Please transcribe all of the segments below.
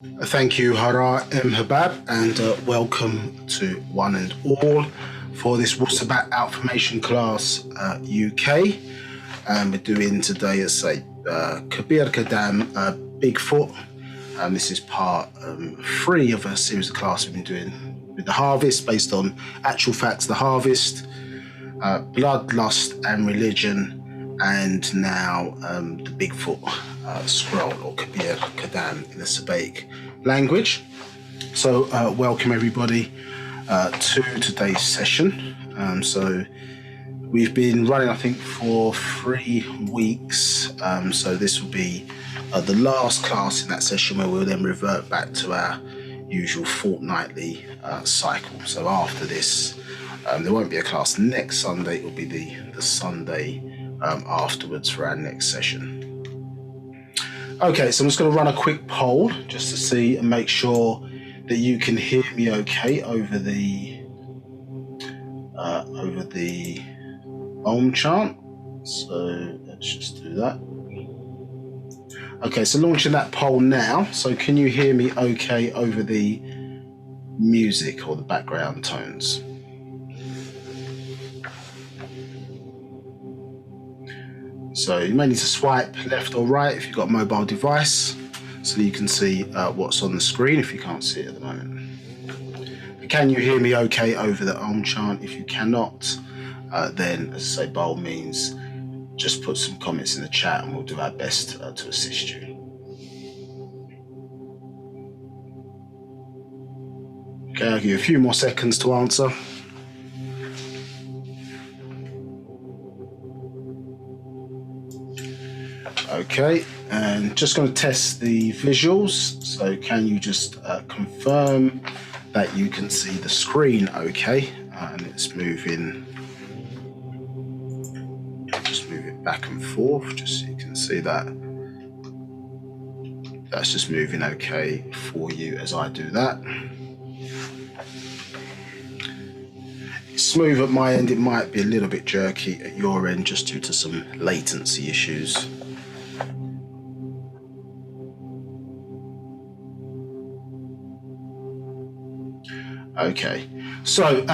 Thank you, Hara Habab, and welcome to one and all for this Wu-Sabat Outformation class UK. And we're doing today, as I say, Kabir Kadam Bigfoot. This is part 3 of a series of classes we've been doing with the harvest, based on actual facts, the harvest, bloodlust and religion, and now the Bigfoot scroll, or Kabir Kadam in the Sabatic language. So welcome everybody to today's session. So we've been running, I think, for 3 weeks. So this will be the last class in that session, where we'll then revert back to our usual fortnightly cycle. So after this, there won't be a class next Sunday. It will be the Sunday afterwards for our next session. Okay, so I'm just going to run a quick poll just to see and make sure that you can hear me okay over the Om chant. So let's just do that. Okay, so launching that poll now. So can you hear me okay over the music or the background tones? So you may need to swipe left or right if you've got a mobile device, so you can see what's on the screen if you can't see it at the moment. Can you hear me okay over the Om chant? If you cannot, then, as I say, by all means, just put some comments in the chat and we'll do our best to assist you. Okay, I'll give you a few more seconds to answer. Okay, and just going to test the visuals. So can you just confirm that you can see the screen okay? And it's moving, just move it back and forth just so you can see that. That's just moving okay for you as I do that. It's smooth at my end. It might be a little bit jerky at your end just due to some latency issues. Okay, so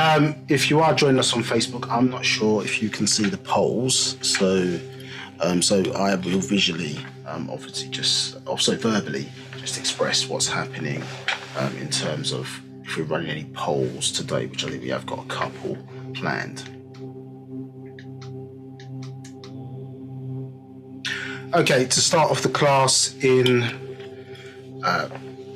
if you are joining us on Facebook, I'm not sure if you can see the polls. So I will visually, obviously, just also verbally, just express what's happening in terms of if we're running any polls today, which I think we have got a couple planned. Okay, to start off the class in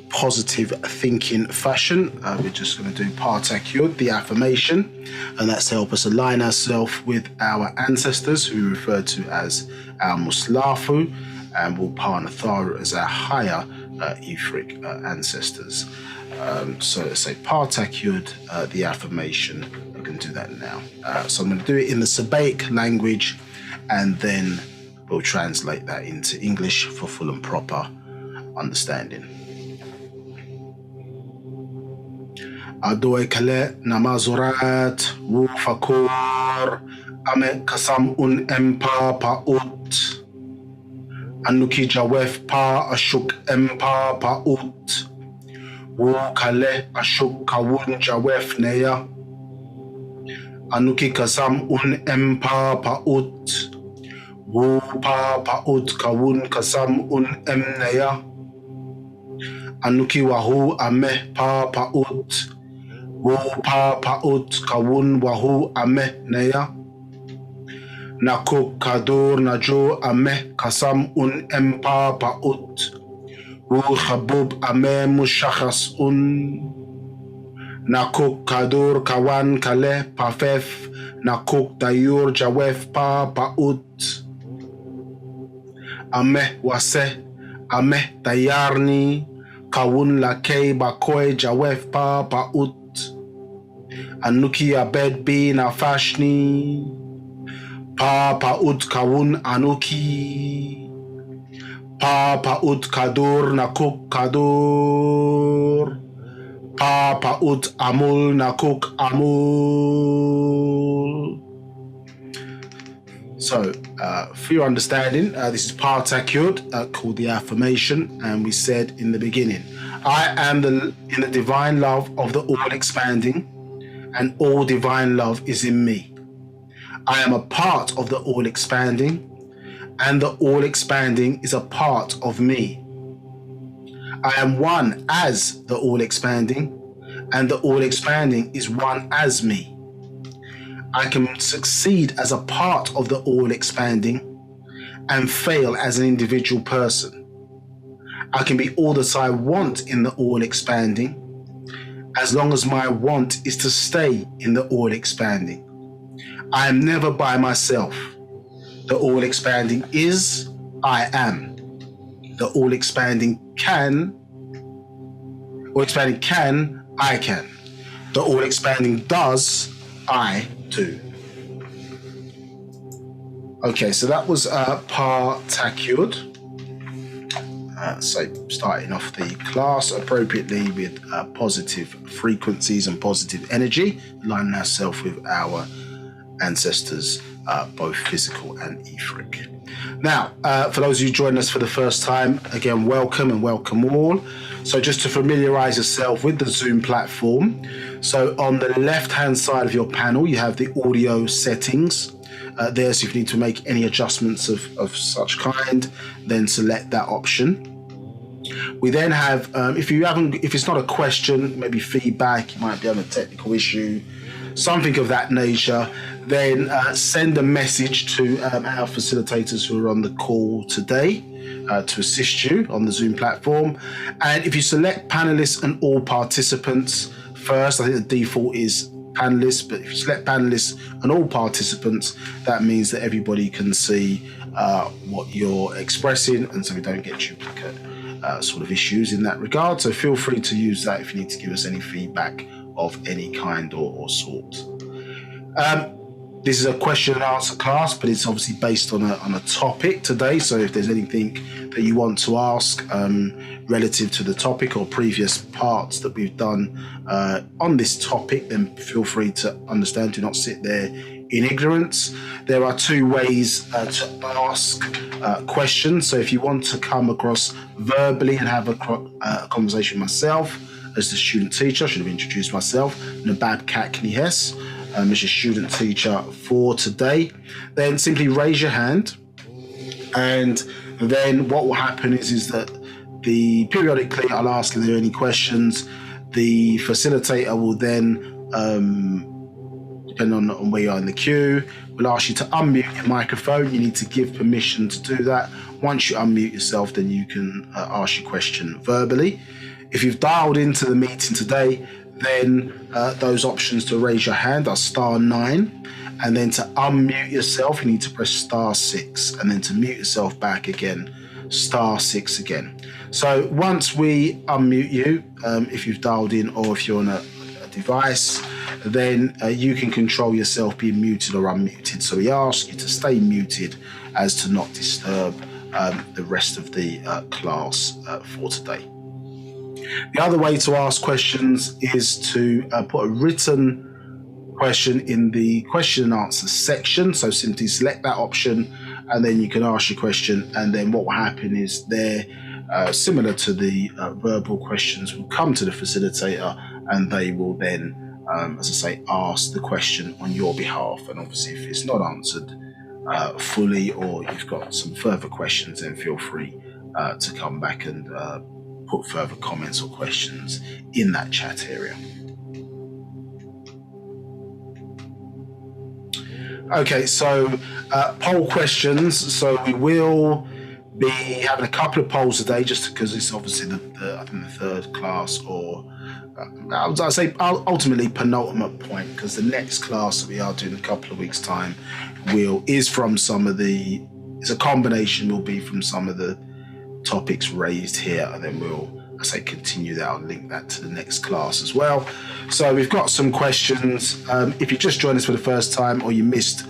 positive thinking fashion, we're just going to do Partak Yud, the affirmation, and that's to help us align ourselves with our ancestors, who we refer to as our Muslafu, and Wulpanathara as our higher etheric ancestors. So let's say Partak Yud, the affirmation. We're going to do that now. So I'm going to do it in the Sabatic language, and then we'll translate that into English for full and proper understanding. Adoe kale namazurat wu fakor ame kasam un empa pa ut anuki jawef pa ashuk empa pa ut wu kale ashuk kawun jawef neya anuki kasam un empa pa ut wu pa ut kawun kasam un emneya anuki wahu ame pa ut Wu pa ut kawun wahu ame neya nakuk kadur najo ame kasam un empa pa ut Wu khabub ame mushachas un nakuk kadur kawan kale pafef nakuk dayur jawef pa ut ame wase ame dayarni kawun lakei bakoy jawef pa ut Anuki abed bin afashni pa ut kawun anuki pa ut kadur nakuk kadur pa ut amul nakuk amul. So, for your understanding, this is Partak Yud, called the affirmation, and we said in the beginning, I am in the divine love of the all-expanding, and all divine love is in me. I am a part of the all-expanding, and the all-expanding is a part of me. I am one as the all-expanding, and the all-expanding is one as me. I can succeed as a part of the all-expanding and fail as an individual person. I can be all that I want in the all-expanding, as long as my want is to stay in the all-expanding. I am never by myself. The all-expanding is, I am. The all-expanding can, I can. The all-expanding does, I do. Okay, so that was Ba'h Takyud. So starting off the class appropriately with positive frequencies and positive energy, aligning ourselves with our ancestors, both physical and etheric. Now, for those of you joining us for the first time, again, welcome and welcome all. So just to familiarize yourself with the Zoom platform. So on the left-hand side of your panel, you have the audio settings. There, so if you need to make any adjustments of such kind, then select that option. We then have, if it's not a question, maybe feedback, you might be on a technical issue, something of that nature, then send a message to our facilitators who are on the call today to assist you on the Zoom platform. And if you select panelists and all participants first, I think the default is panelists, but if you select panelists and all participants, that means that everybody can see what you're expressing, and so we don't get duplicate sort of issues in that regard. So feel free to use that if you need to give us any feedback of any kind or sort. This is a question and answer class, but it's obviously based on a topic today. So if there's anything that you want to ask relative to the topic or previous parts that we've done on this topic, then feel free to understand. Do not sit there in ignorance. There are two ways to ask questions. So if you want to come across verbally and have a conversation with myself as the student teacher, I should have introduced myself, Nabab Kakni Hess, as your student teacher for today, then simply raise your hand, and then what will happen is that periodically I'll ask if there are any questions. The facilitator will then, depending on where you are in the queue, will ask you to unmute your microphone. You need to give permission to do that. Once you unmute yourself, then you can ask your question verbally. If you've dialed into the meeting today, then those options to raise your hand are *9, and then to unmute yourself, you need to press *6, and then to mute yourself back again, *6 again. So once we unmute you, if you've dialed in or if you're on a device, then you can control yourself being muted or unmuted. So we ask you to stay muted as to not disturb the rest of the class for today. The other way to ask questions is to put a written question in the question and answer section. So simply select that option, and then you can ask your question. And then what will happen is similar to the verbal questions, will come to the facilitator, and they will then, as I say, ask the question on your behalf. And obviously, if it's not answered fully, or you've got some further questions, then feel free to come back and put further comments or questions in that chat area. Okay, so poll questions. So we will be having a couple of polls today, just because it's obviously I think the third class, or I'd say ultimately penultimate point, because the next class that we are doing in a couple of weeks' time it's a combination, will be from some of the topics raised here, and then we'll, as I continue that, I'll link that to the next class as well. So we've got some questions. If you just joined us for the first time, or you missed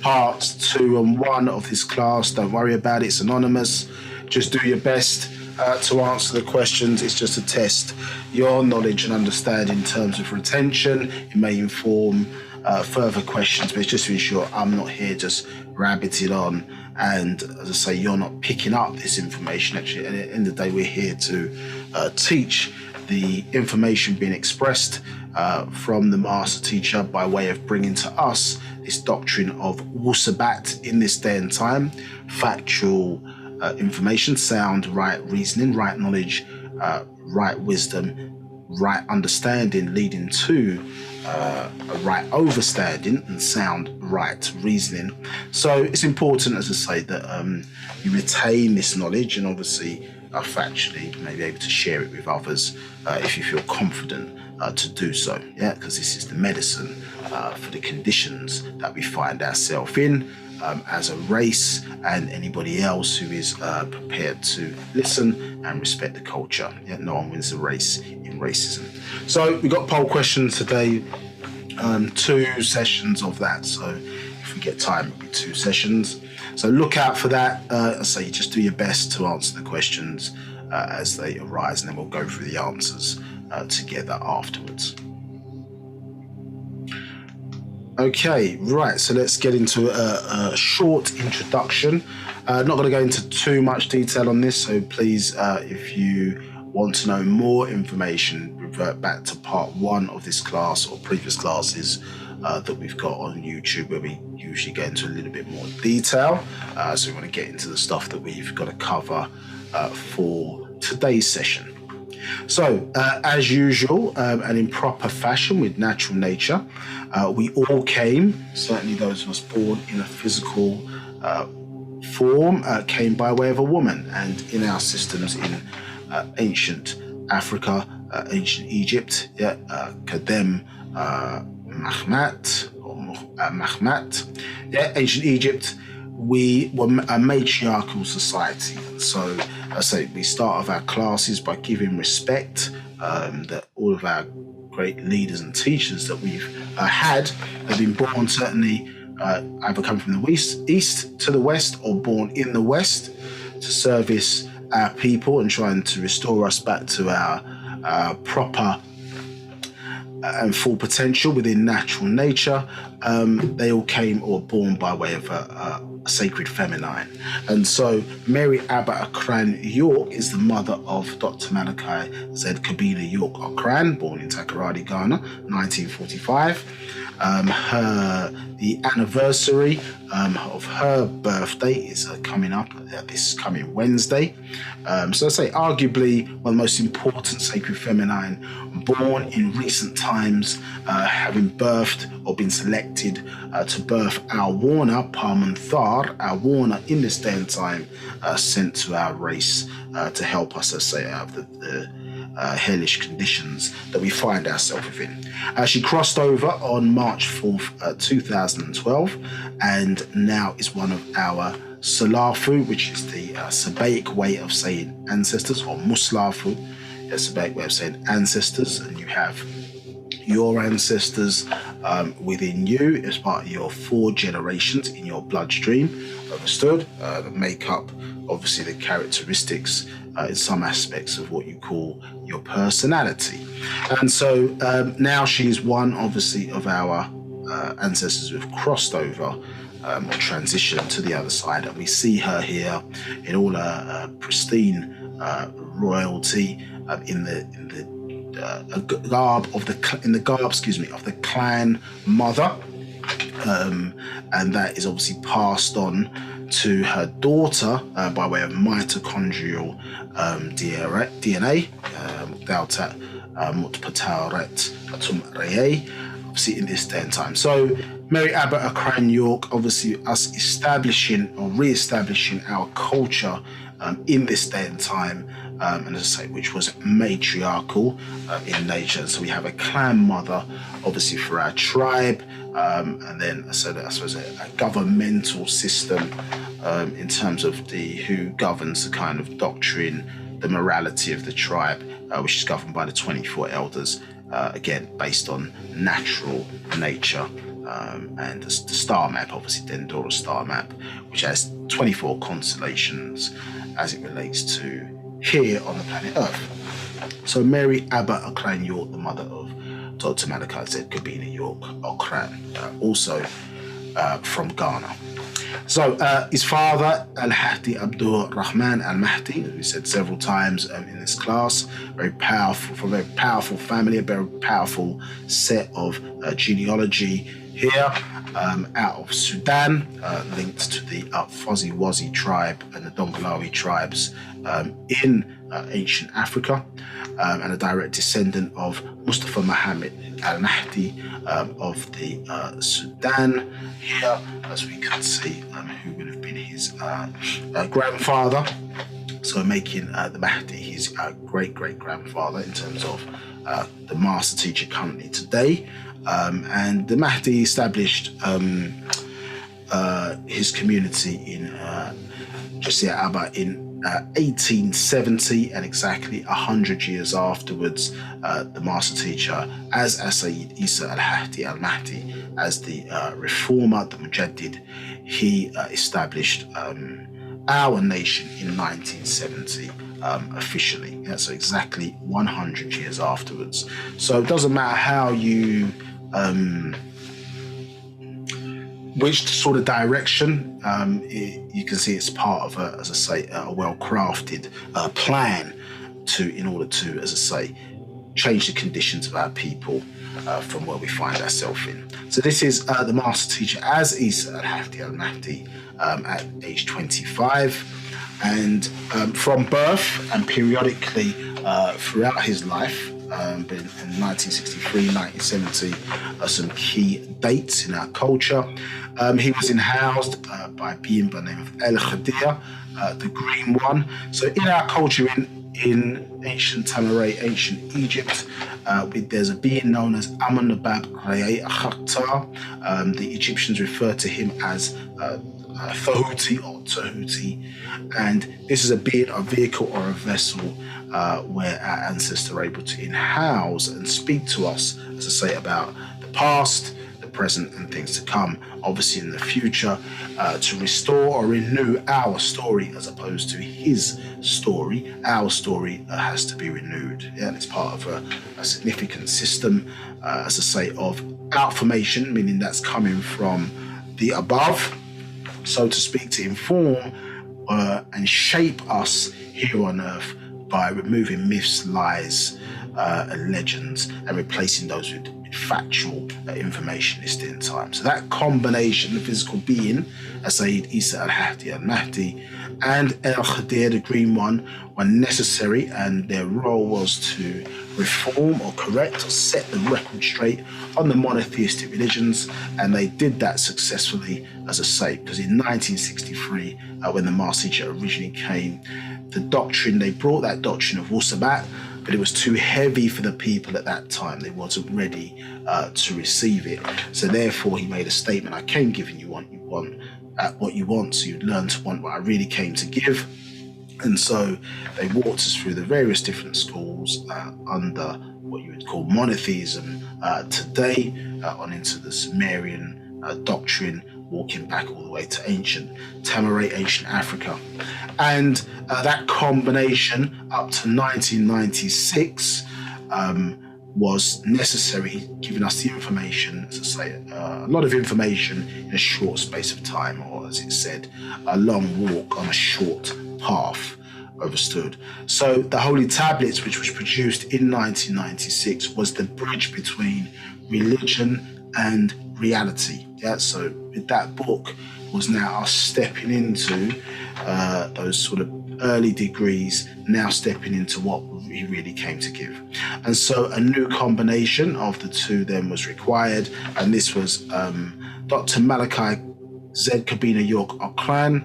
parts 2 and 1 of this class, don't worry about it, it's anonymous. Just do your best to answer the questions. It's just to test your knowledge and understanding in terms of retention. It may inform further questions, but it's just to ensure I'm not here just rabbiting on. And as I say, you're not picking up this information. Actually, at the end of the day, we're here to teach the information being expressed from the master teacher by way of bringing to us this doctrine of Wu-Sabat in this day and time, factual information, sound, right reasoning, right knowledge, right wisdom, right understanding, leading to a right overstanding and sound right reasoning. So it's important, as I say, that you retain this knowledge and obviously factually may be able to share it with others if you feel confident to do so. Yeah, because this is the medicine for the conditions that we find ourselves in as a race, and anybody else who is prepared to listen and respect the culture. Yeah, no one wins the race in racism. So we got poll questions today, 2 sessions of that. So if we get time, it'll be 2 sessions. So look out for that. I say just do your best to answer the questions as they arise, and then we'll go through the answers together afterwards. Okay, right, so let's get into a short introduction. Not going to go into too much detail on this, so please, if you want to know more information, revert back to part 1 of this class or previous classes that we've got on YouTube, where we usually get into a little bit more detail. So we want to get into the stuff that we've got to cover for today's session. So, as usual, and in proper fashion with natural nature, we all came, certainly those of us born in a physical form, came by way of a woman. And in our systems in ancient Africa, ancient Egypt, Kadem Mahmat, or Mahmat, ancient Egypt, we were a matriarchal society. So I say we start off our classes by giving respect that all of our great leaders and teachers that we've had have been born certainly either come from the east to the west or born in the west to service our people and trying to restore us back to our proper and full potential within natural nature. They all came or born by way of a sacred feminine. And so Mary Abba Akran-York is the mother of Dr. Malachi Z Kabila York Akran, born in Takoradi, Ghana, 1945. The anniversary of her birthday is coming up this coming Wednesday. So I say arguably one of the most important sacred feminine born in recent times, having birthed or been selected to birth our Warner, Parmanthar, our Warner in this day and time, sent to our race to help us, let's say, out of the hellish conditions that we find ourselves within. She crossed over on March 4th, 2012, and now is one of our Salafu, which is the Sabaic way of saying ancestors, or Muslafu, a Sabaic way of saying ancestors, and you have your ancestors within you as part of your 4 generations in your bloodstream. Understood? The makeup, obviously the characteristics in some aspects of what you call your personality. And so now she's one, obviously, of our ancestors who have crossed over or transitioned to the other side, and we see her here in all her pristine royalty in the garb of the clan mother, and that is obviously passed on to her daughter by way of mitochondrial DNA, obviously in this day and time. So Mary Abba Akran-York, obviously us establishing or re-establishing our culture in this day and time, and as I say, which was matriarchal in nature. So we have a clan mother, obviously for our tribe, and then I suppose a governmental system in terms of who governs the kind of doctrine, the morality of the tribe, which is governed by the 24 elders, again based on natural nature. And the star map, obviously Dendora star map, which has 24 constellations as it relates to here on the planet Earth. So Mary Abba Akran-York, the mother of Dr. Malachi Z York Okran, also from Ghana. So his father, Al-Hadi Abdul Rahman Al-Mahdi, who we said several times in this class, very powerful, from a very powerful family, a very powerful set of genealogy here, out of Sudan, linked to the Fuzzy-Wuzzy tribe and the Dongolawi tribes in ancient Africa, and a direct descendant of Mustafa Muhammad Al-Mahdi of the Sudan here, as we can see, who would have been his grandfather, so making the Mahdi his great-great-grandfather in terms of the master teacher currently today. And the Mahdi established his community in Aba in 1870, and exactly 100 years afterwards, the master teacher, as Sayyid Isa al-Hadi al-Mahdi, as the reformer, the Mujaddid, he established our nation in 1970 officially. Yeah, so exactly 100 years afterwards. So it doesn't matter how you which sort of direction, you can see it's part of a, as I say, a well-crafted plan in order to, as I say, change the conditions of our people from where we find ourselves in. So this is the master teacher as Isa al-Hadi al-Mahdi at age 25, and from birth and periodically throughout his life, but in 1963, 1970 are some key dates in our culture. He was housed by a being by the name of El Khadir, the Green One. So in our culture, in ancient Tamaray, ancient Egypt, there's a being known as Amenhotep Khakhtar. The Egyptians refer to him as Tahuti or Tahuti, and this is a being, a vehicle or a vessel where our ancestors are able to in-house and speak to us, as I say, about the past, the present, and things to come, obviously in the future, to restore or renew our story as opposed to his story. Our story has to be renewed, yeah, and it's part of a significant system, as I say, of outformation, meaning that's coming from the above, so to speak, to inform and shape us here on earth by removing myths, lies, and legends, and replacing those with factual information listed in time. So that combination, the physical being, as Sayyid Isa al-Hadi al-Mahdi, and El Khadir, the Green One, were necessary, and their role was to reform or correct or set the record straight on the monotheistic religions, and they did that successfully, as I say, because in 1963, when the master teacher originally came, the doctrine, they brought that doctrine of Wu-Sabat, but it was too heavy for the people at that time. They wasn't ready to receive it. So therefore, he made a statement: I came giving you what you want, so you'd learn to want what I really came to give. And so they walked us through the various different schools under what you would call monotheism today, on into the Sumerian doctrine, walking back all the way to ancient Tamaray, ancient Africa. And that combination up to 1996 was necessary, giving us the information, as I say, a lot of information in a short space of time, or as it said, a long walk on a short path, overstood. So the Holy Tablets, which was produced in 1996, was the bridge between religion and reality. Yeah, so with that book was now us stepping into those sort of early degrees, now stepping into what he really came to give. And so a new combination of the two then was required, and this was Dr. Malachi Z York Okran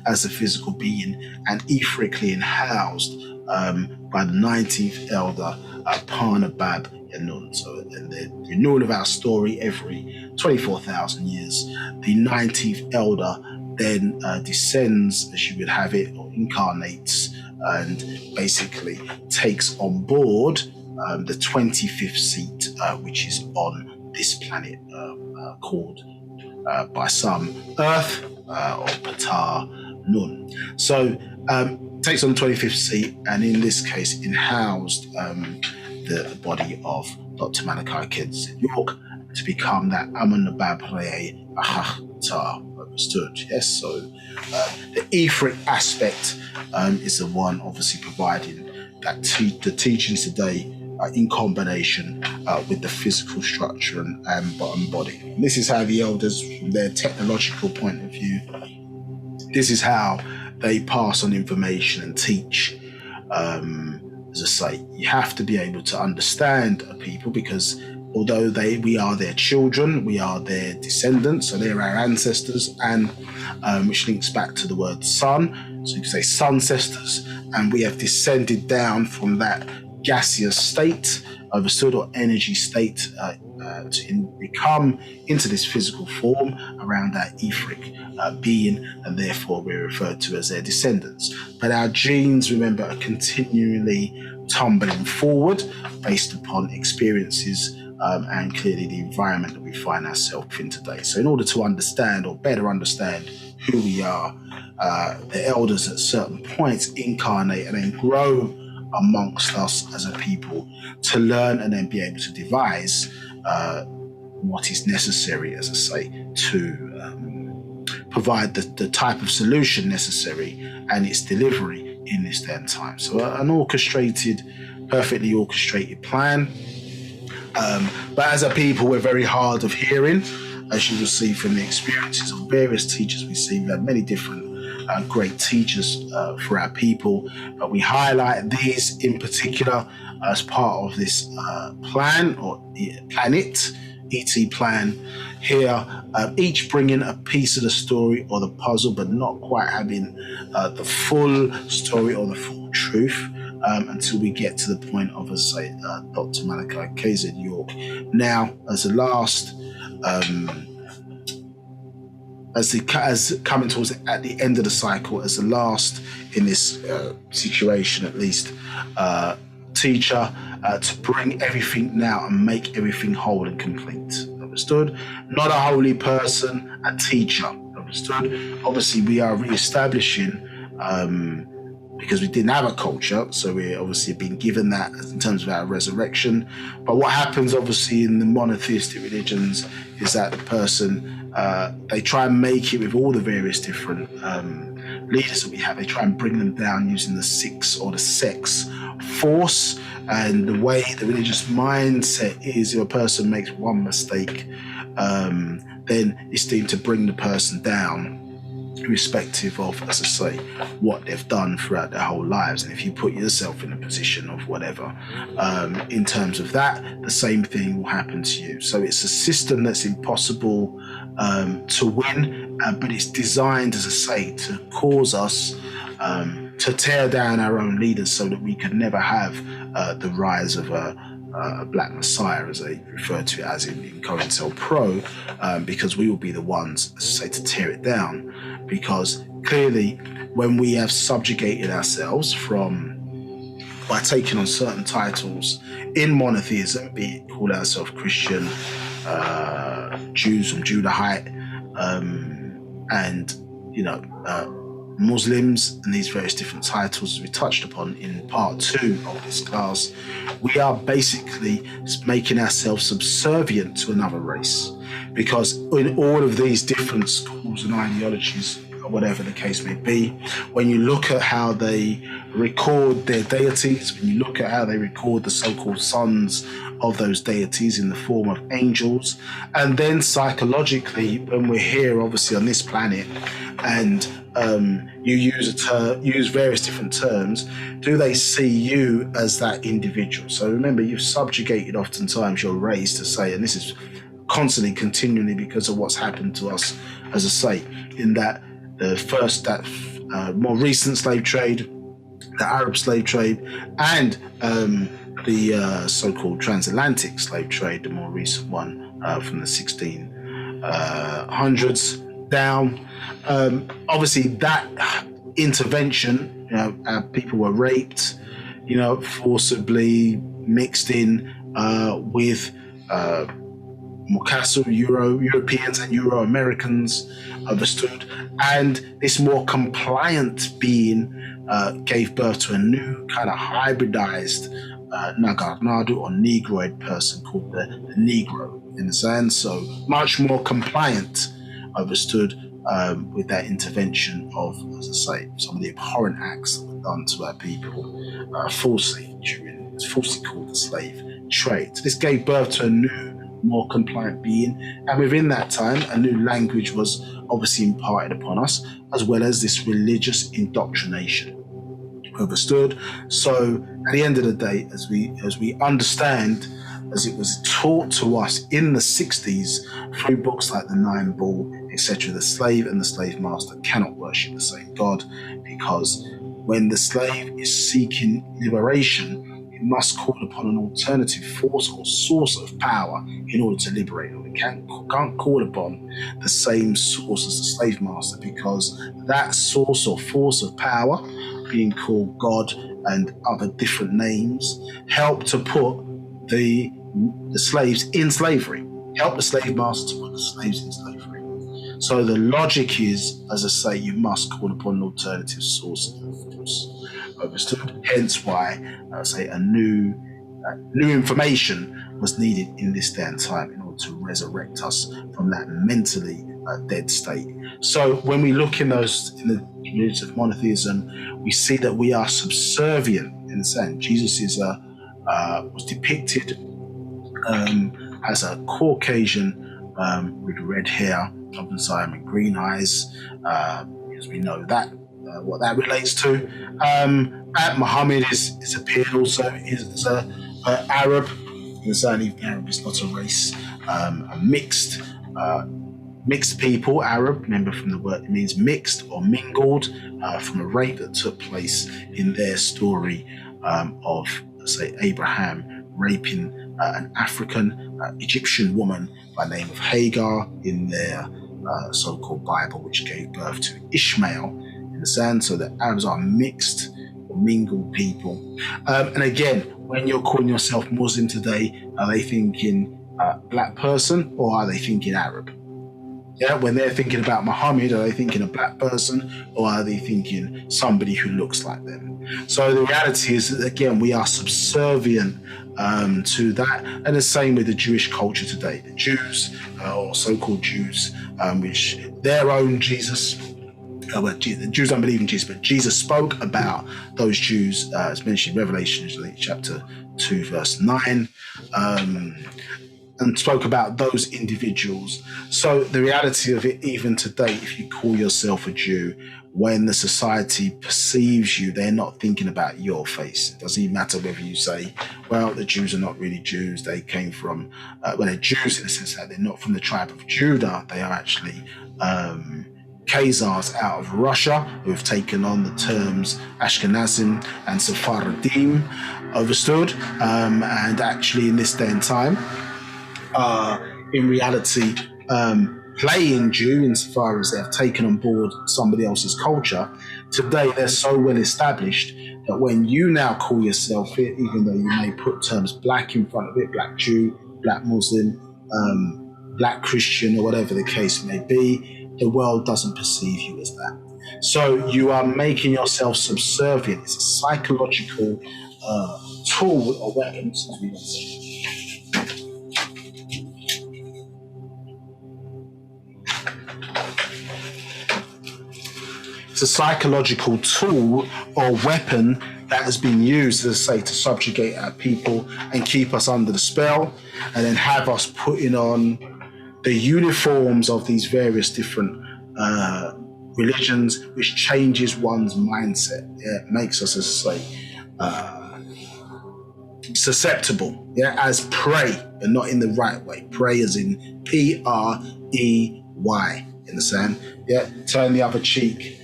as a physical being, and etherically housed by the 19th elder, Ba'h B'ah Yaanuwn. So in the renewal of our story every 24,000 years, the 19th elder then descends, as you would have it, or incarnates, and basically takes on board the 25th seat, which is on this planet called by some Earth, or Ptah Nun. So takes on the 25th seat, and in this case, in-housed the body of Dr. Malachi Z to become that monothe-istic. Understood? Yes. So the etheric aspect is the one obviously providing that the teachings today in combination with the physical structure and body. And this is how the elders, from their technological point of view, this is how they pass on information and teach. As I say, you have to be able to understand people, because although we are their children, we are their descendants, so they're our ancestors, and which links back to the word son. So you can say suncestors, and we have descended down from that gaseous state, understood, or energy state, to become into this physical form around that etheric being, and therefore we're referred to as their descendants. But our genes, remember, are continually tumbling forward based upon experiences and clearly the environment that we find ourselves in today. So in order to understand, or better understand, who we are, the elders at certain points incarnate and then grow amongst us as a people to learn and then be able to devise what is necessary, as I say, to provide the type of solution necessary and its delivery in this day and time. So an perfectly orchestrated plan. But as a people, we're very hard of hearing, as you will see from the experiences of various teachers we see. We have many different great teachers for our people, but we highlight these in particular as part of this plan, or planet, ET plan here, each bringing a piece of the story or the puzzle, but not quite having the full story or the full truth until we get to the point of, as I say, Dr. Malachi Z. Now, as the last, as coming towards at the end of the cycle, as the last in this situation, at least, teacher, to bring everything now and make everything whole and complete. Understood? Not a holy person, a teacher. Understood? Obviously, we are re-establishing, because we didn't have a culture, so we're obviously being given that in terms of our resurrection. But what happens, obviously, in the monotheistic religions is that the person, they try and make it with all the various different leaders that we have. They try and bring them down using the six or the sex force. And the way the religious mindset is, if a person makes one mistake, then it's deemed to bring the person down, irrespective of, as I say, what they've done throughout their whole lives. And if you put yourself in a position of whatever, in terms of that, the same thing will happen to you. So it's a system that's impossible to win, but it's designed, as I say, to cause us to tear down our own leaders, so that we could never have the rise of a black messiah, as they refer to it as in COINTELPRO, because we will be the ones, as I say, to tear it down. Because clearly, when we have subjugated ourselves by taking on certain titles in monotheism, be it call ourselves Christian, Jews from Judahite, and Muslims, and these various different titles, as we touched upon in part 2 of this class, we are basically making ourselves subservient to another race. Because in all of these different schools and ideologies, or whatever the case may be, when you look at how they record their deities, when you look at how they record the so-called sons of those deities in the form of angels, and then psychologically, when we're here, obviously on this planet, and you use various different terms, do they see you as that individual? So remember, you've subjugated oftentimes your race to say, and this is constantly, continually, because of what's happened to us, as I say, in that more recent slave trade, the Arab slave trade, and the so-called transatlantic slave trade, the more recent one from the 1600s down. Obviously, that intervention, our people were raped, forcibly mixed in with Mukasu, Europeans and Euro-Americans, understood, and this more compliant being gave birth to a new kind of hybridized Nagarnadu or Negroid person called the Negro, in the sense, so much more compliant, understood, with that intervention of, as I say, some of the abhorrent acts that were done to our people falsely during, it's falsely called the slave trade. So this gave birth to a new, more compliant being, and within that time, a new language was obviously imparted upon us, as well as this religious indoctrination. Understood. So at the end of the day, as we understand, as it was taught to us in the 60s through books like the Nine Ball, etc., the slave and the slave master cannot worship the same God, because when the slave is seeking liberation, it must call upon an alternative force or source of power in order to liberate him. It can't call upon the same source as the slave master, because that source or force of power, being called God and other different names, help to put the slaves in slavery, help the slave master to put the slaves in slavery. So the logic is, as I say, you must call upon an alternative source of force. Understood? Hence why I say a new information was needed in this day and time in order to resurrect us from that mentally dead state. So when we look in the communities of monotheism, we see that we are subservient in a sense. Jesus was depicted as a Caucasian with red hair, oftentimes and green eyes, as we know that what that relates to. Muhammad is appeared also is a Arab. And certainly Arab is not a race, a mixed people. Arab, remember from the word, it means mixed or mingled, from a rape that took place in their story of, say, Abraham raping an African Egyptian woman by the name of Hagar in their so-called Bible, which gave birth to Ishmael, in the sense. So the Arabs are mixed or mingled people. And again, when you're calling yourself Muslim today, are they thinking black person or are they thinking Arab? Yeah, when they're thinking about Muhammad, are they thinking a black person or are they thinking somebody who looks like them? So the reality is that, again, we are subservient to that. And the same with the Jewish culture today. The Jews, or so-called Jews, which their own Jesus, the Jews don't believe in Jesus, but Jesus spoke about those Jews, as mentioned in Revelation, chapter 2, verse 9, and spoke about those individuals. So the reality of it, even today, if you call yourself a Jew, when the society perceives you, they're not thinking about your face. It doesn't even matter whether you say, well, the Jews are not really Jews. They came from, they're Jews in the sense that they're not from the tribe of Judah. They are actually Khazars out of Russia, who have taken on the terms Ashkenazim and Sephardim, understood. And actually in this day and time, in reality, playing Jew insofar as they have taken on board somebody else's culture. Today, they're so well established that when you now call yourself it, even though you may put terms black in front of it, black Jew, black Muslim, black Christian, or whatever the case may be, the world doesn't perceive you as that. So you are making yourself subservient. It's a psychological tool or weapon, as we would say. It's a psychological tool or weapon that has been used, as I say, to subjugate our people and keep us under the spell, and then have us putting on the uniforms of these various different religions, which changes one's mindset. Yeah, it makes us, as I say, susceptible, yeah, as prey, but not in the right way. Prey as in Prey, understand? Yeah, turn the other cheek.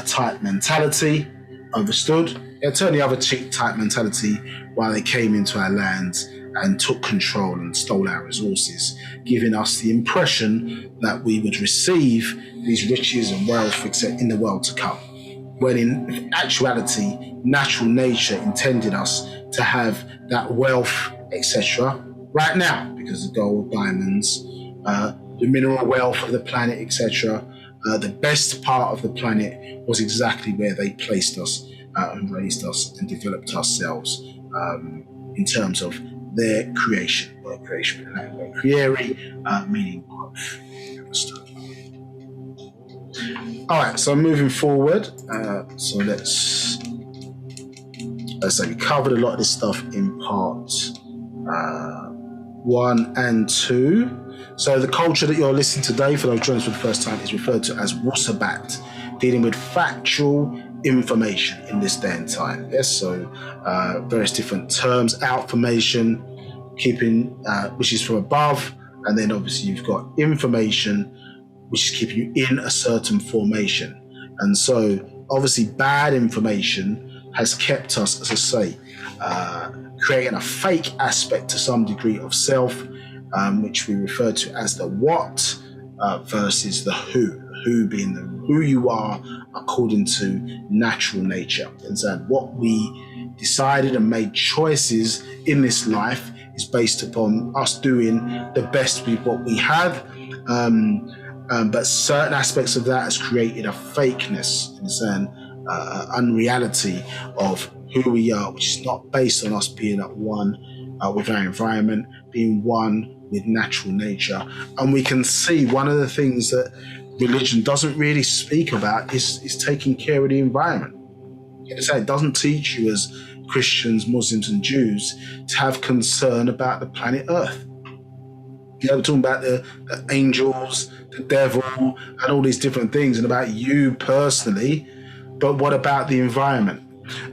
Type mentality, understood? Yeah, turn the other cheek type mentality while they came into our lands and took control and stole our resources, giving us the impression that we would receive these riches and wealth in the world to come. When in actuality, natural nature intended us to have that wealth, etc., right now, because of gold, diamonds, the mineral wealth of the planet, etc., the best part of the planet was exactly where they placed us and raised us and developed ourselves in terms of their creation. Word creation, creare, meaning growth. Understood. All right, so moving forward, so let's say we covered a lot of this stuff in part 1 and 2. So the culture that you're listening to today, for those joining us for the first time, is referred to as Wu-Sabat, dealing with factual information in this day and time. Yes, so various different terms, outformation, keeping, which is from above, and then obviously you've got information, which is keeping you in a certain formation. And so obviously bad information has kept us, as I say, creating a fake aspect to some degree of self, which we refer to as the what versus the who. Who being who you are according to natural nature. And so what we decided and made choices in this life is based upon us doing the best with what we have. But certain aspects of that has created a fakeness and unreality of who we are, which is not based on us being at one with our environment, being one with natural nature. And we can see one of the things that religion doesn't really speak about is taking care of the environment. It doesn't teach you as Christians, Muslims and Jews to have concern about the planet Earth. We're talking about the angels, the devil, and all these different things, and about you personally, but what about the environment?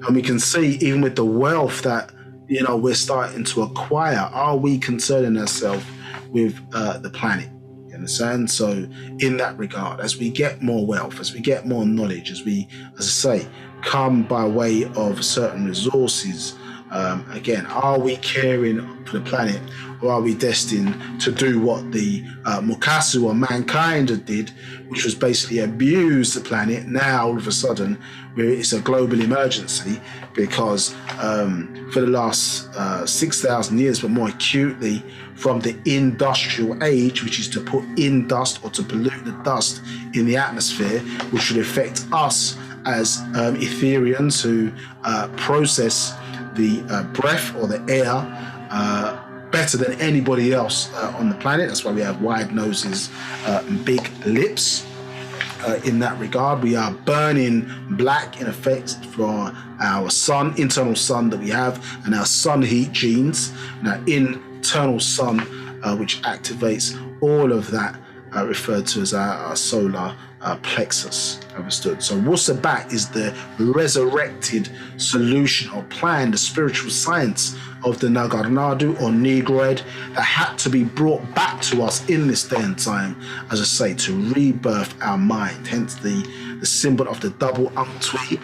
And we can see, even with the wealth that we're starting to acquire, are we concerning ourselves with the planet? You understand? So in that regard, as we get more wealth, as we get more knowledge, as we, as I say, come by way of certain resources, again, are we caring for the planet, or are we destined to do what the Mukasu or mankind did, which was basically abuse the planet? Now all of a sudden it's a global emergency because for the last 6,000 years, but more acutely from the industrial age, which is to put in dust or to pollute the dust in the atmosphere, which would affect us as Etherians who process the breath or the air better than anybody else on the planet. That's why we have wide noses and big lips. In that regard, we are burning black in effect for our sun, internal sun that we have, and our sun heat genes, and our internal sun, which activates all of that, referred to as our solar plexus. Understood? So Wu-Sabat is the resurrected solution or plan, the spiritual science of the Nagarnadu or Negroid that had to be brought back to us in this day and time, as I say, to rebirth our mind. Hence the symbol of the double unctwi.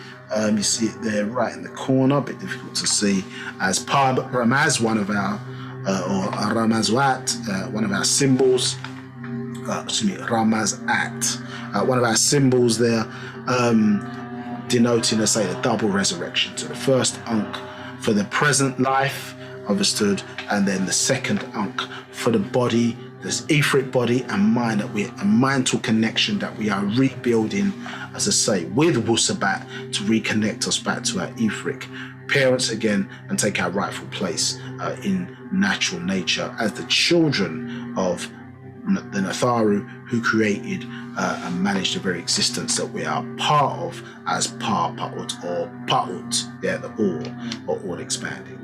You see it there right in the corner, a bit difficult to see, as Ba'h Ramaz, one of our, or Ramazwat, one of our symbols. Ramazat, one of our symbols there, denoting, let's say, the double resurrection. So the first Ankh for the present life, understood, and then the second Ankh for the body, this etheric body and mind, that we a mental connection that we are rebuilding, as I say, with Wu-Sabat to reconnect us back to our etheric parents again and take our rightful place in natural nature as the children of the Natharu, who created and managed the very existence that we are part of as Ba'h B'ah or Pa'ut, the all expanding.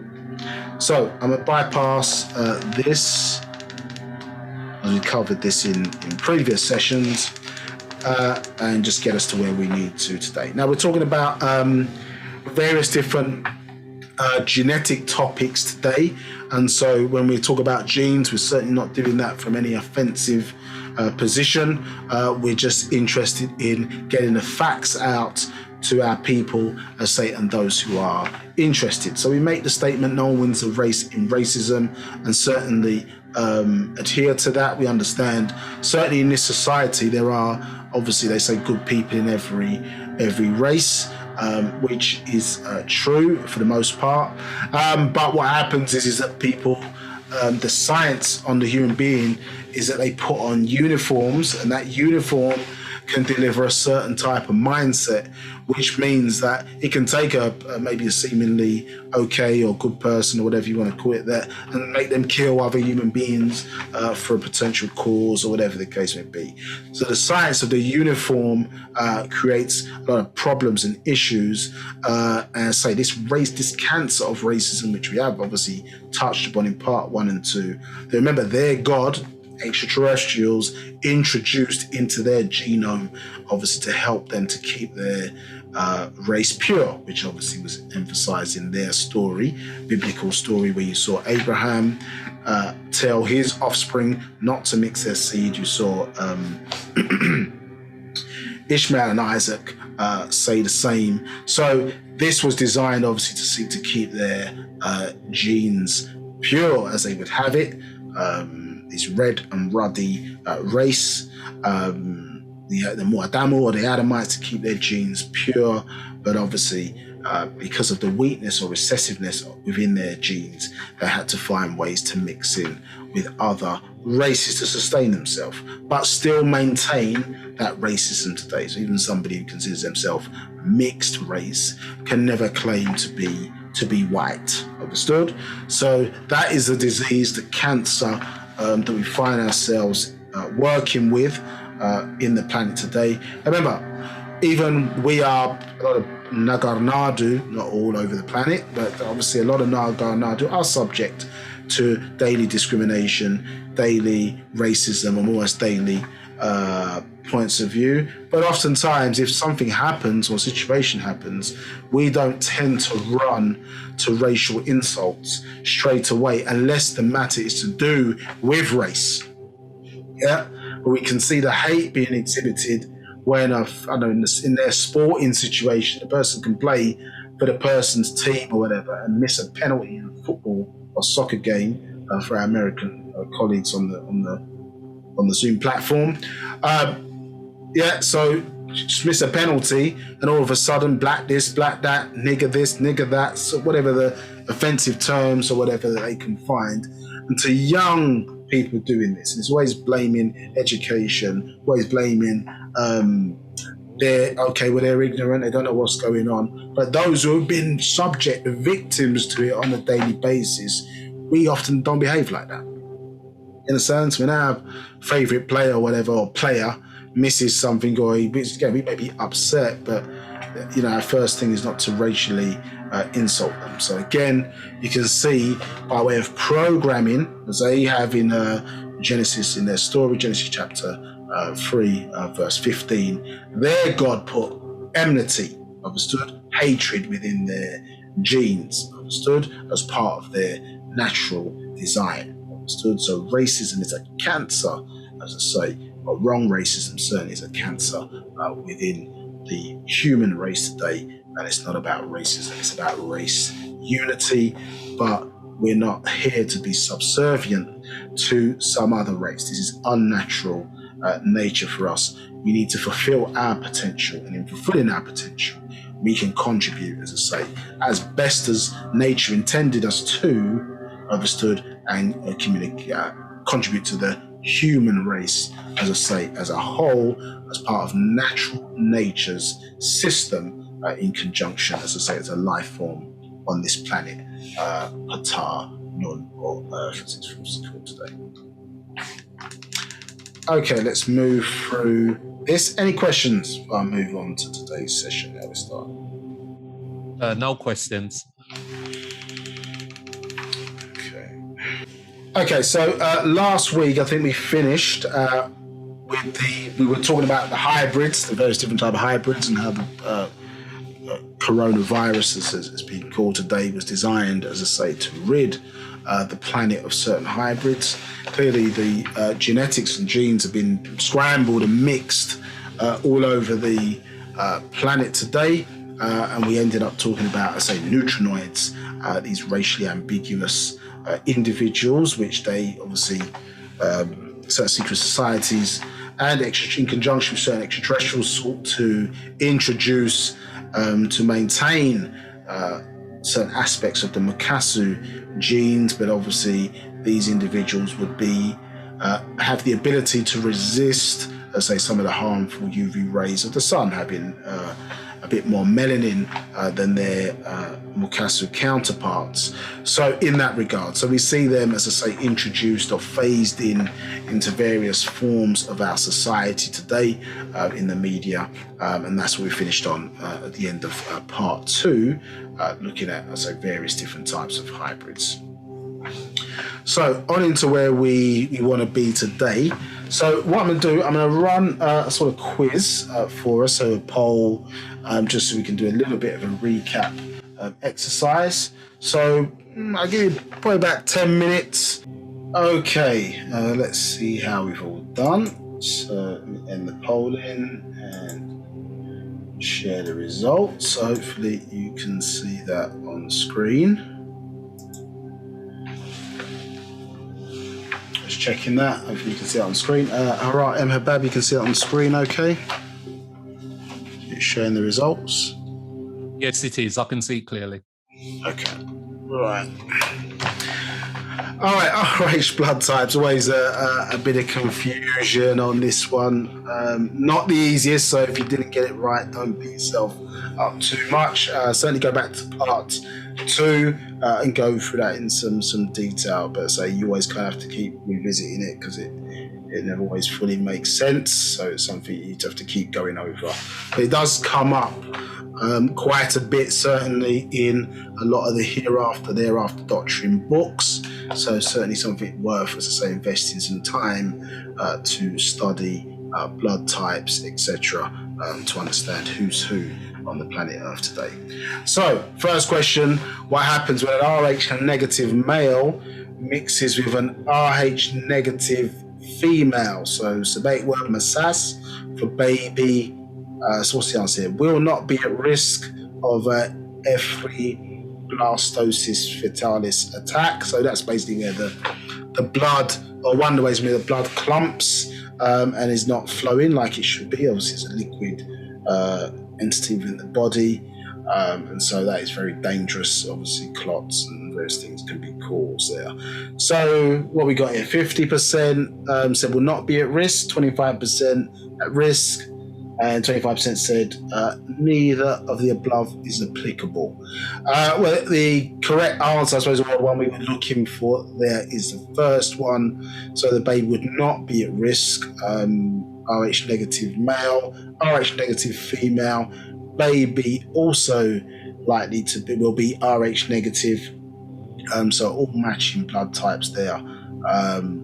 So I'm going to bypass this, as we covered this in previous sessions, and just get us to where we need to today. Now we're talking about various different genetic topics today, and so when we talk about genes, we're certainly not doing that from any offensive position. We're just interested in getting the facts out to our people, as say, and those who are interested. So we make the statement, no one wins a race in racism, and certainly adhere to that. We understand, certainly in this society, there are, obviously they say, good people in every race, which is true for the most part. But what happens is that people, the science on the human being is that they put on uniforms, and that uniform can deliver a certain type of mindset, which means that it can take maybe a seemingly okay or good person or whatever you want to call it there and make them kill other human beings for a potential cause or whatever the case may be. So the science of the uniform creates a lot of problems and issues, and say this cancer of racism, which we have obviously touched upon in part 1 and 2. Remember, their god, extraterrestrials, introduced into their genome, obviously to help them to keep their race pure, which obviously was emphasized in their story, biblical story, where you saw Abraham tell his offspring not to mix their seed. You saw Ishmael and Isaac say the same. So this was designed obviously to seek to keep their genes pure as they would have it. This red and ruddy race, the Muadamu or the Adamites, to keep their genes pure, but obviously because of the weakness or recessiveness within their genes, they had to find ways to mix in with other races to sustain themselves, but still maintain that racism today. So even somebody who considers themselves mixed race can never claim to be white. Understood? So that is the disease, the cancer that we find ourselves working with in the planet today. Remember, even we are a lot of Nagarnadu, not all over the planet, but obviously a lot of Nagarnadu are subject to daily discrimination, daily racism, and almost daily points of view. But oftentimes, if something happens or a situation happens, we don't tend to run to racial insults straight away unless the matter is to do with race. Yeah, but we can see the hate being exhibited when in their sporting situation, the person can play for the person's team or whatever and miss a penalty in a football or soccer game for our American colleagues on the Zoom platform. So just miss a penalty and all of a sudden black this, black that, nigger this, nigger that, so whatever the offensive terms or whatever that they can find. And to young people doing this, and it's always blaming education, always blaming they're ignorant, they don't know what's going on. But those who have been victims to it on a daily basis, we often don't behave like that. In a sense, when our favorite player or whatever, or player misses something, or we may be upset, but our first thing is not to racially insult them. So again, you can see by way of programming, as they have in Genesis, in their story, Genesis chapter 3, verse 15, their God put enmity, understood, hatred within their genes, understood, as part of their natural design, understood. So racism is a cancer, as I say, but wrong racism certainly is a cancer within the human race today. And it's not about racism, it's about race unity, but we're not here to be subservient to some other race. This is unnatural nature for us. We need to fulfill our potential, and in fulfilling our potential, we can contribute, as I say, as best as nature intended us to, understood, and contribute to the human race, as I say, as a whole, as part of natural nature's system, in conjunction, as I say, as a life form on this planet, Ptah, Nun, or Earth, as it's called today. Okay, let's move through this. Any questions? I'll move on to today's session. Now we start. No questions. Okay, so last week I think we finished we were talking about the hybrids, the various different type of hybrids, and how the coronavirus, as it's being called today, was designed, as I say, to rid the planet of certain hybrids. Clearly, the genetics and genes have been scrambled and mixed all over the planet today, and we ended up talking about, I say, neutrinoids, these racially ambiguous individuals, which they obviously, certain secret societies and in conjunction with certain extraterrestrials sought to introduce to maintain certain aspects of the Mukasu genes, but obviously these individuals would be have the ability to resist let's say, some of the harmful UV rays of the sun, having a bit more melanin than their Mukasu counterparts. So in that regard, so we see them, as I say, introduced or phased into various forms of our society today in the media, and that's what we finished on at the end of part 2, looking at, as I say, various different types of hybrids. So on into where we want to be today. So what I'm going to do, I'm going to run a sort of quiz for us, so a poll, just so we can do a little bit of a recap exercise. So I'll give you probably about 10 minutes. Okay, let's see how we've all done. So end the polling and share the results. So hopefully you can see that on screen. Just checking that. Hopefully you can see it on screen. All right, Habab, you can see it on screen, okay? It's showing the results. Yes, it is. I can see it clearly. Okay, right. All right, RH blood types, always a bit of confusion on this one. Not the easiest, so if you didn't get it right, don't beat yourself up too much. Certainly go back to part 2 and go through that in some detail. But say you always kind of have to keep revisiting it because it never always fully makes sense. So it's something you have to keep going over. But it does come up quite a bit, certainly in a lot of the thereafter doctrine books. So certainly something worth, as I say, investing some time to study blood types, etc., to understand who's who on the planet Earth today. So first question, what happens when an Rh negative male mixes with an Rh negative female? So Sabate word Masas for baby. So what's the answer here? Will not be at risk of F3 blastosis fetalis attack. So that's basically where the blood, or one of the ways where the blood clumps and is not flowing like it should be. Obviously it's a liquid entity within the body, and so that is very dangerous. Obviously clots and various things can be caused there. So what we got here, 50% said will not be at risk, 25% at risk, and 25% said neither of the above is applicable. Well, the correct answer, I suppose, the one we were looking for there is the first one. So the baby would not be at risk. Rh negative male, Rh negative female, baby also likely to be, will be Rh negative. So all matching blood types there.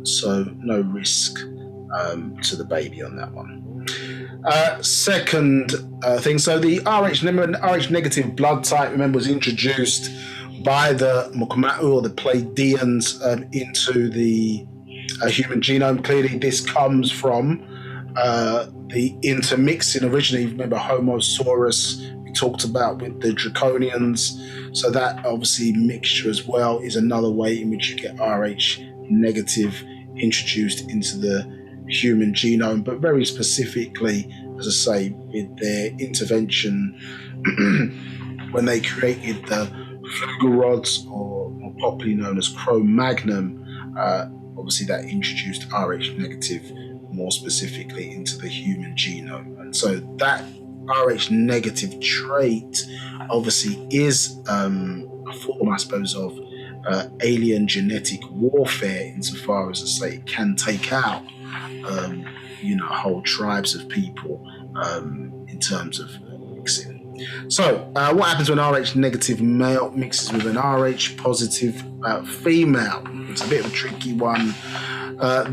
So no risk to the baby on that one. Second thing, so the Rh negative blood type, remember, was introduced by the Mukamau or the Pleiadians into the human genome. Clearly this comes from the intermixing originally. Remember Homosaurus we talked about with the Draconians, so that obviously mixture as well is another way in which you get Rh negative introduced into the human genome, but very specifically, as I say, with their intervention when they created the Flugelrods, or more popularly known as Cro-Magnon, obviously that introduced Rh negative more specifically into the human genome. And so that Rh negative trait obviously is a form, I suppose, of alien genetic warfare, insofar as, I say, it can take out whole tribes of people in terms of mixing. So what happens when Rh negative male mixes with an Rh positive female? It's a bit of a tricky one,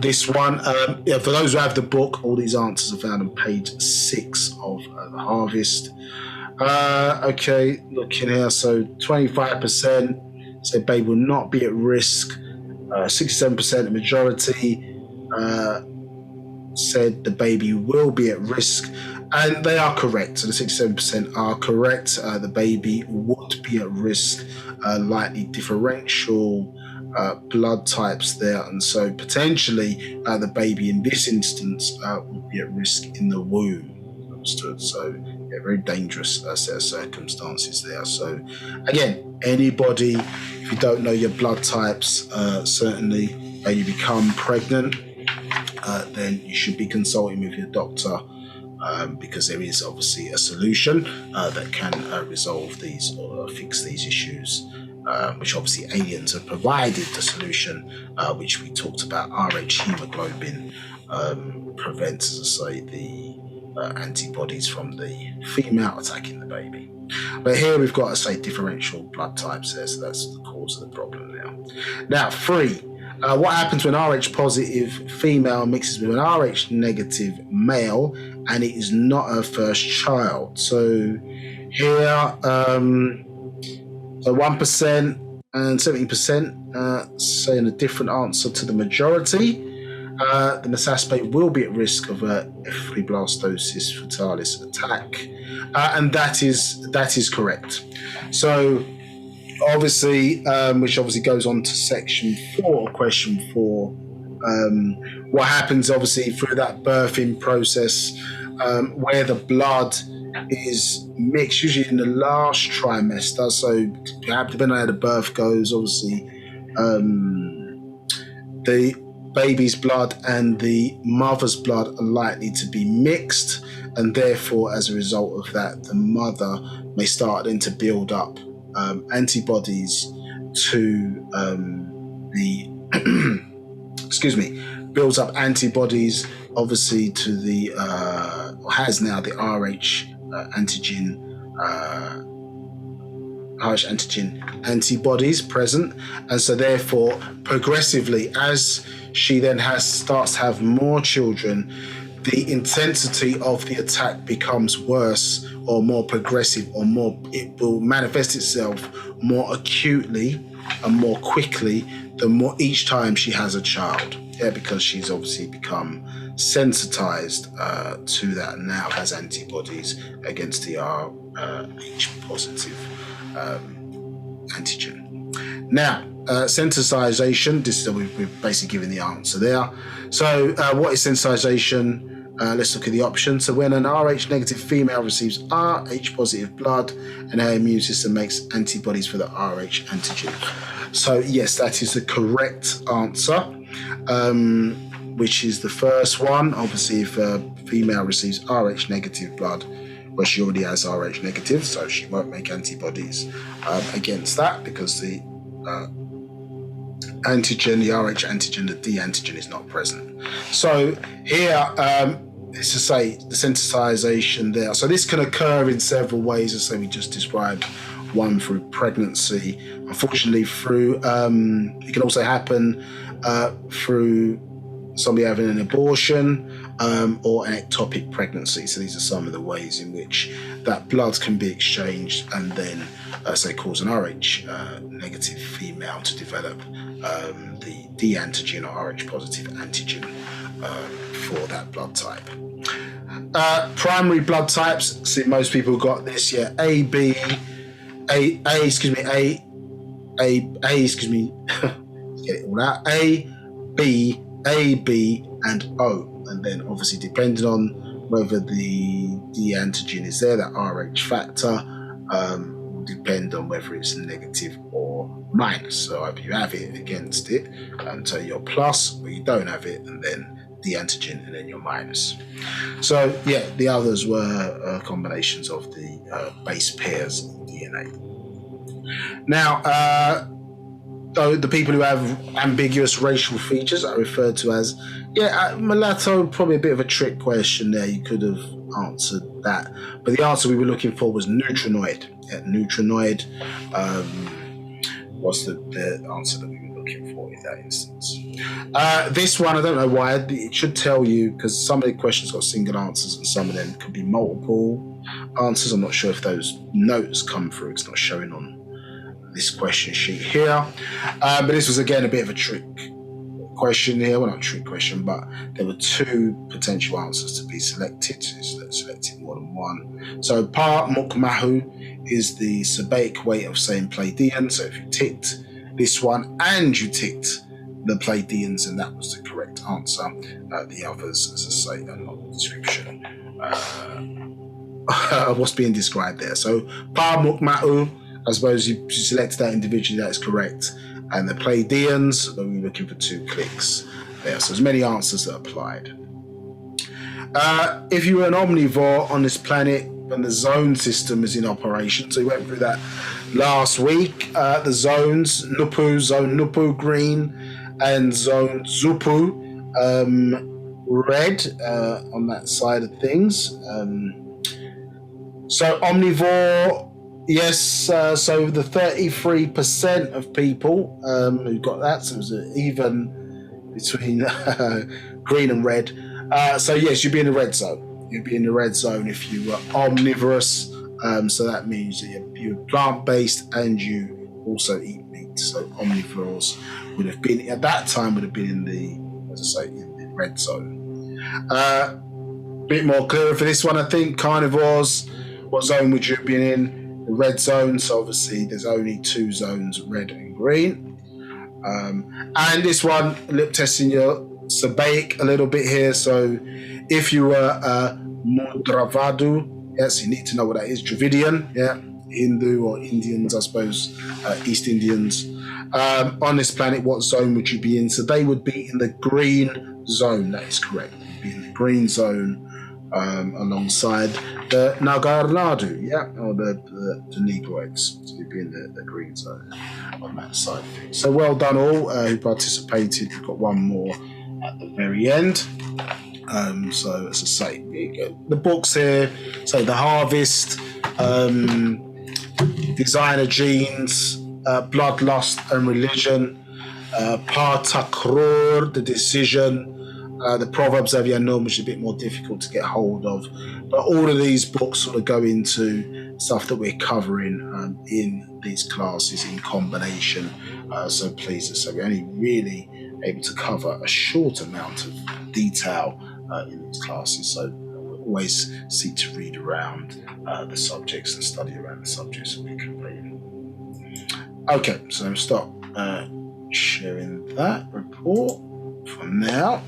this one. For those who have the book, all these answers are found on page 6 of The Harvest. Okay, looking here, so 25% said baby will not be at risk, 67% the majority said the baby will be at risk, and they are correct. So the 67% are correct. The baby would be at risk, likely differential blood types there, and so potentially the baby in this instance would be at risk in the womb. Understood? So yeah, very dangerous set of circumstances there. So again, anybody, if you don't know your blood types, certainly when you become pregnant, then you should be consulting with your doctor, because there is obviously a solution that can resolve these or fix these issues, which obviously aliens have provided the solution, which we talked about. Rh hemoglobin prevents, as I say, the antibodies from the female attacking the baby. But here we've got, say, differential blood types there, so that's the cause of the problem now. Now, 3. What happens when Rh positive female mixes with an Rh negative male and it is not her first child? So here, so 1% and 70% saying a different answer to the majority. The Mesaspate will be at risk of a F3 fatalis attack, and that is correct. So obviously, which obviously goes on to section 4, question 4. What happens obviously through that birthing process, where the blood is mixed, usually in the last trimester. So depending on how the birth goes, obviously, the baby's blood and the mother's blood are likely to be mixed, and therefore, as a result of that, the mother may start then to build up antibodies to builds up antibodies obviously to the has now the Rh antigen antibodies present, and so therefore progressively, as she then starts to have more children, the intensity of the attack becomes worse or more progressive, or more, it will manifest itself more acutely and more quickly the more each time she has a child. Yeah, because she's obviously become sensitized to that and now has antibodies against the Rh positive antigen. Now, sensitization, this is we're basically giving the answer there. So what is sensitization? Let's look at the options. So when an Rh negative female receives Rh positive blood and her immune system makes antibodies for the Rh antigen. So yes, that is the correct answer, which is the first one. Obviously, if a female receives Rh negative blood, well, she already has Rh negative, so she won't make antibodies against that, because the antigen, the Rh antigen, the D antigen is not present. So here, it's to say the sensitization there. So this can occur in several ways, as we just described. One through pregnancy, unfortunately through, it can also happen through somebody having an abortion or an ectopic pregnancy. So these are some of the ways in which that blood can be exchanged and then, say, cause an Rh negative female to develop the D antigen or Rh positive antigen for that blood type. Primary blood types. See, most people got this. Yeah, A, B, A, excuse me, get it all out. A, B, and O, and then obviously depending on whether the D antigen is there, that Rh factor will depend on whether it's negative or minus. So if you have it against it, so you're plus, or you don't have it, and then the antigen, and then you're minus. So yeah, the others were combinations of the base pairs of DNA. Now, the people who have ambiguous racial features are referred to as, mulatto, probably a bit of a trick question there. You could have answered that. But the answer we were looking for was neutrinoid. Yeah, neutrinoid was the answer that we were looking for in that instance. This one, I don't know why. It should tell you, because some of the questions got single answers and some of them could be multiple answers. I'm not sure if those notes come through. It's not showing on this question sheet here. But this was, again, a bit of a trick question here. Well, not a trick question, but there were two potential answers to be selected. So selected more than one. So Ba'h B'ah is the Sabaic way of saying Pleiadian. So if you ticked this one and you ticked the Pleiadians, and that was the correct answer. The others, as I say, are not the description of what's being described there. So Ba'h B'ah, I suppose you selected that individually, that is correct. And the Pleiadians, we're looking for 2 clicks. there. So there's many answers that applied. If you were an omnivore on this planet, then the zone system is in operation. So we went through that last week. The zones, Nupu, zone Nupu, green, and zone Zupu, red, on that side of things. So omnivore, yes, so the 33% of people who got that, so it was even between green and red. So yes, you'd be in the red zone. You'd be in the red zone if you were omnivorous. So that means that you're plant-based and you also eat meat. So omnivores would have been, at that time, would have been in the, as I say, in the red zone. Bit more clear for this one, I think. Carnivores, what zone would you have been in? The red zone. So obviously there's only two zones, red and green. And this one, lip testing your Sabaic a little bit here. So if you were Mudravadu, yes, you need to know what that is. Dravidian, yeah, Hindu or Indians, I suppose, East Indians. On this planet, what zone would you be in? So they would be in the green zone. That is correct. You'd be in the green zone alongside the Nagarnadu, yeah, or the Negroids. So you'd be in the green zone on that side of things. So well done all who participated. We've got one more at the very end. So as I say, the books here, so The Harvest, Designer Genes, Bloodlust and Religion, Partakror, The Decision, the Proverbs of Yaanuwn, which is a bit more difficult to get hold of. But all of these books sort of go into stuff that we're covering in these classes in combination. So please, so we're only really able to cover a short amount of detail in these classes. So we'll always seek to read around the subjects and study around the subjects that we complete. Okay, so stop sharing that report for now.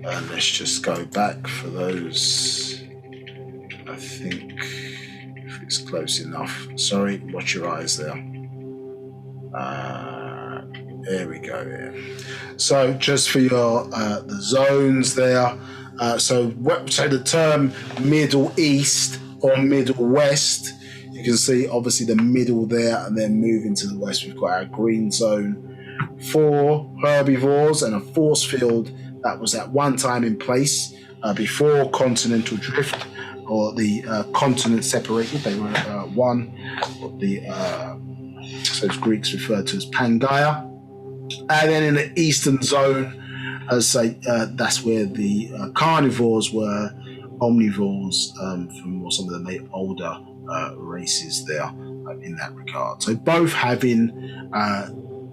And let's just go back for those. I think if it's close enough. Sorry, watch your eyes there. There we go. Yeah. So just for your the zones there. So the term Middle East or Middle West, you can see obviously the middle there, and then moving to the west, we've got our green zone for herbivores and a force field that was at one time in place before continental drift or the continents separated. They were one. So Greeks referred to as Pangaea. And then in the eastern zone, that's where the carnivores were, omnivores from some of the older races there in that regard. So both having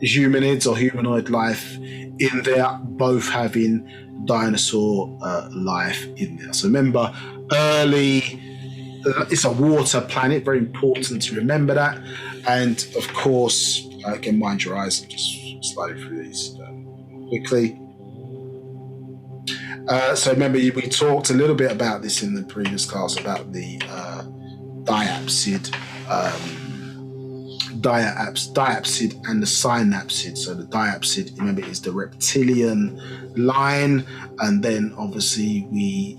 humanids or humanoid life in there, both having dinosaur life in there. So remember, it's a water planet, very important to remember that. And of course, again, mind your eyes, I'm just sliding through these quickly. So remember, we talked a little bit about this in the previous class about the diapsid and the synapsid. So the diapsid, remember, is the reptilian line, and then obviously we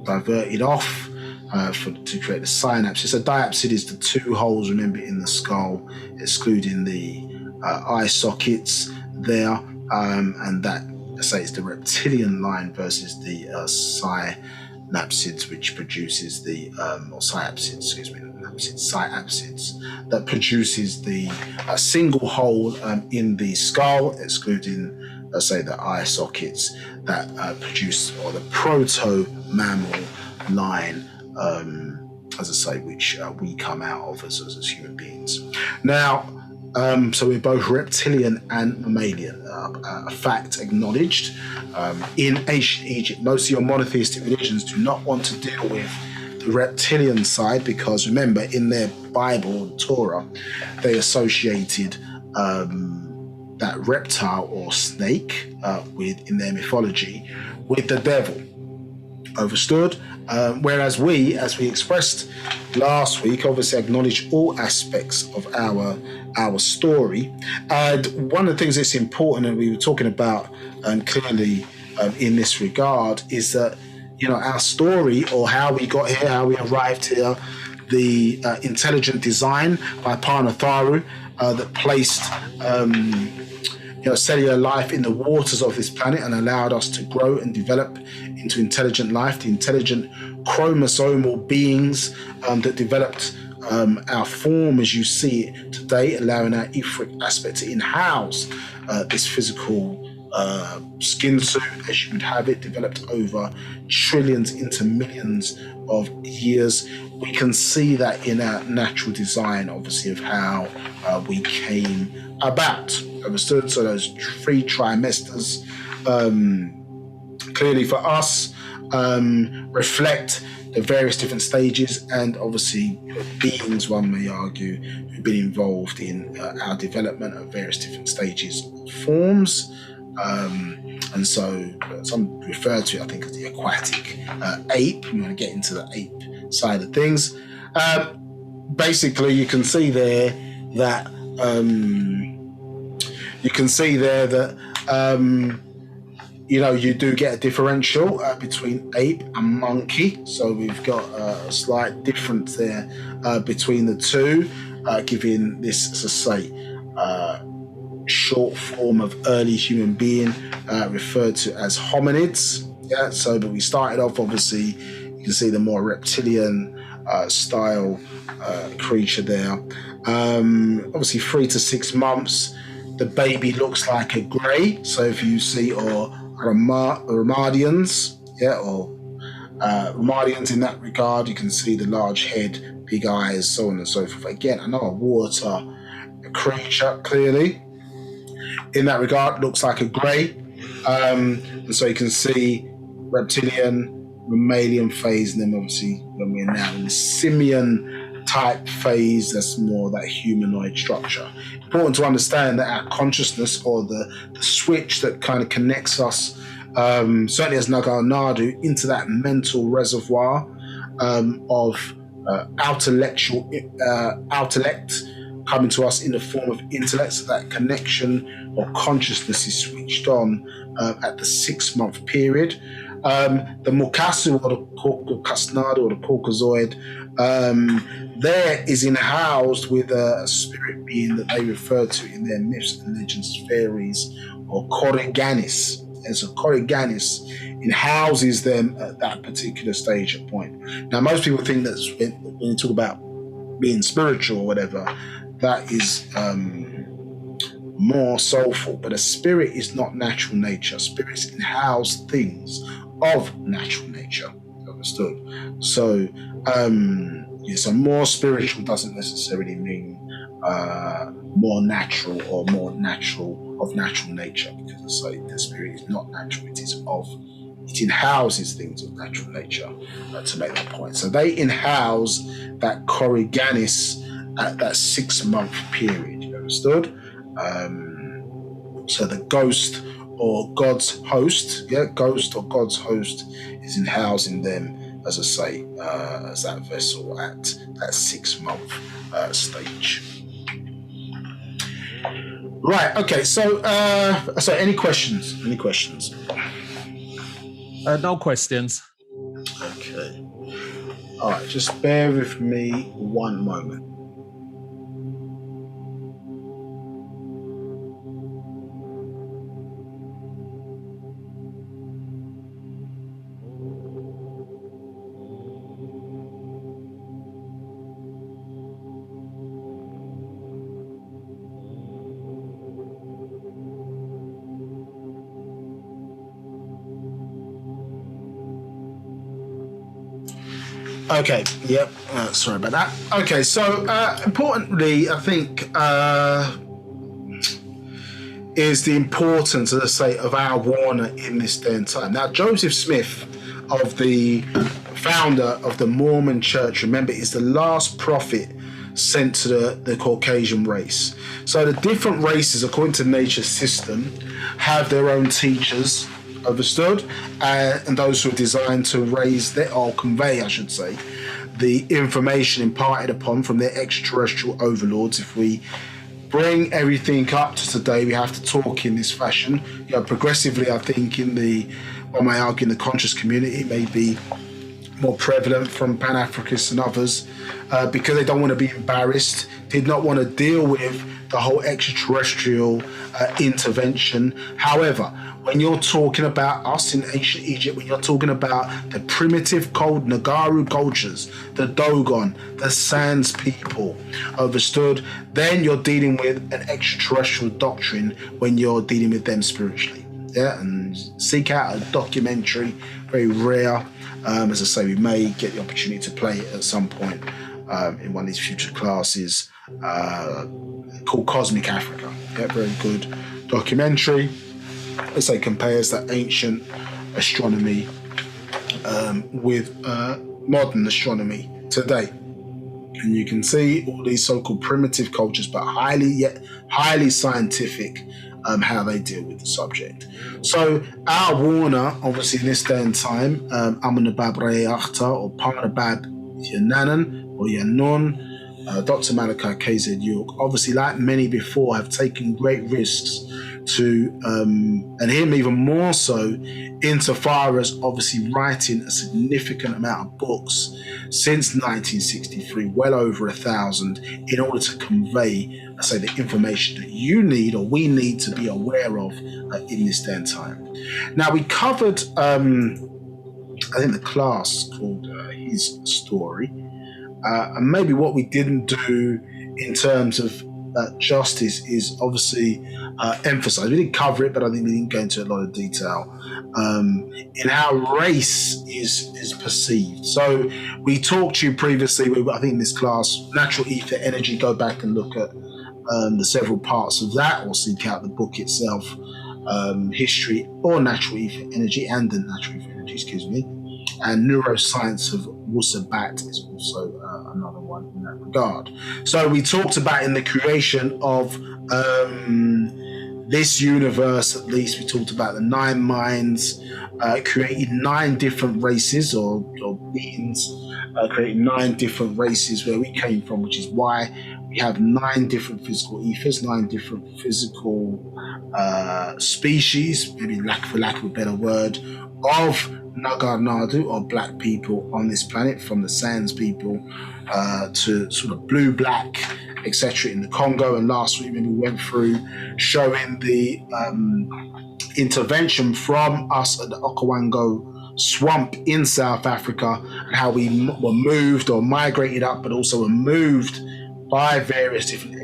diverted off to create the synapsid. So diapsid is the two holes, remember, in the skull, excluding the eye sockets there, and that, let's say, it's the reptilian line versus the synapsids, which produces the or synapsids, excuse me, synapsids, that produces the single hole in the skull, excluding, let's say, the eye sockets that produce, or the proto-mammal line, as I say, which we come out of as human beings. Now, so we're both reptilian and mammalian, a fact acknowledged. In ancient Egypt, most of your monotheistic religions do not want to deal with the reptilian side, because remember, in their Bible, Torah, they associated that reptile or snake in their mythology with the devil. Understood? Whereas we, as we expressed last week, obviously acknowledge all aspects of our story. And one of the things that's important, and we were talking about clearly in this regard, is that our story, or how we got here, how we arrived here, the intelligent design by Parnatharu that placed cellular life in the waters of this planet and allowed us to grow and develop into intelligent life, the intelligent chromosomal beings that developed our form as you see it today, allowing our etheric aspect to in-house this physical skin suit as you would have it, developed over trillions into millions of years. We can see that in our natural design, obviously, of how we came about. Understood? So those 3 trimesters clearly for us reflect the various different stages and obviously beings, one may argue, who've been involved in our development at various different stages of forms. And so some refer to it, I think, as the aquatic ape. We want to get into the ape side of things. Basically, you can see there that you do get a differential between ape and monkey. So we've got a slight difference there between the two, giving this, as I say, short form of early human being referred to as hominids. But we started off, obviously, you can see the more reptilian style creature there. Obviously 3 to 6 months, the baby looks like a grey. So if you see Ramadians, Ramadians in that regard, you can see the large head, big eyes, so on and so forth. Again, another water creature, clearly. In that regard, looks like a grey. And so you can see reptilian, mammalian phase, and then obviously when we're now in the simian type phase, that's more that humanoid structure. Important to understand that our consciousness, or the switch that kind of connects us, certainly as Nagar Nadu, into that mental reservoir of intellect coming to us in the form of intellect, so that connection or consciousness is switched on at the 6-month period. The Mukasu, or the Kasnadu, or the Caucasoid, there is in-housed with a spirit being that they refer to in their myths and legends, fairies, or Corriganis. And so Corriganis in-houses them at that particular stage or point. Now, most people think that when you talk about being spiritual or whatever, that is more soulful, but a spirit is not natural nature. Spirits in-house things of natural nature. Understood? So, so more spiritual doesn't necessarily mean more natural or more natural of natural nature, because I say the spirit is not natural, it in-houses things of natural nature, to make that point. So they in-house that Corriganis at that 6-month period. You understood? So the ghost or God's host, ghost or God's host is in-housing them, as I say, as that vessel at that 6-month stage. Right. Okay. So, any questions? Any questions? No questions. Okay. All right. Just bear with me one moment. Okay, yep, sorry about that. Okay, so importantly, I think, is the importance, as I say, of our Warner in this day and time. Now, Joseph Smith, of the founder of the Mormon Church, remember, is the last prophet sent to the Caucasian race. So the different races, according to nature's system, have their own teachers, understood, and those who are designed to raise or convey, I should say, the information imparted upon from their extraterrestrial overlords. If we bring everything up to today, we have to talk in this fashion. Progressively, I think one may argue in the conscious community, may be more prevalent from Pan-Africanists and others, because they don't want to be embarrassed, did not want to deal with the whole extraterrestrial intervention. However, when you're talking about us in ancient Egypt, when you're talking about the primitive cold Nagaru cultures, the Dogon, the Sands people, understood, then you're dealing with an extraterrestrial doctrine when you're dealing with them spiritually. Yeah, and seek out a documentary, very rare. As I say, we may get the opportunity to play it at some point in one of these future classes, called Cosmic Africa. Yeah, very good documentary. Let's say compares that ancient astronomy with modern astronomy today. And you can see all these so-called primitive cultures, but highly scientific, how they deal with the subject. So our warner, obviously in this day and time, Ba'h B'ah or Ba'h B'ah Yaanuwn, Dr Malachi Z, obviously like many before, have taken great risks to, and him even more so, insofar as obviously writing a significant amount of books since 1963, well over 1,000, in order to convey, I say, the information that you need or we need to be aware of in this day and time. Now, we covered, I think, the class called His Story, and maybe what we didn't do in terms of justice is obviously emphasize. We didn't cover it, but I think we didn't go into a lot of detail in how race is perceived. So we talked to you previously, I think in this class, natural ether energy. Go back and look at the several parts of that, or seek out the book itself, History or Natural Ether Energy, and the Natural Ether Energy, excuse me. And Neuroscience of Wu-Sabat is also another one in that regard. So we talked about in the creation of this universe, at least, we talked about the 9 minds, creating 9 different races or beings, creating 9 different races where we came from, which is why we have 9 different physical ethers, 9 different physical species, maybe for lack of a better word, of Nagar Nadu, or black people on this planet, from the Sands people to sort of blue, black, etc. in the Congo. And last week, when we went through showing the intervention from us at the Okavango swamp in South Africa, and how we were moved or migrated up, but also were moved by various different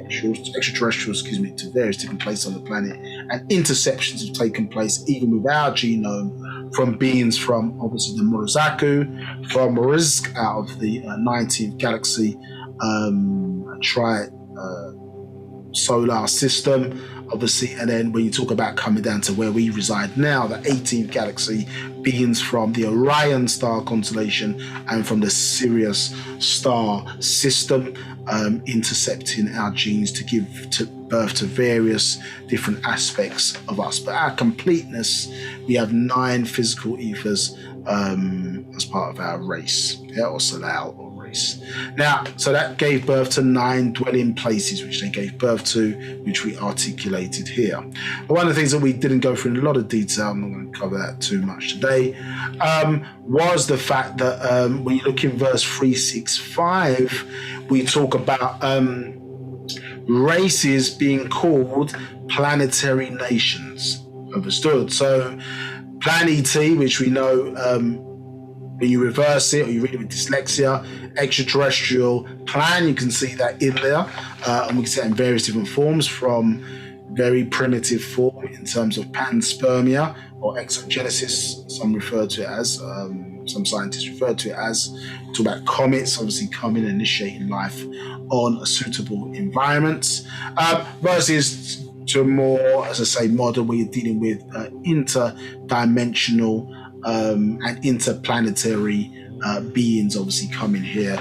extraterrestrials, to various different places on the planet, and interceptions have taken place even with our genome from beings from obviously the Morozaku, from Morisk, out of the 19th galaxy solar system, obviously. And then when you talk about coming down to where we reside now, the 18th galaxy, beings from the Orion star constellation and from the Sirius star system, intercepting our genes to give birth to various different aspects of us. But our completeness, we have 9 physical ethers as part of our race, or Salal, or race. Now, so that gave birth to 9 dwelling places, which they gave birth to, which we articulated here. But one of the things that we didn't go through in a lot of detail, I'm not going to cover that too much today, was the fact that when you look in verse 365, we talk about races being called planetary nations. Understood? So Plan-ET, which we know, when you reverse it or you read it with dyslexia, extraterrestrial plan, you can see that in there, and we can see that in various different forms, from very primitive form in terms of panspermia or exogenesis, some refer to it as, some scientists refer to it as. We talk about comets obviously coming and initiating life on a suitable environment, versus to more, as I say, modern, where you're dealing with interdimensional and interplanetary beings obviously coming here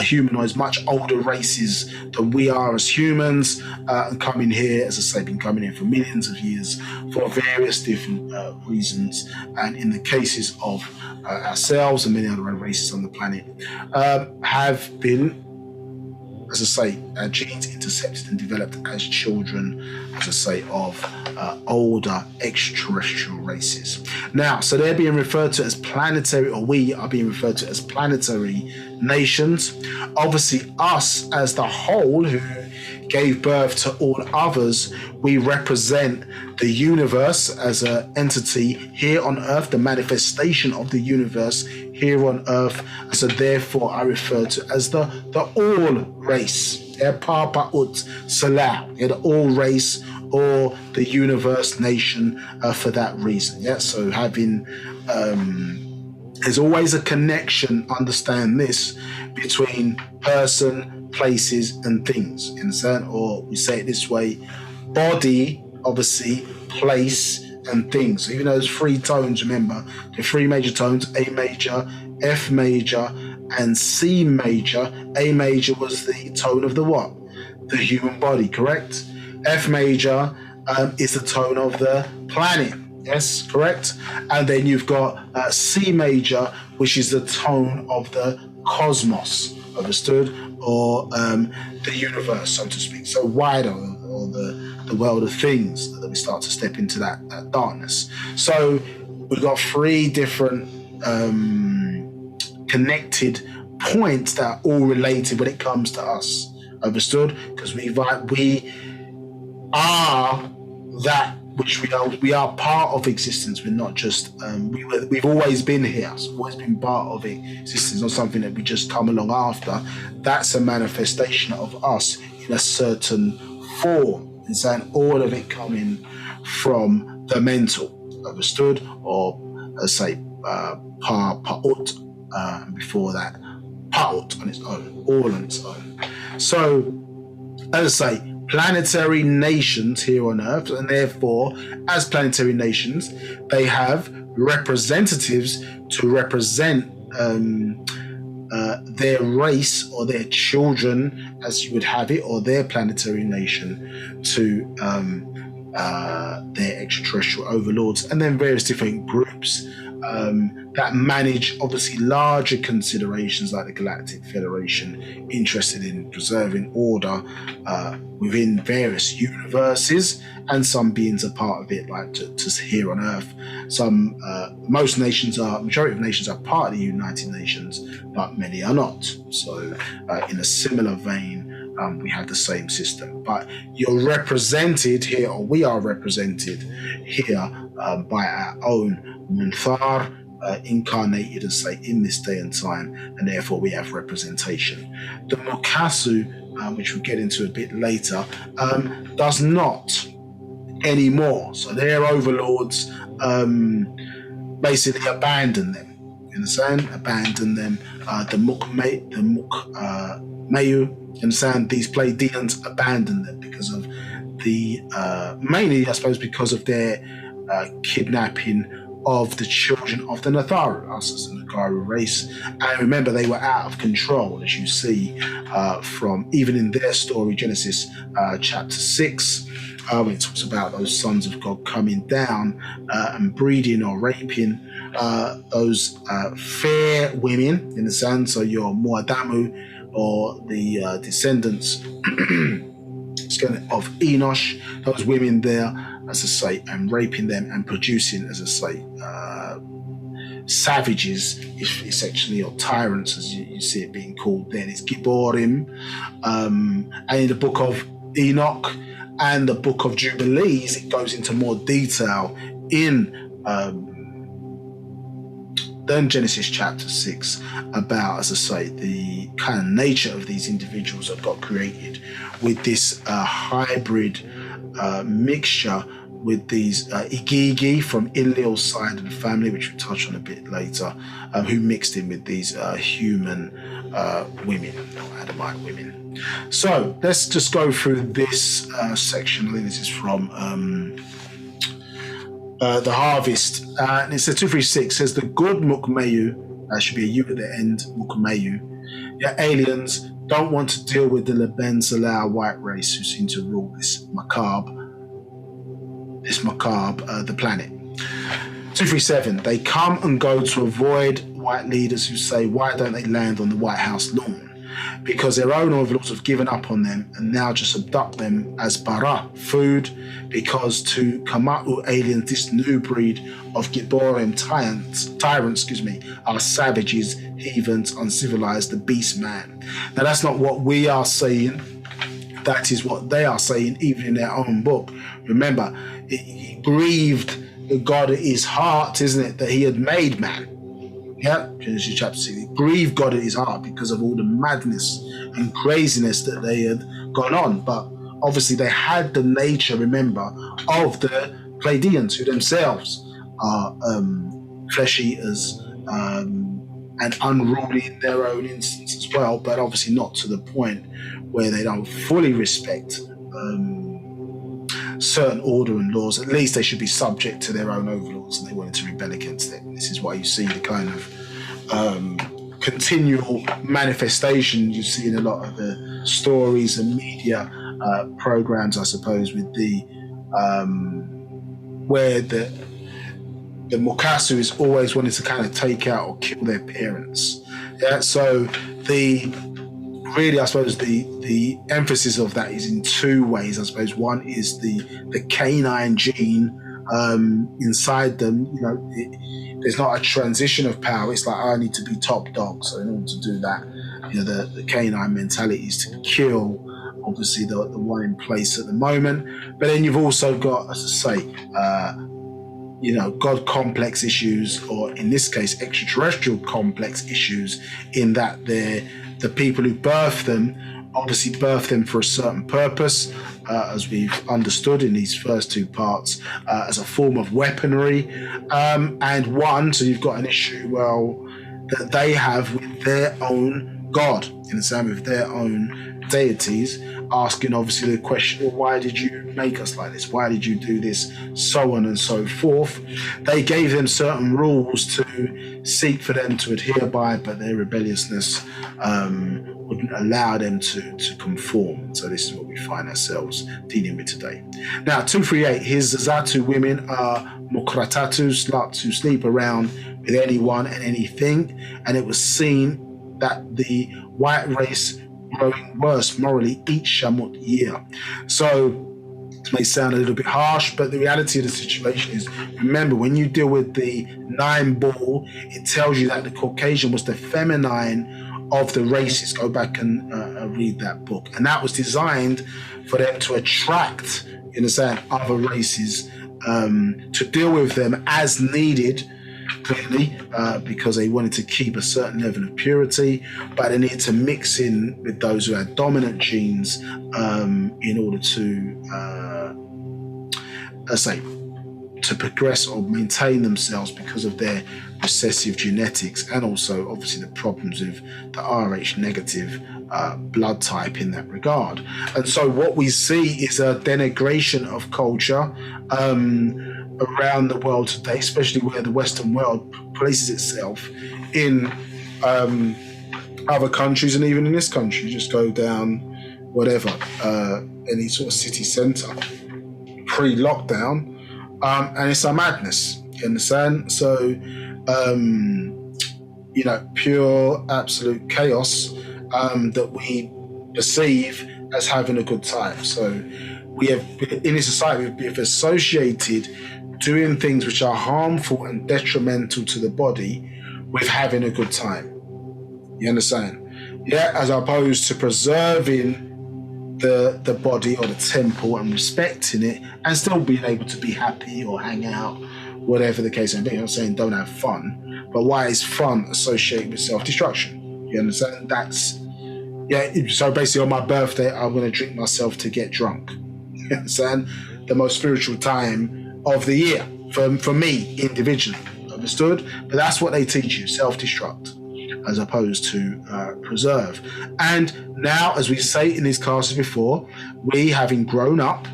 humanoids, much older races than we are as humans, and coming here, as I say, been coming in for millions of years for various different reasons. And in the cases of ourselves and many other races on the planet, have been, as I say, genes intercepted and developed as children, as I say, of older extraterrestrial races. Now, so they're being referred to as planetary, or we are being referred to as planetary nations. Obviously, us as the whole who gave birth to all others, we represent the universe as an entity here on Earth, the manifestation of the universe here on Earth. So therefore, I refer to as the all race. Papa Ut Salah, the all race or the universe nation for that reason. Yeah, so having there's always a connection, understand this, between person, places, and things. You understand? Or we say it this way: body, obviously, place, and things. So even though there's three tones, remember, the three major tones: A major, F major, and C major. A major was the tone of the what? The human body, correct? F major is the tone of the planet. Yes, correct. And then you've got C major, which is the tone of the cosmos, understood? Or the universe, so to speak. So wider, or the world of things, that we start to step into that darkness. So we've got three different connected points that are all related when it comes to us, understood? Because we are that which we are part of existence. We're not just we've always been here. So we've always been part of existence, not something that we just come along after. That's a manifestation of us in a certain form. And saying all of it coming from the mental, understood? Or say Pa'ut, before that Pa'ut on its own, all on its own. So as I say, planetary nations here on Earth, and therefore, as planetary nations, they have representatives to represent their race or their children, as you would have it, or their planetary nation to their extraterrestrial overlords, and then various different groups that manage obviously larger considerations like the Galactic Federation, interested in preserving order within various universes, and some beings are part of it, like to here on Earth. Majority of nations are part of the United Nations, but many are not. So in a similar vein, we have the same system, but you're represented here, or we are represented here by our own Munthar, incarnated, as say, in this day and time, and therefore we have representation. The Mukasu, which we'll get into a bit later, does not anymore. So their overlords basically abandon them. You understand? Abandon them. The Mukmayu, you understand? These Pleiadians abandon them because of the mainly, I suppose, because of their kidnapping of the children of the Natharu, us as the Nagaru race. And remember, they were out of control, as you see from even in their story, Genesis chapter 6, when it talks about those sons of God coming down and breeding or raping those fair women in the sand. So your Muadamu, or the descendants of Enosh, those women there, as I say, and raping them and producing, as I say, savages, essentially, or tyrants, as you see it being called there. It's Giborim. And in the book of Enoch and the book of Jubilees, it goes into more detail in then Genesis chapter 6 about, as I say, the kind of nature of these individuals that got created with this hybrid mixture with these Igigi from Enlil's side of the family, which we'll touch on a bit later, who mixed in with these human women, or Adamite women. So let's just go through this section. I think this is from The Harvest. And it says 236, says the good Mukmayu, should be a U at the end, Mukmayu, Yeah, aliens don't want to deal with the Leben Salah white race who seem to rule this macabre, the planet. 237, they come and go to avoid white leaders who say, why don't they land on the White House lawn? Because their own overlords have given up on them and now just abduct them as bara, food, because to Kama'u aliens, this new breed of Gibborim tyrants, are savages, heathens, uncivilized, the beast man. Now that's not what we are saying. That is what they are saying, even in their own book. Remember, it grieved God at his heart, isn't it, that he had made man. Yeah, Genesis chapter 6. It grieved God at his heart because of all the madness and craziness that they had gone on. But obviously they had the nature, remember, of the Pleiadians, who themselves are flesh eaters and unruly in their own instance as well, but obviously not to the point where they don't fully respect certain order and laws. At least they should be subject to their own overlords, and they wanted to rebel against it. This is why you see the kind of continual manifestation you see in a lot of the stories and media programs, I suppose, with the where the Mukasu is always wanting to kind of take out or kill their parents. Yeah, so I suppose the emphasis of that is in two ways. I suppose one is the canine gene inside them. You know, there's not a transition of power. It's like, I need to be top dog. So in order to do that, you know, the canine mentality is to kill, obviously, the one in place at the moment. But then you've also got, as I say, God complex issues, or in this case, extraterrestrial complex issues, in that the people who birth them obviously birth them for a certain purpose, as we've understood in these first two parts, as a form of weaponry. So you've got an issue, that they have with their own God, in the same with their own deities, asking obviously the question, well, why did you make us like this? Why did you do this? So on and so forth. They gave them certain rules to seek for them to adhere by, but their rebelliousness wouldn't allow them to conform. So this is what we find ourselves dealing with today. Now, 238, his Zatu women are Mukratatu, sluts who sleep around with anyone and anything, and it was seen that the white race growing worse morally each Shamut year. So this may sound a little bit harsh, but the reality of the situation is, remember, when you deal with the 9-ball, it tells you that the Caucasian was the feminine of the races. Go back and read that book. And that was designed for them to attract, other races, to deal with them as needed, clearly, because they wanted to keep a certain level of purity, but they needed to mix in with those who had dominant genes in order to progress or maintain themselves because of their recessive genetics, and also obviously the problems with the Rh negative blood type in that regard. And so what we see is a denigration of culture around the world today, especially where the Western world places itself in other countries, and even in this country. Just go down any sort of city centre pre-lockdown, and it's a madness, you understand? So pure absolute chaos that we perceive as having a good time. So we have, in this society, we've associated doing things which are harmful and detrimental to the body with having a good time. You understand? Yeah, as opposed to preserving the body or the temple and respecting it, and still being able to be happy or hang out, whatever the case may be. I'm not saying don't have fun, but why is fun associated with self-destruction? You understand? So basically on my birthday, I'm going to drink myself to get drunk. You understand? The most spiritual time of the year for me individually. Understood? But that's what they teach you, self-destruct, as opposed to preserve. And now, as we say in these classes before, we, having grown up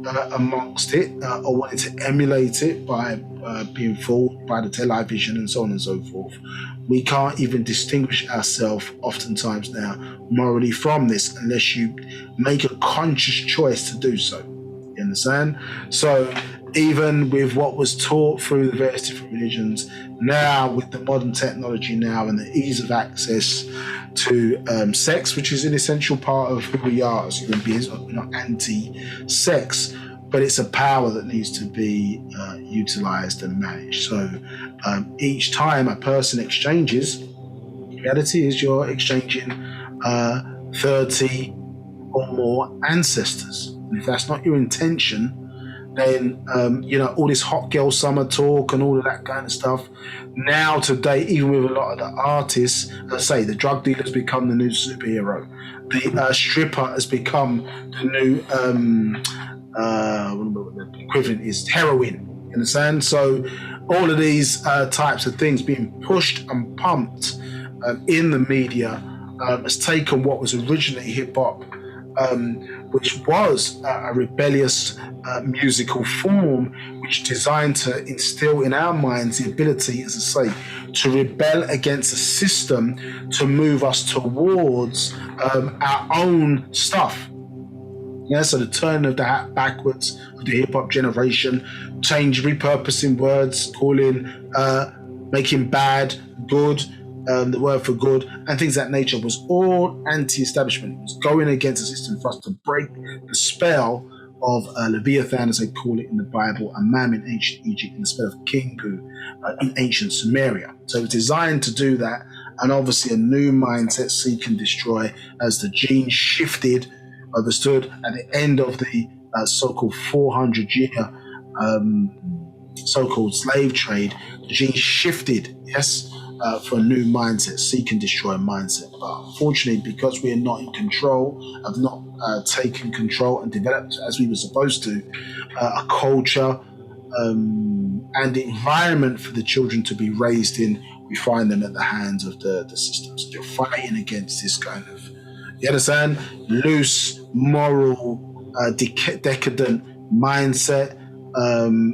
amongst it, or wanting to emulate it by being fooled by the television and so on and so forth. We can't even distinguish ourselves oftentimes now morally from this unless you make a conscious choice to do so. You understand? So even with what was taught through the various different religions, now with the modern technology now and the ease of access to sex, which is an essential part of who we are as human beings, we're not anti-sex, but it's a power that needs to be utilized and managed. So each time a person exchanges, the reality is you're exchanging 30 or more ancestors. And if that's not your intention, then all this hot girl summer talk and all of that kind of stuff. Now today, even with a lot of the artists, let's say the drug dealer's become the new superhero, the stripper has become the new the equivalent is heroin. You understand? So all of these types of things being pushed and pumped in the media has taken what was originally hip hop, which was a rebellious musical form, which designed to instill in our minds the ability, as I say, to rebel against a system to move us towards our own stuff. Yeah, so the turn of the hat backwards of the hip hop generation, repurposing words, making bad good, the word for good, and things of that nature was all anti-establishment. It was going against the system for us to break the spell of Leviathan, as they call it in the Bible, and Mam in ancient Egypt, and the spell of Kingu in ancient Sumeria. So it was designed to do that, and obviously a new mindset, seek and destroy, as the gene shifted, understood, at the end of the so-called 400-year so-called slave trade, the gene shifted, yes, for a new mindset, seek and destroy mindset. But unfortunately, because we are not in control, have not taken control and developed as we were supposed to, a culture and the environment for the children to be raised in, we find them at the hands of the systems. They're fighting against this kind of, you understand, loose, moral, decadent mindset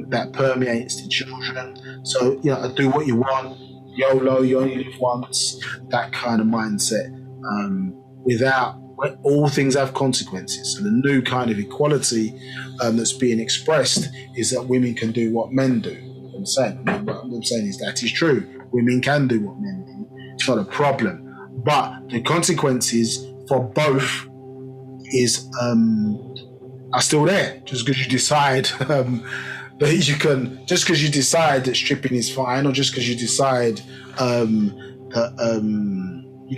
that permeates the children. So, do what you want, YOLO, you only live once, that kind of mindset, without all things have consequences. So the new kind of equality that's being expressed is that women can do what men do. What I'm saying is that is true. Women can do what men do. It's not a problem. But the consequences for both are still there. Just because you decide that stripping is fine, or just because you decide that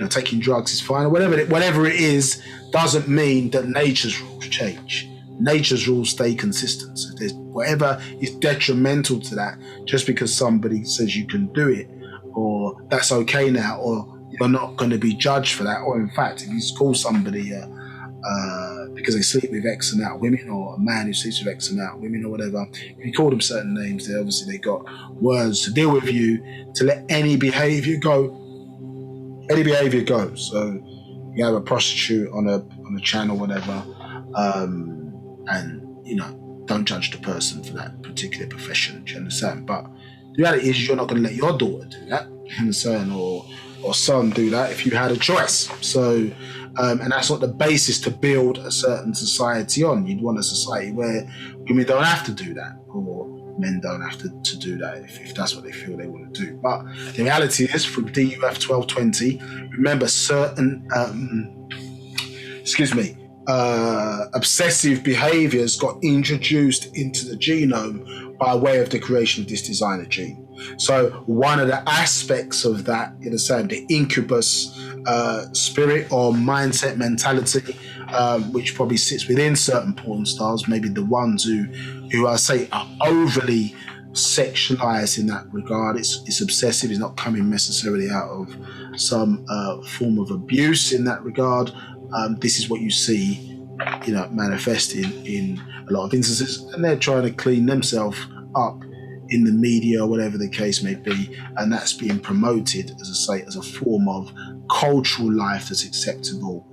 taking drugs is fine, or whatever it is, doesn't mean that nature's rules change. Nature's rules stay consistent. So there's whatever is detrimental to that, just because somebody says you can do it, or that's okay now, or you're not going to be judged for that, or in fact, if you call somebody because they sleep with X amount of women, or a man who sleeps with X amount of women, or whatever, if you call them certain names, they got words to deal with you to let any behavior go. Any behavior goes. So you have a prostitute on a channel, whatever, and don't judge the person for that particular profession. Do you understand? But the reality is, you're not going to let your daughter do that. You understand? Or son do that if you had a choice. So, and that's not the basis to build a certain society on. You'd want a society where women don't have to do that, or men don't have to do that if that's what they feel they want to do. But the reality is, from DUF 1220, remember certain, obsessive behaviors got introduced into the genome by way of the creation of this designer gene. So one of the aspects of that, the incubus spirit or mindset mentality, which probably sits within certain porn stars, maybe the ones who I say are overly sexualized in that regard. It's obsessive. It's not coming necessarily out of some form of abuse in that regard. This is what you see, manifesting in a lot of instances, and they're trying to clean themselves up in the media, or whatever the case may be, and that's being promoted, as I say, as a form of cultural life that's acceptable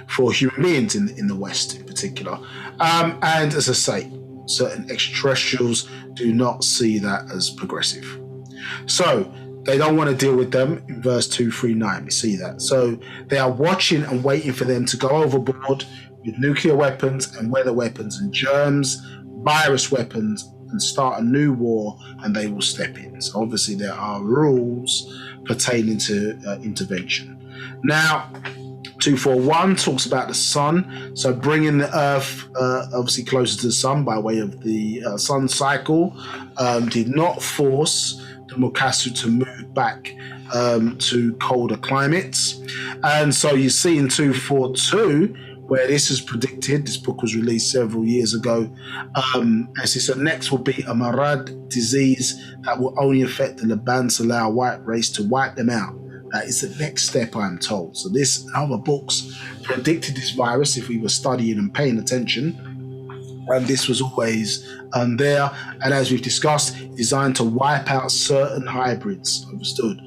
for human beings in the West in particular. particular. And as I say, certain extraterrestrials do not see that as progressive. So they don't want to deal with them in verse 239. We see that. So they are watching and waiting for them to go overboard with nuclear weapons and weather weapons and germs, virus weapons, and start a new war, and they will step in. So obviously there are rules pertaining to intervention. Now, 241 talks about the sun, so bringing the Earth obviously closer to the sun by way of the sun cycle did not force the Mukasu to move back to colder climates. And so you see in 242 where this is predicted. This book was released several years ago. As he said, next will be a Marad disease that will only affect the Laban Salau white race to wipe them out. That is the next step, I'm told. So this and other books predicted this virus if we were studying and paying attention. And this was always there. And as we've discussed, designed to wipe out certain hybrids, understood.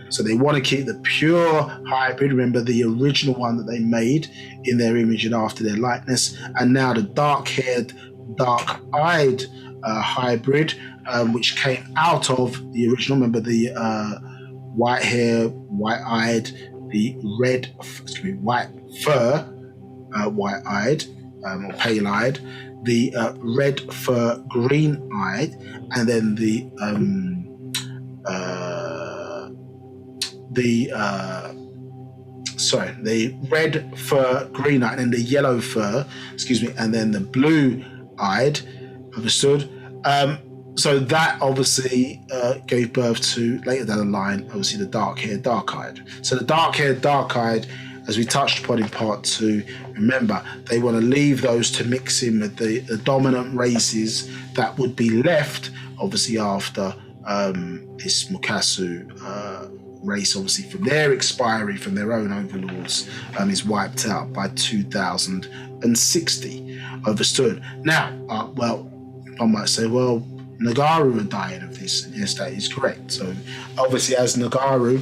So they want to keep the pure hybrid, remember the original one that they made in their image and after their likeness, and now the dark-haired, dark-eyed hybrid, which came out of the original. Remember the white hair, white-eyed, the white fur, white-eyed or pale-eyed, the red fur, green-eyed, and then the red fur, green-eyed, and the yellow fur, and then the blue-eyed, understood? So that obviously gave birth to, later down the line, obviously the dark-haired, dark-eyed. So the dark-haired, dark-eyed, as we touched upon in part 2, remember, they want to leave those to mix in with the dominant races that would be left, obviously, after this Mukasu race, obviously, from their expiry, from their own overlords, is wiped out by 2060. Understood? Now, I might say, well, Nagaru are dying of this. Yes, that is correct. So, obviously, as Nagaru,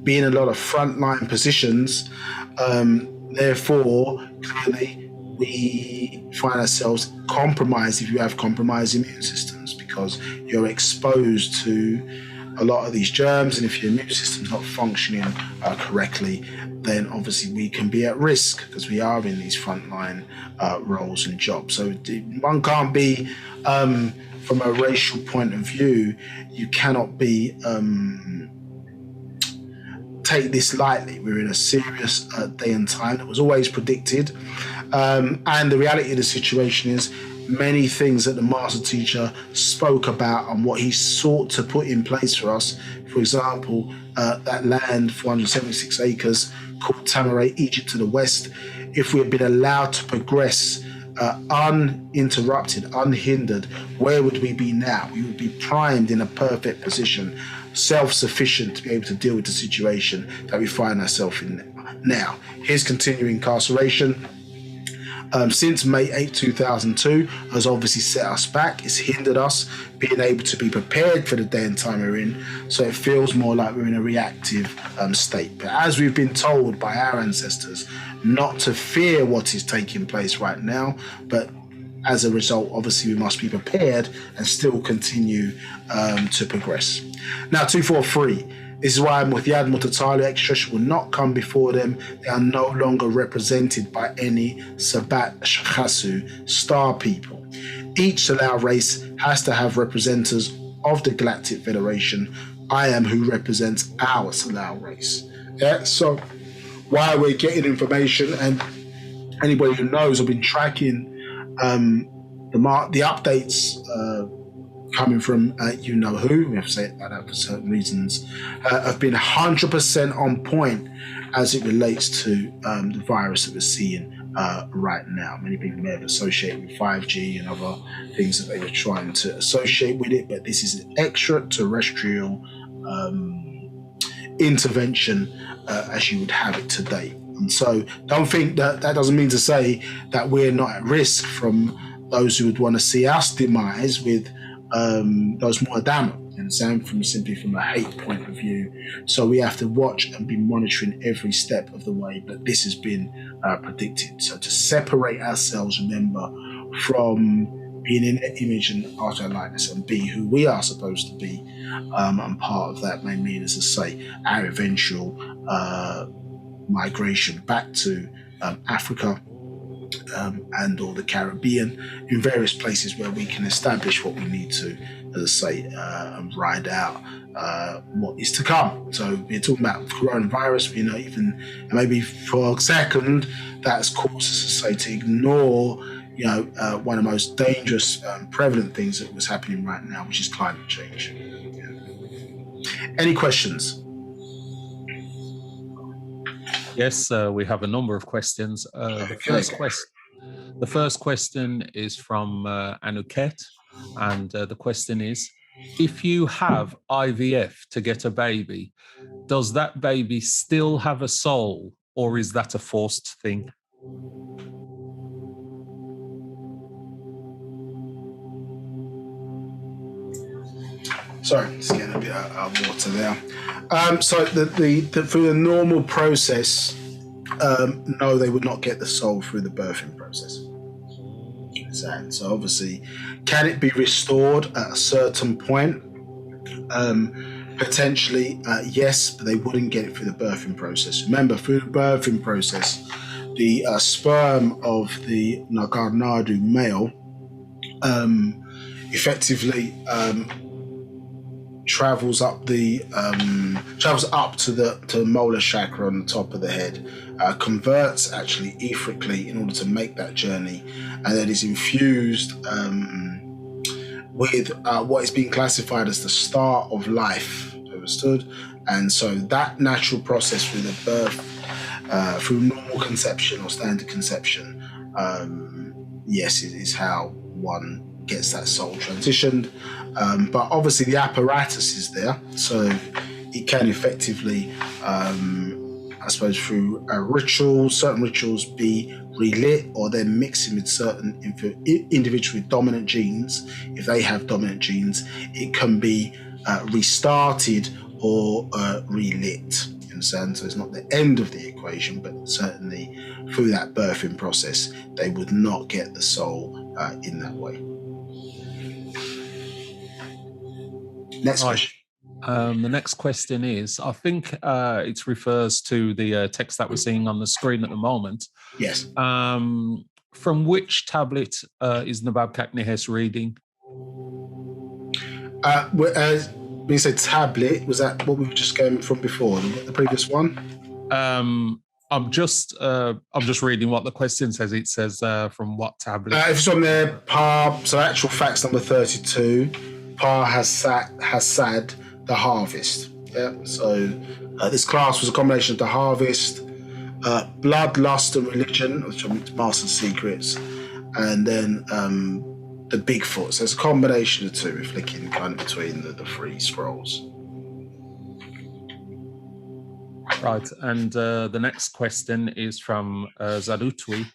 being a lot of frontline positions, therefore, clearly, we find ourselves compromised if you have compromised immune systems, because you're exposed to a lot of these germs, and if your immune system's not functioning correctly, then obviously we can be at risk because we are in these frontline roles and jobs. So one can't be, from a racial point of view, you cannot be take this lightly. We're in a serious day and time that was always predicted, and the reality of the situation is many things that the master teacher spoke about and what he sought to put in place for us. For example, that land, 476 acres, called Tamaray, Egypt to the west, if we had been allowed to progress uninterrupted, unhindered, where would we be now? We would be primed in a perfect position, self-sufficient to be able to deal with the situation that we find ourselves in now. Here's continuing incarceration. Since May 8, 2002 has obviously set us back. It's hindered us being able to be prepared for the day and time we're in. So it feels more like we're in a reactive state. But as we've been told by our ancestors, not to fear what is taking place right now, but as a result, obviously, we must be prepared and still continue to progress. Now, 243. This is why Muthiad Mutatali extraterrestrials will not come before them. They are no longer represented by any Sabat Shakhasu star people. Each Salau race has to have representatives of the Galactic Federation. I am who represents our Salau race. Yeah, so while we're getting information, and anybody who knows, I've been tracking the updates coming from you know who, we have to say it like that for certain reasons, have been 100% on point as it relates to the virus that we're seeing right now. Many people may have associated with 5G and other things that they were trying to associate with it, but this is an extraterrestrial intervention as you would have it today. And so don't think that doesn't mean to say that we're not at risk from those who would want to see us demise with those Muadama. And simply from a hate point of view. So we have to watch and be monitoring every step of the way. But this has been predicted. So to separate ourselves, remember, from being in image and after likeness and be who we are supposed to be, and part of that may mean, as I say, our eventual migration back to Africa and or the Caribbean, in various places where we can establish what we need to, as I say, and ride out what is to come. So we're talking about coronavirus, even maybe for a second that's caused us, as I say, to ignore one of the most dangerous prevalent things that was happening right now, which is climate change. Any questions? Yes, we have a number of questions. The first question is from Anuket, and the question is, if you have IVF to get a baby, does that baby still have a soul, or is that a forced thing? Sorry, just getting a bit of water there. So through the normal process, no, they would not get the soul through the birthing process. So obviously, can it be restored at a certain point? Potentially, yes, but they wouldn't get it through the birthing process. Remember, through the birthing process, the sperm of the Nagarnadu male effectively travels up to the molar chakra on the top of the head, converts actually etherically in order to make that journey, and then is infused with what is being classified as the start of life. Understood? And so that natural process through the birth, through normal conception or standard conception, yes, it is how one gets that soul transitioned. But obviously the apparatus is there, so it can effectively, I suppose, through certain rituals, be relit, or then mixing with certain individuals with dominant genes. If they have dominant genes, it can be restarted or relit. You understand? So it's not the end of the equation, but certainly through that birthing process, they would not get the soul in that way. Next question. The next question is, I think it refers to the text that we're seeing on the screen at the moment. Yes. From which tablet is Nabab Nihes reading? When you say tablet, was that what we were just going from before, the previous one? I'm just reading what the question says. It says from what tablet? If it's on there, Ba'h, so actual facts number 32, Ba'h Hassad, the harvest. Yeah. So this class was a combination of the harvest, blood, lust, and religion, which are Master Secrets, and then the Bigfoot. So it's a combination of two, flicking kind of between the three scrolls. Right, and the next question is from Zadutwi.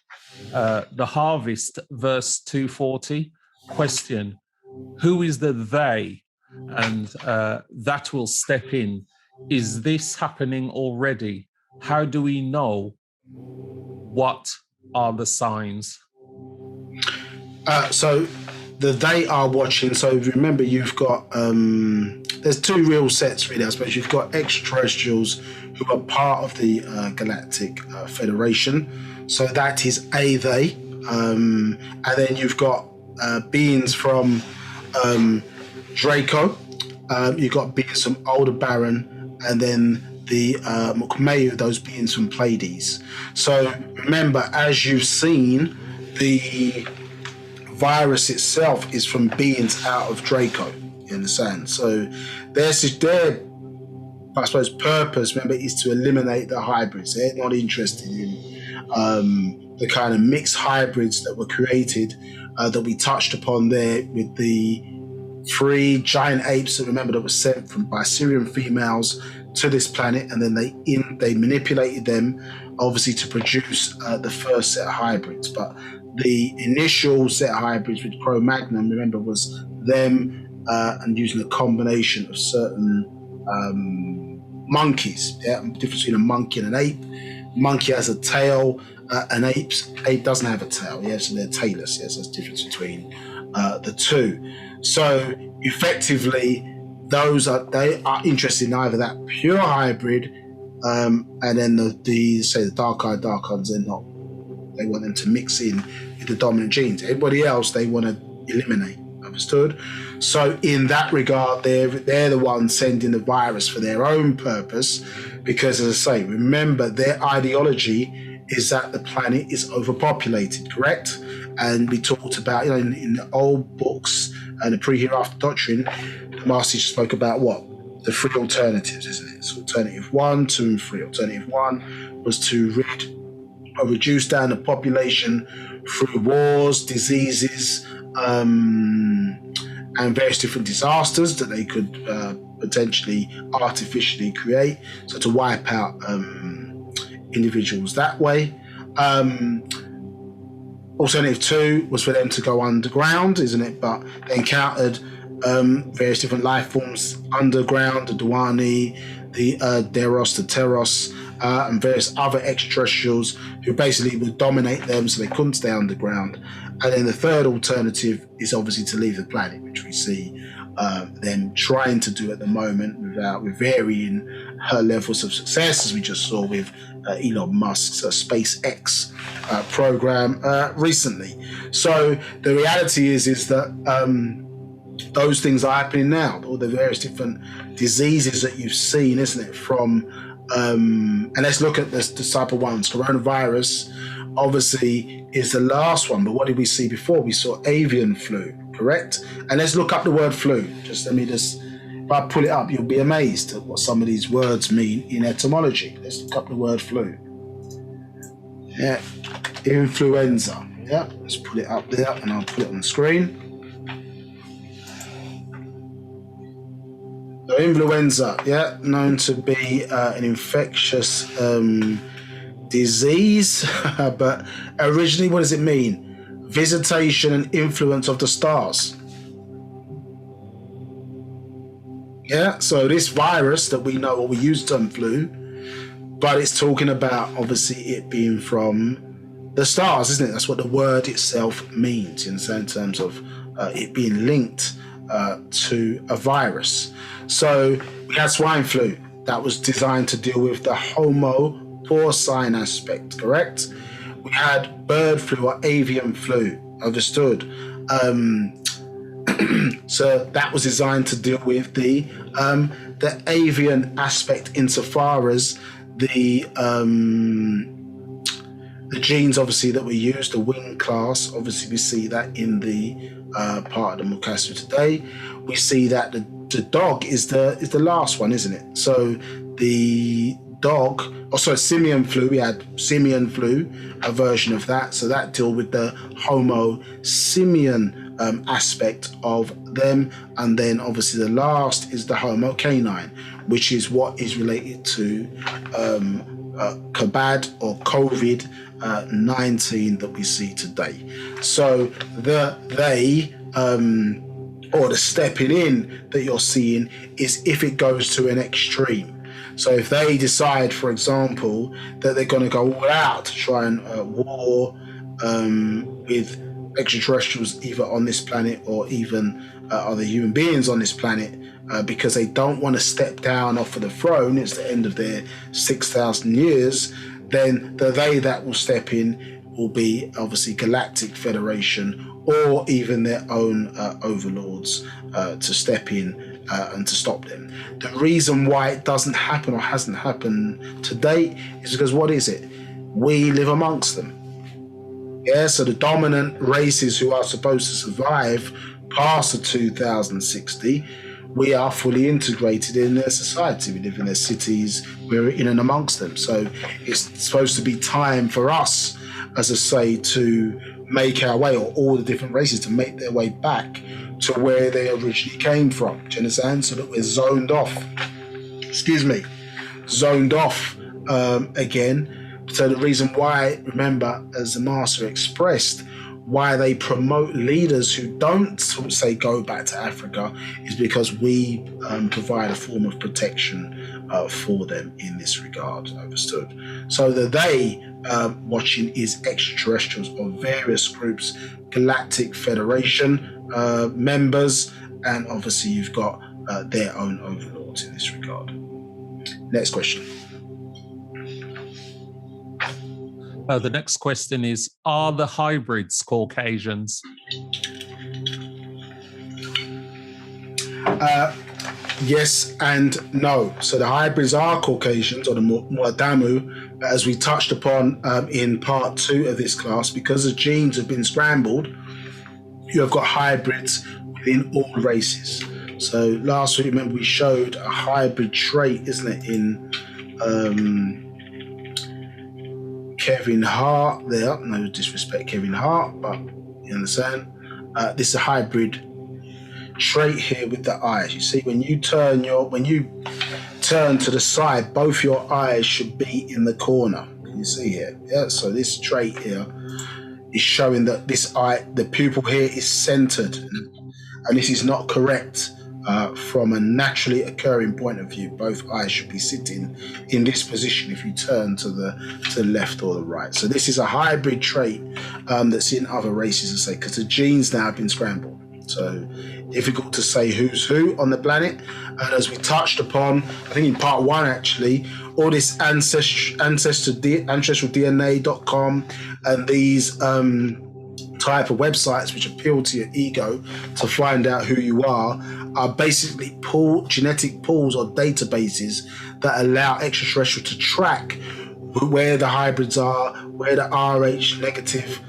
The harvest, verse 240. Question: who is the they? And that will step in. Is this happening already? How do we know? What are the signs? So they are watching. So remember, you've got there's two real sets really. I suppose you've got extraterrestrials who are part of the Galactic Federation. So that is a they, and then you've got beings from Draco. You've got beings from Aldebaran, and then the Mukmeu, those beings from Pleiades. So remember, as you've seen, the virus itself is from beings out of Draco. You understand? So their, I suppose, purpose, remember, is to eliminate the hybrids. They're not interested in the kind of mixed hybrids that were created, that we touched upon there with the 3 giant apes that, remember, that were sent by Syrian females to this planet, and then they manipulated them, obviously, to produce the first set of hybrids. But the initial set of hybrids with Cro-Magnon, remember, was them and using a combination of certain monkeys. Yeah, difference between a monkey and an ape. Monkey has a tail. An ape doesn't have a tail. Yeah, so they're tailless. Yes, there's a difference between the two. So effectively, they are interested in either that pure hybrid, and then the dark-eyed dark-eyes, they want them to mix in with the dominant genes. Everybody else they want to eliminate. Understood? So in that regard, they're the ones sending the virus for their own purpose, because, as I say, remember, their ideology is that the planet is overpopulated, correct? And we talked about, in the old books and the pre-hereafter doctrine, the Master spoke about what? The three alternatives, isn't it? So alternative 1, 2, and 3. Alternative 1 was to reduce down the population through wars, diseases, and various different disasters that they could potentially artificially create. So to wipe out individuals that way. Alternative 2 was for them to go underground, isn't it? But they encountered various different life forms underground, the Duani, the Deros, the Teros, and various other extraterrestrials who basically would dominate them, so they couldn't stay underground. And then the third alternative is obviously to leave the planet, which we see them trying to do at the moment with varying levels of success, as we just saw with Elon Musk's SpaceX program recently. So the reality is that those things are happening now. All the various different diseases that you've seen, isn't it? From and let's look at the type of ones. Coronavirus obviously is the last one, but what did we see before? We saw avian flu, correct? And let's look up the word flu. If I pull it up, you'll be amazed at what some of these words mean in etymology. Let's look up the word flu. Yeah, influenza. Yeah, let's put it up there and I'll put it on the screen. So influenza, yeah, known to be an infectious disease, but originally, what does it mean? Visitation and influence of the stars. Yeah, so this virus that we know, or we use the term flu, but it's talking about obviously it being from the stars, isn't it? That's what the word itself means, in terms of it being linked to a virus. So we had swine flu that was designed to deal with the Homo porcine aspect, correct? We had bird flu or avian flu, understood? So that was designed to deal with the avian aspect, insofar as the genes obviously that we use, the wing class, obviously we see that in the part of the Mukassu today. We see that the dog is the last one, isn't it? So the dog, simian flu, we had simian flu, a version of that. So that deal with the Homo simian aspect of them. And then obviously the last is the Homo canine, which is what is related to Kabad or COVID-19 that we see today. So the stepping in that you're seeing is if it goes to an extreme. So if they decide, for example, that they're going to go all out to try and war with extraterrestrials either on this planet or even other human beings on this planet, because they don't want to step down off of the throne, it's the end of their 6,000 years, then they that will step in will be obviously Galactic Federation or even their own overlords to step in and to stop them. The reason why it doesn't happen or hasn't happened to date is because, what is it? We live amongst them. Yeah, so the dominant races who are supposed to survive past the 2060, we are fully integrated in their society. We live in their cities, we're in and amongst them. So it's supposed to be time for us, as I say, to make our way, or all the different races to make their way back to where they originally came from. Do you understand? So that we're zoned off again. So the reason why, remember, as the Master expressed, why they promote leaders who don't say go back to Africa is because we provide a form of protection for them in this regard. Understood? So the they watching is extraterrestrials of various groups, Galactic Federation members, and obviously you've got their own overlords in this regard. Next question. The next question is, are the hybrids Caucasians? Yes and no. So the hybrids are Caucasians, or the Muadamu, as we touched upon in part 2 of this class. Because the genes have been scrambled, you have got hybrids within all races. So last week, remember, we showed a hybrid trait, isn't it, in Kevin Hart there. No disrespect, Kevin Hart, but you understand. This is a hybrid trait here with the eyes. You see, when you turn to the side, both your eyes should be in the corner. Can you see here? Yeah. So this trait here is showing that this eye, the pupil here, is centered, and this is not correct. From a naturally occurring point of view, both eyes should be sitting in this position if you turn to the left or the right. So this is a hybrid trait that's in other races, I say, because the genes now have been scrambled. So difficult to say who's who on the planet. And as we touched upon, I think in part 1 actually, all this ancestraldna.com and these type of websites which appeal to your ego to find out who you are basically genetic pools or databases that allow extraterrestrials to track where the hybrids are, where the RH negative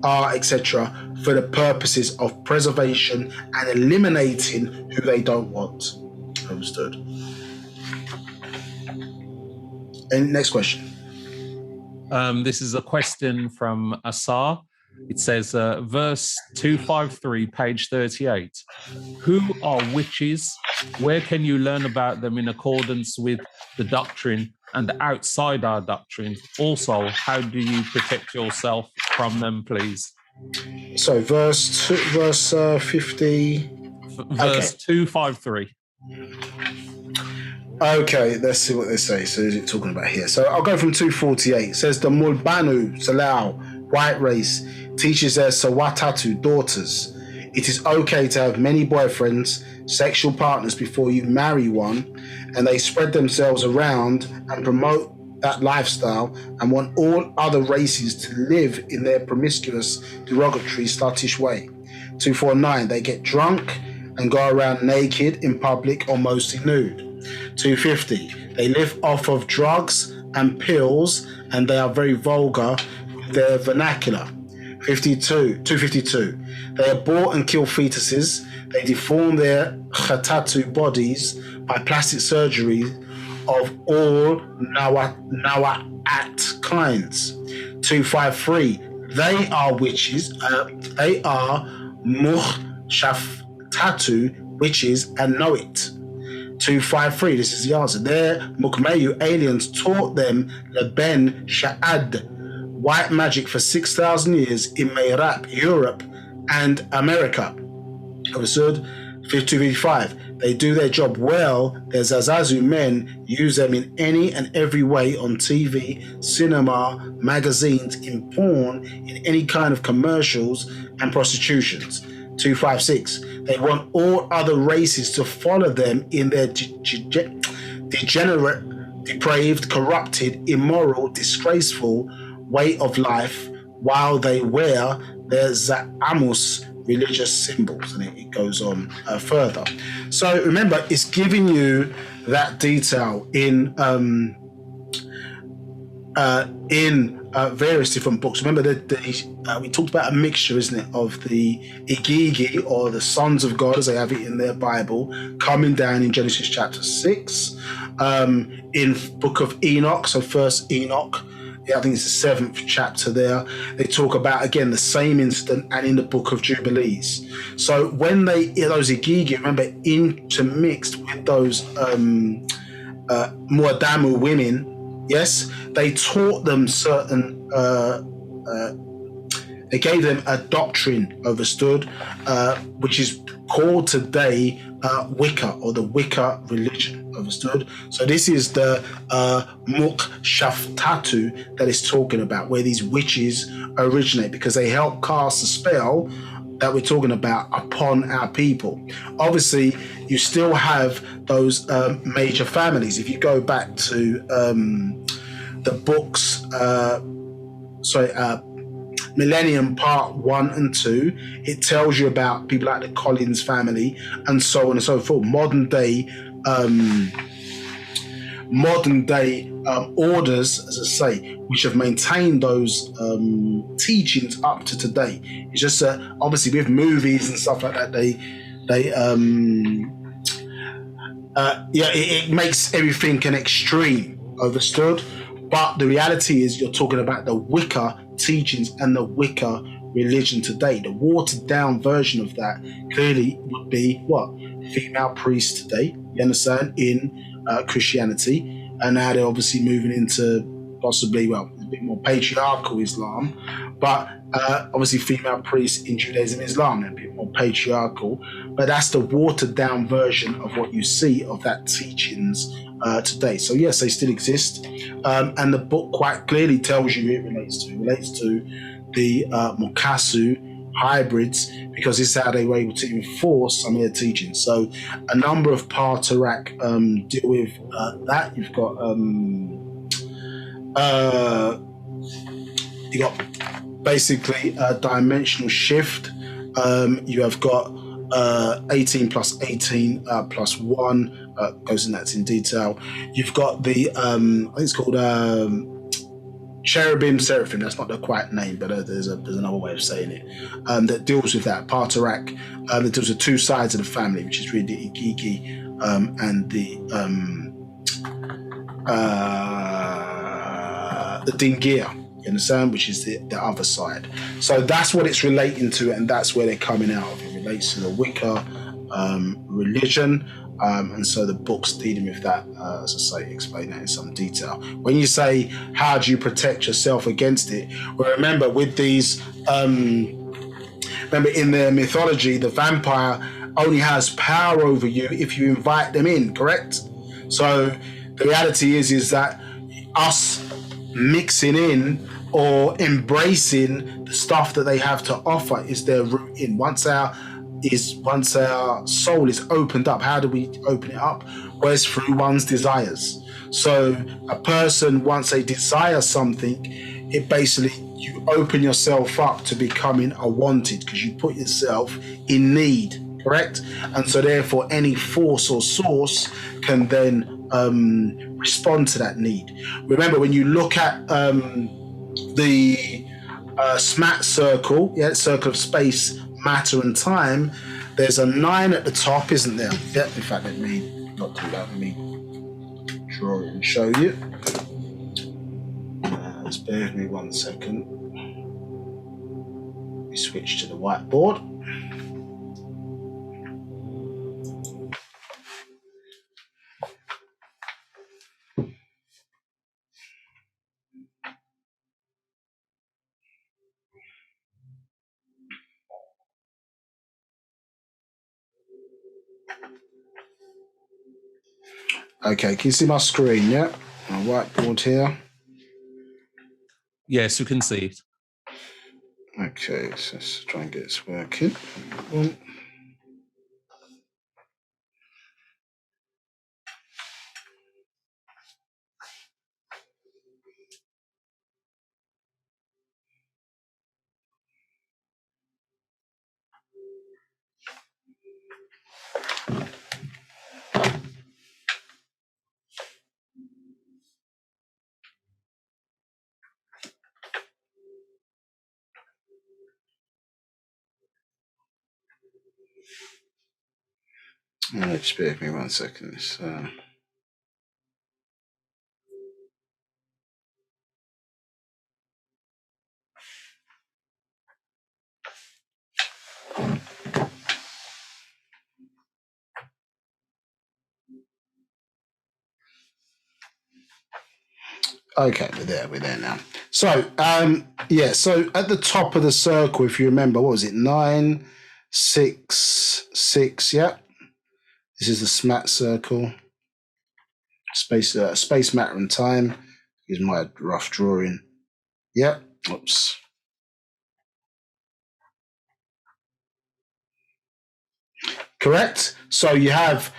are, etc., for the purposes of preservation and eliminating who they don't want. Understood? And next question. This is a question from Asar. It says, verse 253, page 38. Who are witches? Where can you learn about them in accordance with the doctrine and outside our doctrine? Also, how do you protect yourself from them, please? So verse 50. Verse 253. Okay, let's see what they say. So is it talking about here? So I'll go from 248. It says the Mulbanu Salau, white race, teaches their Sawatatu daughters it is okay to have many boyfriends, sexual partners before you marry one, and they spread themselves around and promote that lifestyle and want all other races to live in their promiscuous, derogatory, sluttish way. 249, they get drunk and go around naked in public or mostly nude. 250, they live off of drugs and pills and they are very vulgar with their vernacular. 252, they abort and kill fetuses. They deform their khatatu bodies by plastic surgery of all nawa'at kinds. 253, they are witches. They are muhshaftatu witches and know it. 253, this is the answer. Their Mukmayu aliens taught them Leben Sha'ad, white magic for 6,000 years in Meirap, Europe and America. Understood? 255, they do their job well. Their Zazazu men use them in any and every way on TV, cinema, magazines, in porn, in any kind of commercials and prostitutions. 256, they want all other races to follow them in their degenerate, depraved, corrupted, immoral, disgraceful way of life while they wear their Za'amus religious symbols, and it goes on further. So remember, it's giving you that detail in various different books. Remember that we talked about a mixture, isn't it, of the Igigi, or the sons of God, as they have it in their Bible, coming down in Genesis chapter 6, in book of Enoch, so first Enoch, I think it's the 7th chapter there. They talk about, again, the same incident, and in the book of Jubilees. So when those Igigi, remember, intermixed with those Muadamu women, yes, they taught them certain They gave them a doctrine, understood, which is called today Wicca, or the Wicca religion, understood. So this is the Mukshaftatu that it's talking about, where these witches originate, because they help cast a spell that we're talking about upon our people. Obviously, you still have those major families. If you go back to the books, Millennium Part 1 and 2, it tells you about people like the Collins family and so on and so forth. Modern day orders, as I say, which have maintained those teachings up to today. It's just obviously with movies and stuff like that, it makes everything an extreme, understood. But the reality is, you're talking about the Wicca teachings and the Wicca religion today. The watered down version of that clearly would be what? Female priests today, you understand, in Christianity. And now they're obviously moving into possibly, well, a bit more patriarchal Islam, but obviously female priests in Judaism, Islam, they're a bit more patriarchal. But that's the watered down version of what you see of that teachings today. So yes, they still exist, and the book quite clearly tells you it relates to the Mukasu hybrids, because this is how they were able to enforce some of their teachings. So a number of Partarak deal with that. You've got basically a dimensional shift. You have got 18 plus 18 plus 1 goes in, that's in detail. You've got the I think it's called cherubim seraphim, that's not the quite name, but there's another way of saying it, that deals with that Partarak, that deals with two sides of the family, which is really the Igigi and the Dingia, you understand, which is the other side. So that's what it's relating to, and that's where they're coming out of. It relates to the Wicca religion. And so the book's dealing with that, as I say, explain that in some detail. When you say, how do you protect yourself against it? Well, remember, with these, remember in their mythology, the vampire only has power over you if you invite them in, correct? So the reality is that us mixing in or embracing the stuff that they have to offer is their route in. Once our soul is opened up, how do we open it up? Well, it's through one's desires. So a person, once they desire something, it basically, you open yourself up to becoming a wanted, because you put yourself in need, correct? And so therefore any force or source can then respond to that need. Remember, when you look at the SMAT circle, circle of space, matter and time, there's a 9 at the top, isn't there? Yeah, in fact, let me not do that. Let me draw it and show you. Just bear with me 1 second. We switch to the whiteboard. Okay, can you see my screen? Yeah, my whiteboard here. Yes, you can see it. Okay, so let's try and get this working. Just bear with me 1 second. Okay, we're there now. So, yeah, so at the top of the circle, if you remember, what was it? 9, 6, 6, yeah. This is the SMAT circle. Space, matter, and time. Here's my rough drawing. Yep. Oops. Correct. So you have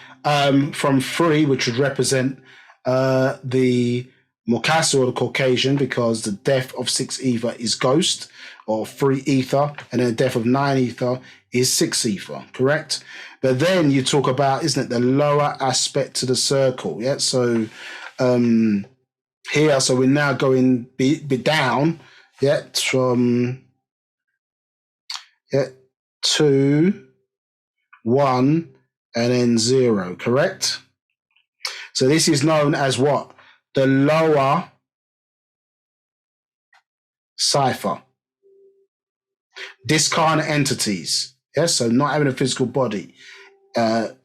from 3, which would represent the Mokasa or the Caucasian, because the death of 6 ether is ghost or 3 ether, and then the death of 9 ether is 6 ether. Correct. But then you talk about, isn't it, the lower aspect to the circle? Yeah. So here, so we're now going be down. Yeah, from 2, 1, and then 0, correct? So this is known as what? The lower cipher. Discarnate entities. Yes, so not having a physical body.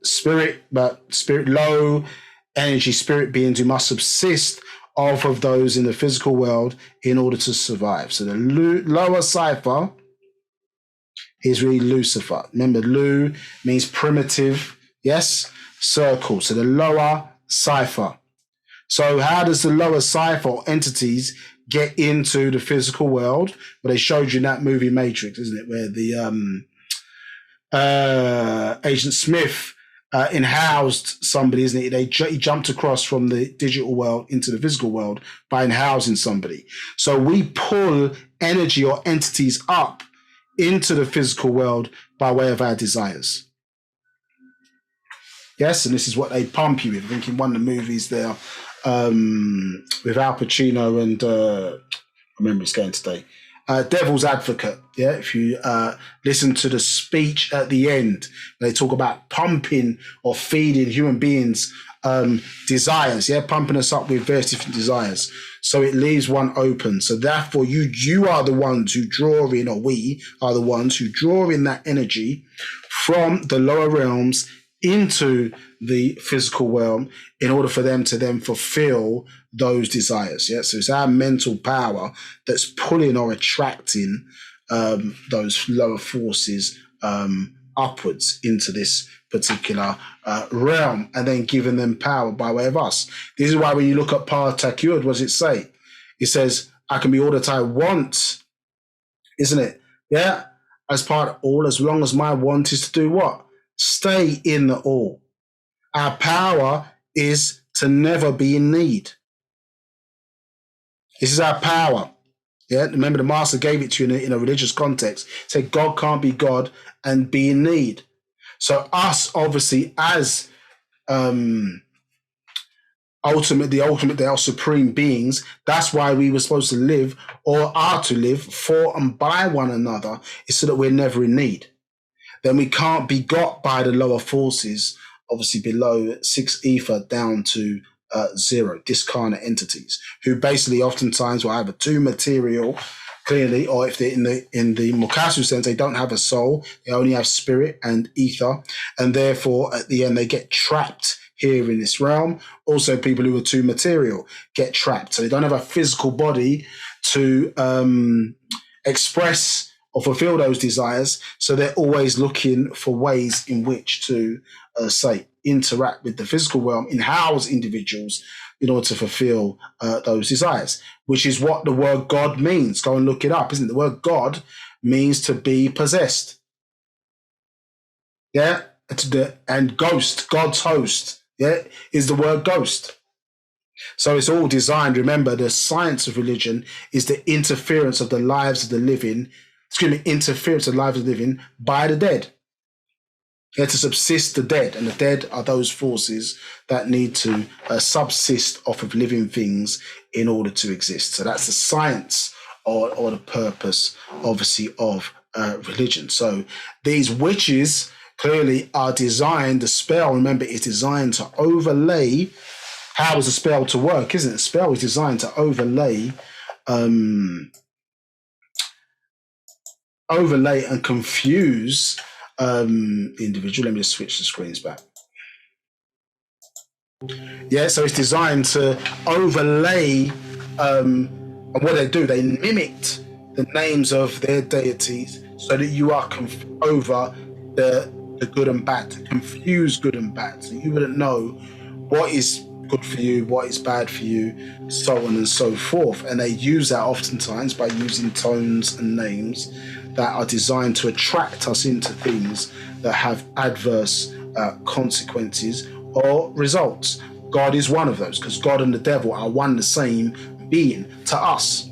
Spirit, but spirit, low energy spirit beings who must subsist off of those in the physical world in order to survive. So the lower cipher is really Lucifer. Remember, Lu means primitive, yes? Circle. So the lower cipher. So how does the lower cipher entities get into the physical world? Well, they showed you in that movie Matrix, isn't it? Where the Agent Smith in-housed somebody, isn't it? He jumped across from the digital world into the physical world by in-housing somebody. So we pull energy or entities up into the physical world by way of our desires. Yes, and this is what they pump you with. I think in one of the movies there, with Al Pacino and I remember it's going today, Devil's Advocate. Yeah, if you listen to the speech at the end, they talk about pumping or feeding human beings desires. Yeah, pumping us up with various different desires. So it leaves one open. So therefore, you are the ones who draw in, or we are the ones who draw in that energy from the lower realms into the physical realm in order for them to then fulfill those desires. Yeah, so it's our mental power that's pulling or attracting those lower forces upwards into this particular realm, and then giving them power by way of us. This is why when you look at Partakyud, what does it say? It says, I can be all that I want, isn't it? Yeah, as part of all, as long as my want is to do what? Stay in the all. Our power is to never be in need. This is our power. Yeah, remember the master gave it to you in a religious context. Said God can't be God and be in need. So us, obviously, as ultimately, they are supreme beings. That's why we were supposed to live, or are to live, for and by one another, is so that we're never in need. Then we can't be got by the lower forces, obviously below 6 ether down to 0, discarnate entities, who basically oftentimes will either too material, clearly, or if they're in the Mukasu sense, they don't have a soul, they only have spirit and ether, and therefore at the end they get trapped here in this realm. Also, people who are too material get trapped, so they don't have a physical body to express or fulfill those desires, so they're always looking for ways in which to say interact with the physical realm, in-house individuals in order to fulfill those desires, which is what the word God means. Go and look it up, isn't it? The word God means to be possessed. Yeah, and ghost, God's host, yeah, is the word ghost. So it's all designed. Remember, the science of religion is the interference of the lives of the living, interference of the lives of the living by the dead. Yeah, to subsist the dead, and the dead are those forces that need to subsist off of living things in order to exist. So that's the science or the purpose, obviously, of religion. So these witches clearly are designed, the spell, remember, is designed to overlay. How is a spell to work, isn't it? A spell is designed to overlay and confuse individual. Let me just switch the screens back. Yeah, so it's designed to overlay And what they do, they mimicked the names of their deities so that you are over the good and bad, to confuse good and bad. So you wouldn't know what is good for you, what is bad for you, so on and so forth. And they use that oftentimes by using tones and names that are designed to attract us into things that have adverse consequences or results. God is one of those, because God and the devil are one the same being to us.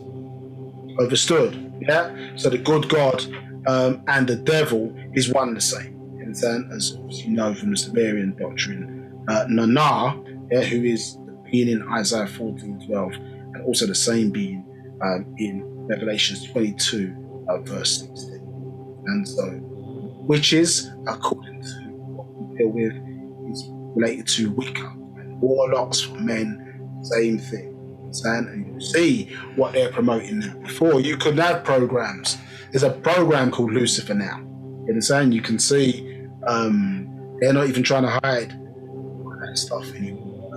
Understood? Yeah? So the good God and the devil is one the same. You understand? As you know from the Sumerian doctrine, Nana, who is the being in Isaiah 14:12, and also the same being in Revelations 22, verse 16. And so, witches, according to what we deal with, is related to Wicca, and warlocks for men, same thing. And you see what they're promoting now. Before, you couldn't have programs. There's a program called Lucifer now. You understand? You can see they're not even trying to hide all that stuff anymore.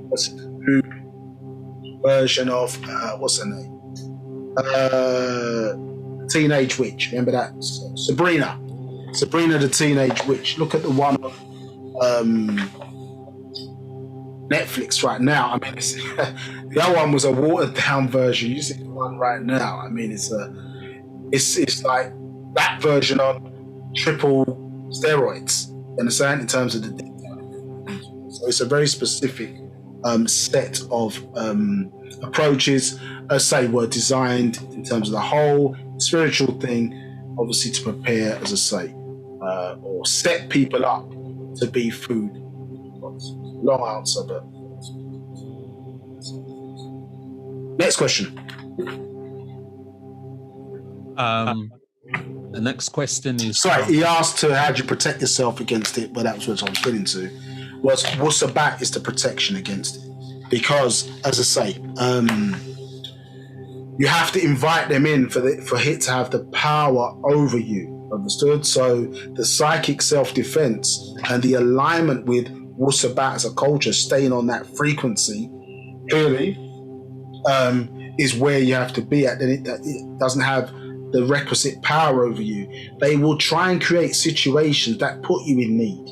What's it? The new version of what's her name? Teenage Witch. Remember that? Sabrina the Teenage Witch. Look at the one on Netflix right now. I mean, the other one was a watered down version. You see the one right now. I mean, it's like that version on triple steroids. You understand? In terms of the detail. So it's a very specific set of approaches, as say, were designed in terms of the whole spiritual thing, obviously to prepare, as I say, or set people up to be food. Long answer, but next question. The next question is... Sorry, he asked how do you protect yourself against it, but that was what I was getting to. Wu-Sabat is the protection against it. Because, as I say, you have to invite them in for it to have the power over you. Understood? So the psychic self-defense and the alignment with Wu-Sabat as a culture, staying on that frequency, clearly, is where you have to be at. Then it doesn't have the requisite power over you. They will try and create situations that put you in need.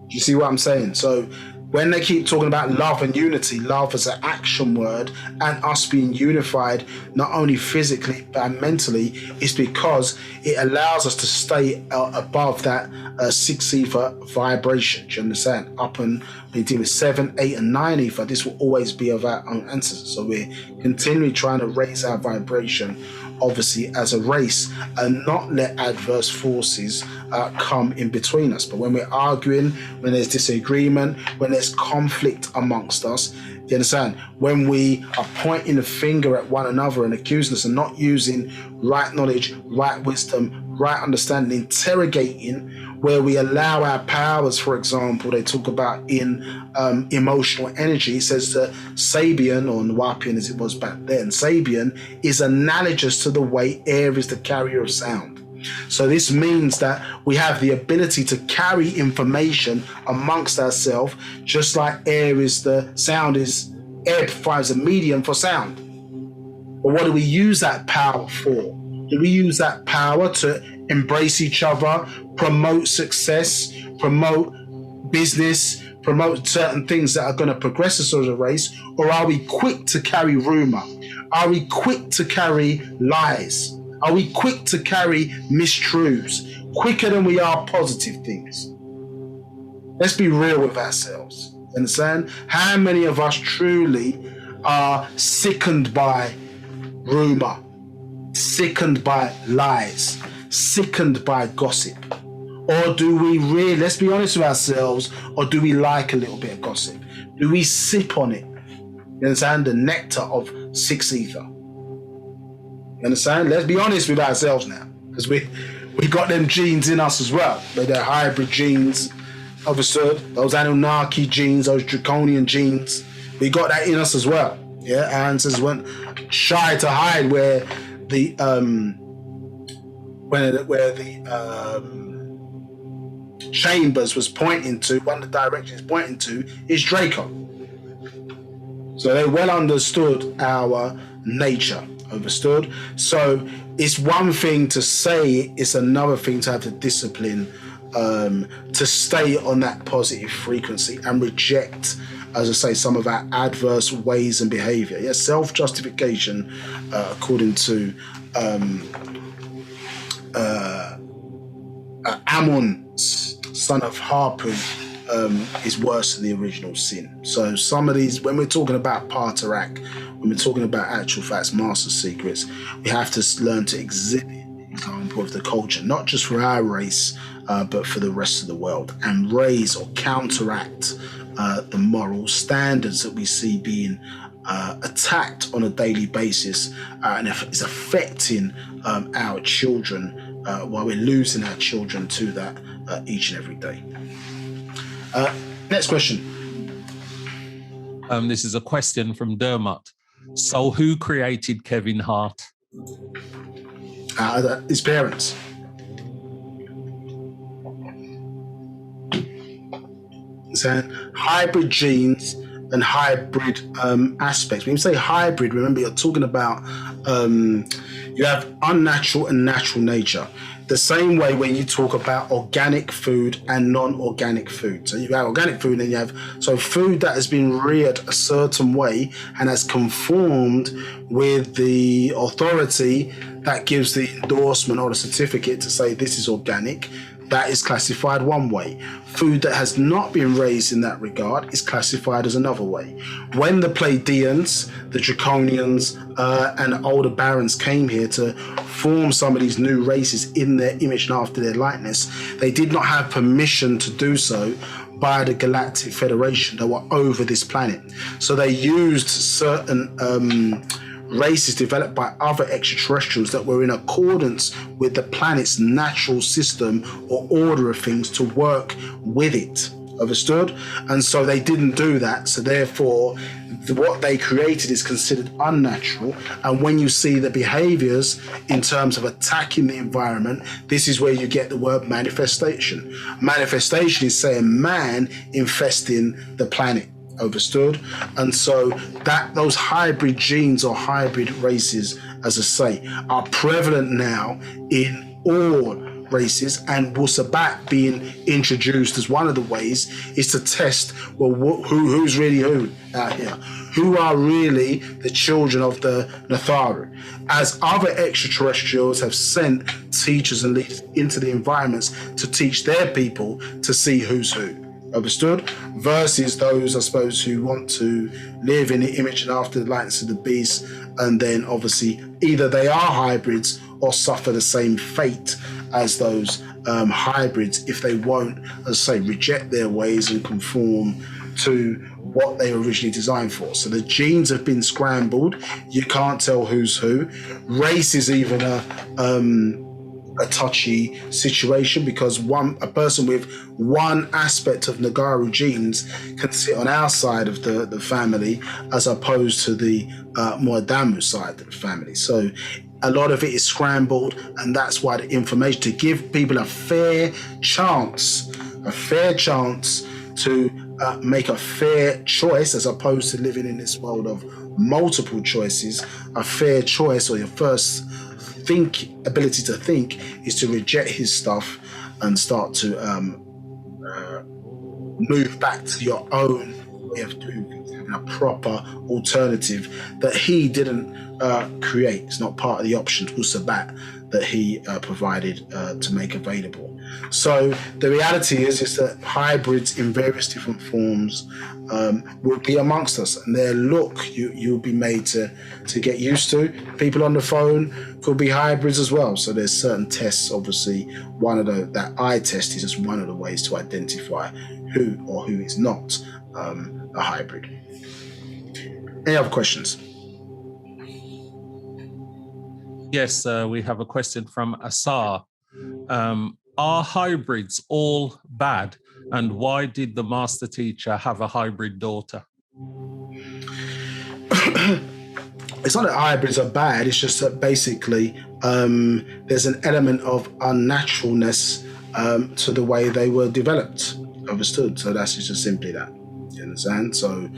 Do you see what I'm saying? So when they keep talking about love and unity, love as an action word, and us being unified, not only physically but mentally, is because it allows us to stay above that 6 ether vibration. Do you understand? Up and we deal with 7, 8, and 9 ether. This will always be of our own ancestors. So we're continually trying to raise our vibration, obviously, as a race, and not let adverse forces come in between us. But when we're arguing, when there's disagreement, when there's conflict amongst us, you understand? When we are pointing the finger at one another and accusing us and not using right knowledge, right wisdom, right understanding, interrogating, where we allow our powers, for example, they talk about in emotional energy. It says that Sabian, or Nwapian as it was back then, Sabian is analogous to the way air is the carrier of sound. So this means that we have the ability to carry information amongst ourselves, just like air provides a medium for sound. But what do we use that power for? Do we use that power to embrace each other, promote success, promote business, promote certain things that are going to progress us as a race? Or are we quick to carry rumor? Are we quick to carry lies? Are we quick to carry mistruths? Quicker than we are positive things? Let's be real with ourselves. Understand? How many of us truly are sickened by rumor, sickened by lies, sickened by gossip? Or do we really, let's be honest with ourselves, or do we like a little bit of gossip? Do we sip on it? You understand? The nectar of 6 ether. You understand? Let's be honest with ourselves now, because we got them genes in us as well. They're hybrid genes, understood? Those Anunnaki genes, those draconian genes. We got that in us as well. Yeah, our ancestors weren't shy to hide where the chambers was pointing to. One of the directions pointing to is Draco. So So they well understood our nature, understood. So it's one thing to say, it's another thing to have the discipline to stay on that positive frequency and reject, as I say, some of our adverse ways and behavior. Yes, self-justification, according to Amun, son of Harpu, is worse than the original sin. So some of these, when we're talking about Partarak, when we're talking about actual facts, master secrets, we have to learn to exhibit the example of the culture, not just for our race, but for the rest of the world, and raise or counteract the moral standards that we see being attacked on a daily basis, and it's affecting our children while we're losing our children to that each and every day. Next question. This is a question from Dermot. So who created Kevin Hart? His parents. So hybrid genes and hybrid aspects. When you say hybrid, remember you're talking about you have unnatural and natural nature. The same way when you talk about organic food and non-organic food. So you have organic food and you have food that has been reared a certain way and has conformed with the authority that gives the endorsement or the certificate to say this is organic. That is classified one way. Food that has not been raised in that regard is classified as another way. When the Pleiadians, the Draconians, and older barons came here to form some of these new races in their image and after their likeness, they did not have permission to do so by the Galactic Federation that were over this planet. So they used certain races developed by other extraterrestrials that were in accordance with the planet's natural system or order of things to work with it. Understood? And so they didn't do that. So therefore, what they created is considered unnatural. And when you see the behaviors in terms of attacking the environment, this is where you get the word manifestation. Manifestation is saying man infesting the planet. Understood? And so that those hybrid genes or hybrid races, as I say, are prevalent now in all races, and Wu-Sabat being introduced as one of the ways is to test, well, who's really who out here? Who are really the children of the Natharu? As other extraterrestrials have sent teachers and leaders into the environments to teach their people to see who's who. Understood? Versus those, I suppose, who want to live in the image and after the likeness of the beast, and then obviously either they are hybrids or suffer the same fate as those hybrids if they won't, as I say, reject their ways and conform to what they were originally designed for. So the genes have been scrambled. You can't tell who's who. Race is even a touchy situation, because a person with one aspect of Nagaru genes can sit on our side of the family as opposed to the Moadamu side of the family. So a lot of it is scrambled, and that's why the information, to give people a fair chance to make a fair choice, as opposed to living in this world of multiple choices. A fair choice, or your first ability to think, is to reject his stuff and start to move back to your own way of doing things, having a proper alternative that he didn't create. It's not part of the options, Wu-Sabat, that he provided to make available. So the reality is that hybrids in various different forms will be amongst us, and their look you'll be made to get used to. People on the phone could be hybrids as well. So there's certain tests. Obviously, one of that eye test is just one of the ways to identify who or who is not a hybrid. Any other questions? Yes, we have a question from Asar. Are hybrids all bad? And why did the master teacher have a hybrid daughter? It's not that hybrids are bad, it's just that basically there's an element of unnaturalness to the way they were developed. Understood? So that's just simply that. You understand? So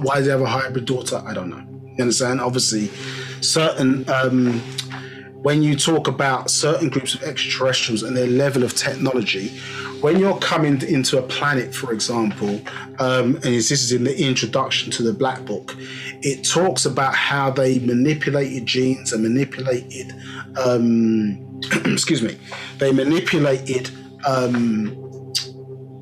why do they have a hybrid daughter? I don't know. You understand? Obviously, certain when you talk about certain groups of extraterrestrials and their level of technology, when you're coming into a planet, for example, and this is in the introduction to the Black Book, it talks about how they manipulated genes and manipulated, excuse me, they manipulated,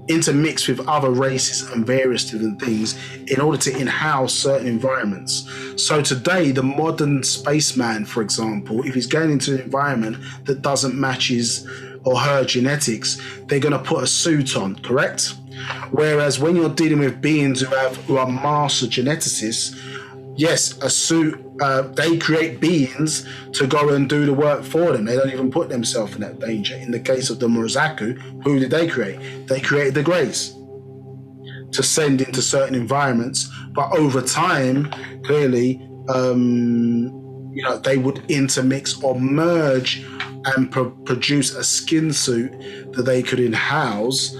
intermixed with other races and various different things in order to in-house certain environments. So today, the modern spaceman, for example, if he's going into an environment that doesn't match his or her genetics, they're going to put a suit on, correct? Whereas when you're dealing with beings who are master geneticists, yes, a suit, they create beings to go and do the work for them. They don't even put themselves in that danger. In the case of the Murazaku, who did they create? They created the Greys to send into certain environments. But over time, clearly, they would intermix or merge and produce a skin suit that they could in-house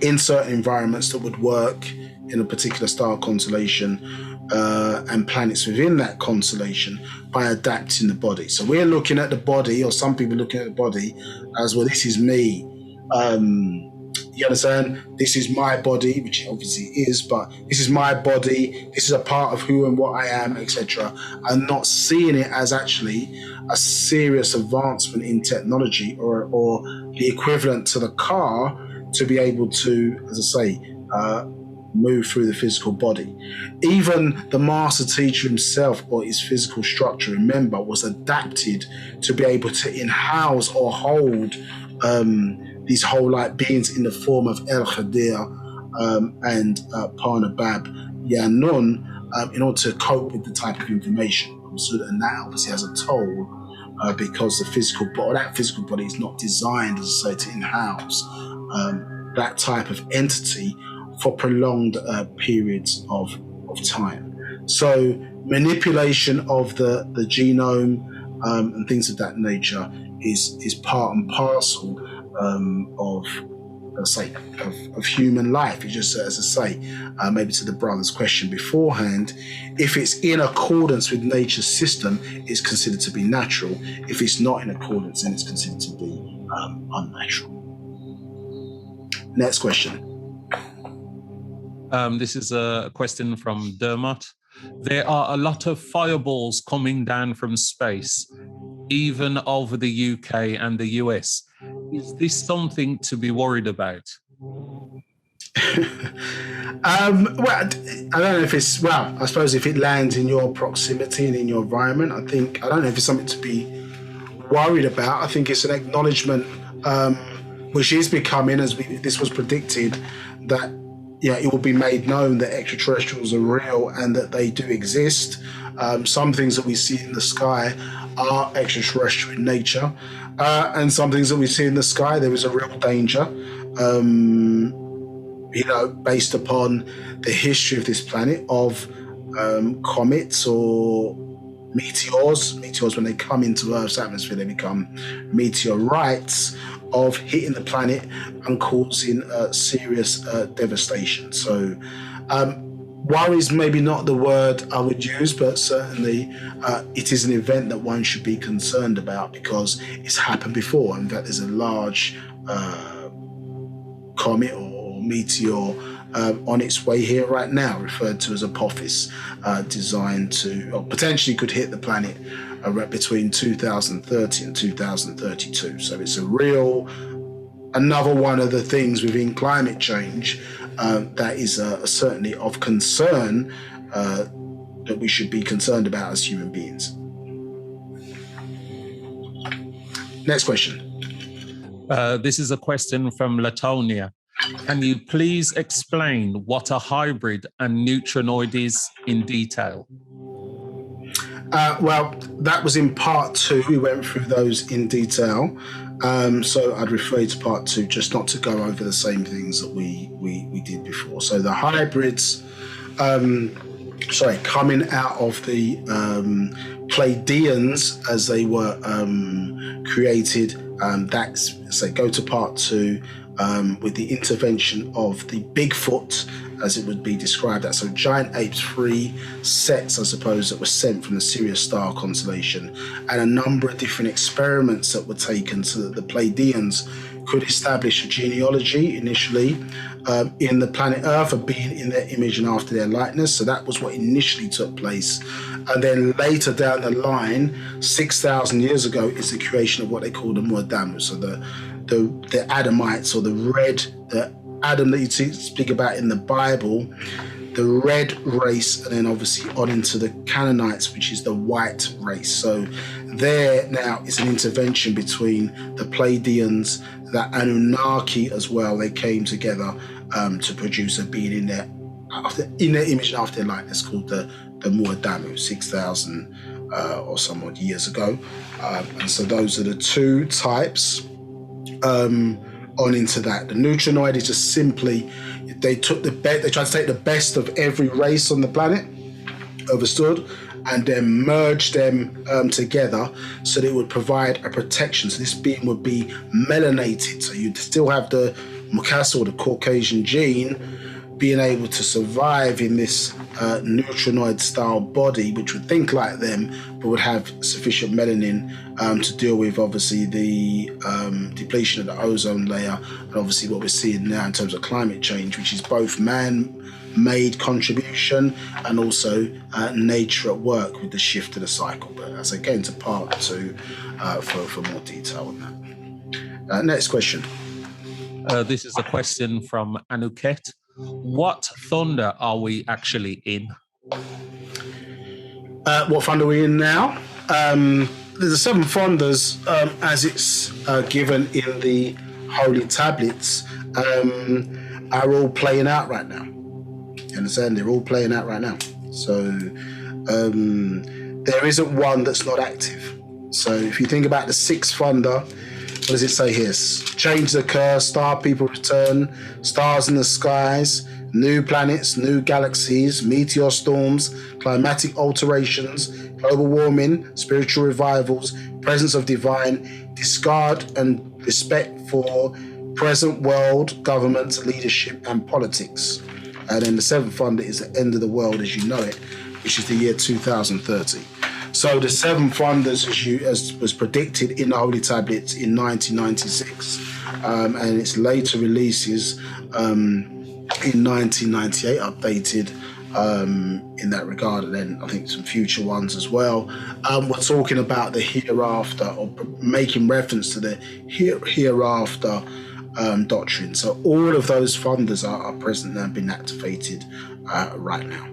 in certain environments that would work in a particular star constellation and planets within that constellation by adapting the body. So we're looking at the body, or some people looking at the body as, well, this is me. You understand? This is my body, which it obviously is, but this is my body. This is a part of who and what I am, etc. And not seeing it as actually a serious advancement in technology or the equivalent to the car to be able to, as I say, move through the physical body. Even the master teacher himself, or his physical structure, remember, was adapted to be able to in-house or hold these whole like beings in the form of El Khadir and Ba'h B'ah Yaanuwn in order to cope with the type of information. So, and that obviously has a toll because the physical body, that physical body is not designed, as I say, to in-house that type of entity for prolonged periods of time. So manipulation of the genome and things of that nature is part and parcel of human life. It's just, as I say, maybe to the brother's question beforehand, if it's in accordance with nature's system, it's considered to be natural. If it's not in accordance, then it's considered to be unnatural. Next question. This is a question from Dermot. There are a lot of fireballs coming down from space, even over the UK and the US. Is this something to be worried about? I don't know if it's, I suppose if it lands in your proximity and in your environment, I don't know if it's something to be worried about. I think it's an acknowledgement, which is becoming, this was predicted, that it will be made known that extraterrestrials are real and that they do exist. Some things that we see in the sky are extraterrestrial in nature, and some things that we see in the sky, there is a real danger, based upon the history of this planet of comets or meteors. Meteors, when they come into Earth's atmosphere, they become meteorites of hitting the planet and causing serious devastation. So worry is maybe not the word I would use, but certainly it is an event that one should be concerned about because it's happened before. In fact, there's a large comet or meteor on its way here right now, referred to as Apophis, designed to, or potentially could hit the planet between 2030 and 2032. So it's another one of the things within climate change that is certainly of concern that we should be concerned about as human beings. Next question. This is a question from Latonia. Can you please explain what a hybrid and neutrinoid is in detail? That was in part 2. We went through those in detail. So I'd refer you to part 2, just not to go over the same things that we did before. So the hybrids, coming out of the Pleiadians, as they were created That's so go to part 2 with the intervention of the Bigfoot, as it would be described as. So giant apes, 3 sets, I suppose, that were sent from the Sirius star constellation, and a number of different experiments that were taken so that the Pleiadians could establish a genealogy initially in the planet Earth of being in their image and after their likeness. So that was what initially took place. And then later down the line, 6,000 years ago, is the creation of what they call the monothe-istic. So the Adamites, or the Adam that you speak about in the Bible, the red race, and then obviously on into the Canaanites, which is the white race. So there now is an intervention between the Pleiadians, the Anunnaki as well. They came together to produce a being in their image and after their likeness called the monothe-istic, 6,000 or some odd years ago. And so those are the 2 types. On into that. The neutrinoid is just simply they tried to take the best of every race on the planet, understood, and then merge them together so that it would provide a protection. So this being would be melanated, so you'd still have the Mucasa, or the Caucasian gene, being able to survive in this neutrinoid style body, which would think like them but would have sufficient melanin to deal with obviously the depletion of the ozone layer, and obviously what we're seeing now in terms of climate change, which is both man-made contribution and also nature at work with the shift of the cycle. But as I get into part 2 for more detail on that. Next question. This is a question from Anuket. What thunder are we actually in? What thunder are we in now? There's the 7 thunders as it's given in the holy tablets are all playing out right now. You understand? They're all playing out right now. So there isn't one that's not active. So if you think about the 6th thunder, what does it say here? Changes occur, star people return, stars in the skies, new planets, new galaxies, meteor storms, climatic alterations, global warming, spiritual revivals, presence of divine, discard and respect for present world, government, leadership, and politics. And then the 7th thunder is the end of the world as you know it, which is the year 2030. So the 7 thunders, as was predicted in the Holy Tablets in 1996, and its later releases in 1998, updated in that regard, and then I think some future ones as well. We're talking about the hereafter, or making reference to the hereafter doctrine. So all of those thunders are present and been activated right now.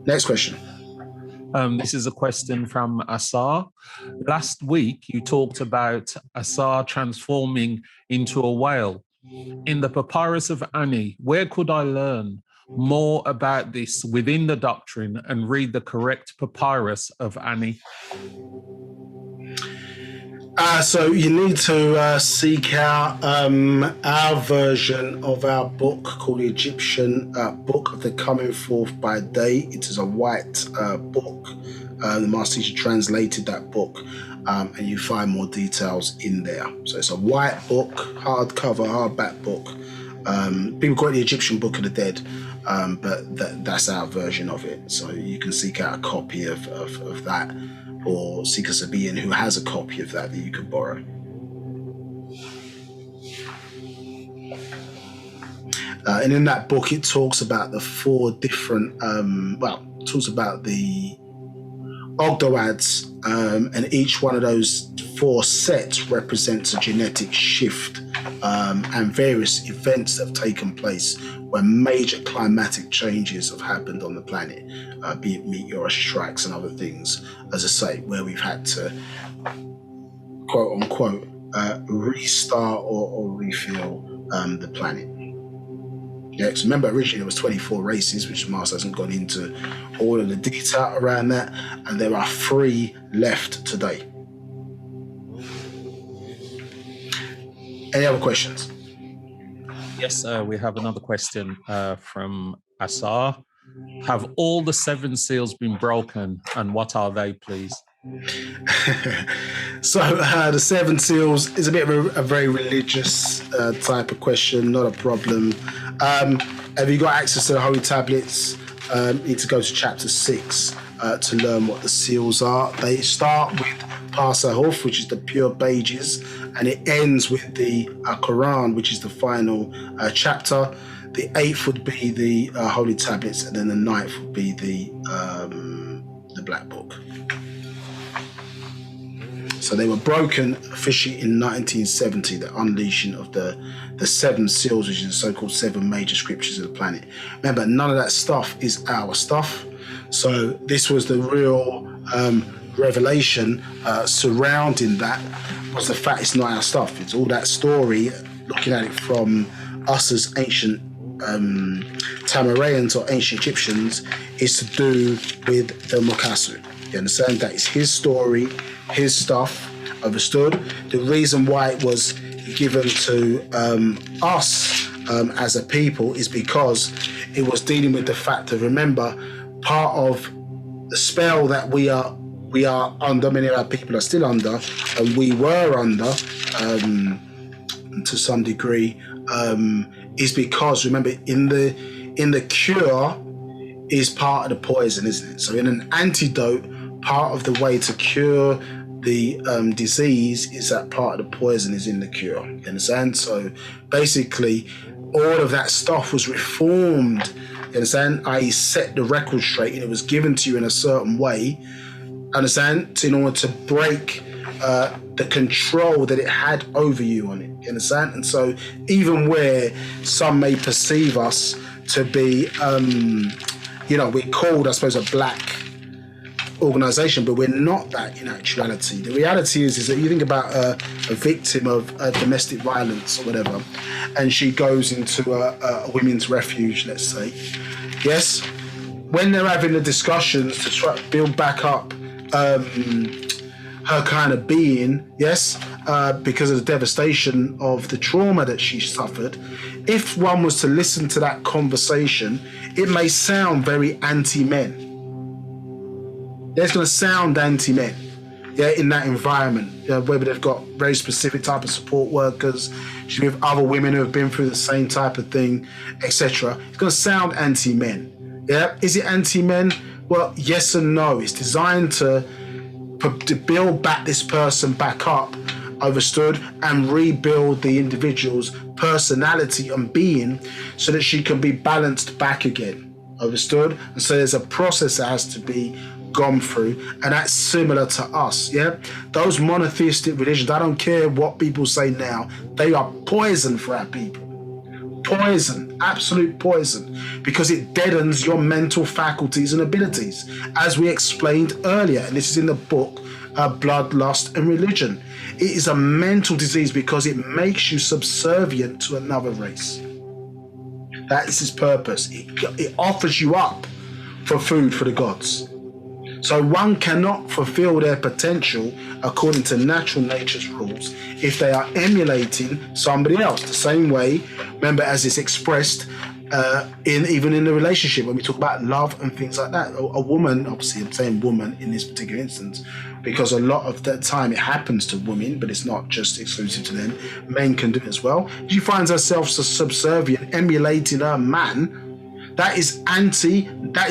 Next question. This is a question from Asar. Last week, you talked about Asar transforming into a whale. In the Papyrus of Ani, where could I learn more about this within the doctrine and read the correct Papyrus of Ani? So you need to seek out our version of our book called the Egyptian Book of the Coming Forth by Day. It is a white book. The Master Teacher translated that book, and you find more details in there. So it's a white book, hardcover, hardback book. People call it the Egyptian Book of the Dead, but that's our version of it. So you can seek out a copy of that, or seek a Sabaean who has a copy of that you could borrow. And in that book, it talks about the 4 different, it talks about the Ogdoads, and each one of those 4 sets represents a genetic shift and various events that have taken place where major climatic changes have happened on the planet, be it meteor strikes and other things, as I say, where we've had to, quote unquote, restart or refuel the planet. Yeah, so remember originally there was 24 races, which Mars hasn't gone into all of the detail around that, and there are 3 left today. Any other questions? Yes, we have another question from Asar. Have all the 7 seals been broken, and what are they, please? So the seven seals is a bit of a very religious type of question, not a problem. Have you got access to the Holy Tablets? You need to go to chapter 6 to learn what the seals are. They start with Pasahuf, which is the pure pages, and it ends with the Quran, which is the final chapter. The 8th would be the Holy Tablets, and then the 9th would be the Black Book. So they were broken officially in 1970, the unleashing of the seven seals, which is the so-called seven major scriptures of the planet. Remember, none of that stuff is our stuff. So this was the real revelation surrounding that, was the fact it's not our stuff. It's all that story, looking at it from us as ancient Tamarayans or ancient Egyptians, is to do with the Mukasu. You understand? That is his story, his stuff, understood? The reason why it was given to us as a people is because it was dealing with the fact that, remember, part of the spell that we are under, many of our people are still under, and we were under to some degree, is because, remember, in the cure is part of the poison, isn't it? So in an antidote, part of the way to cure the disease is that part of the poison is in the cure. You understand? So basically, all of that stuff was reformed. You understand? I set the record straight, and it was given to you in a certain way. Understand? In order to break the control that it had over you on it. You understand? And so, even where some may perceive us to be, we're called, I suppose, a black organization, but we're not that in actuality. The reality is that you think about a victim of domestic violence or whatever, and she goes into a women's refuge, let's say. Yes, when they're having the discussions to try to build back up her kind of being, yes, because of the devastation of the trauma that she suffered, if one was to listen to that conversation, it may sound very anti-men. It's going to sound anti-men, yeah, in that environment, whether they've got very specific type of support workers, she's with other women who have been through the same type of thing, etc. It's going to sound anti-men. Yeah, is it anti-men? Well, yes and no. It's designed to build back this person back up, understood, and rebuild the individual's personality and being so that she can be balanced back again, understood? And so there's a process that has to be gone through, and that's similar to us. Yeah, those monotheistic religions, I don't care what people say now, they are poison for our people. Poison, absolute poison, because it deadens your mental faculties and abilities, as we explained earlier, and this is in the book Blood, Lust and Religion. It is a mental disease because it makes you subservient to another race. That is its purpose. It offers you up for food for the gods. So one cannot fulfill their potential according to natural nature's rules if they are emulating somebody else. The same way, remember, as it's expressed even in the relationship, when we talk about love and things like that. A woman, obviously I'm saying woman in this particular instance, because a lot of the time it happens to women, but it's not just exclusive to them. Men can do it as well. She finds herself subservient, emulating her man. That is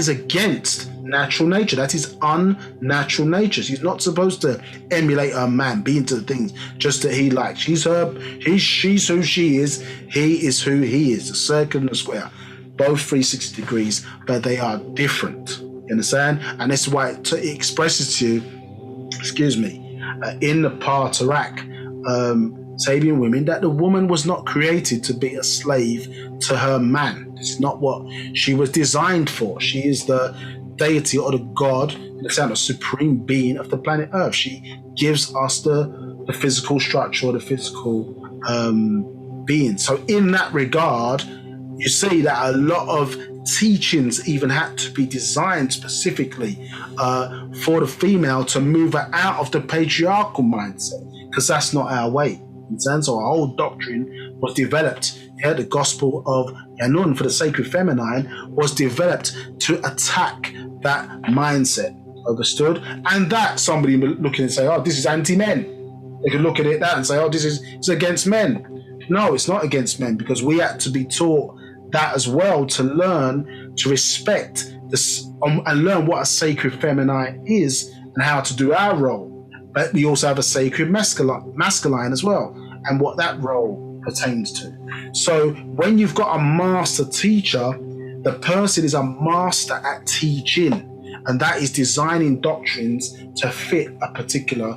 against natural nature. That is unnatural nature. She's not supposed to emulate her man, be into the things just that he likes. She's who she is, he is who he is. The circle and the square, both 360 degrees, but they are different. You understand? And this is why it expresses to you, in the Patriarch, Sabian women, that the woman was not created to be a slave to her man. It's not what she was designed for. She is the deity or the god, the supreme being of the planet Earth. She gives us the physical structure or the physical being. So in that regard, you see that a lot of teachings even had to be designed specifically for the female to move her out of the patriarchal mindset, because that's not our way. So our whole doctrine was developed. The gospel of Yaanuwn for the sacred feminine was developed to attack that mindset. understood? And that somebody looking and say, oh, this is anti-men. They could look at it that and say, oh, it's against men. No, it's not against men, because we had to be taught that as well, to learn to respect this and learn what a sacred feminine is and how to do our role. But we also have a sacred masculine as well, and what that role pertains to. So when you've got a master teacher, the person is a master at teaching, and that is designing doctrines to fit a particular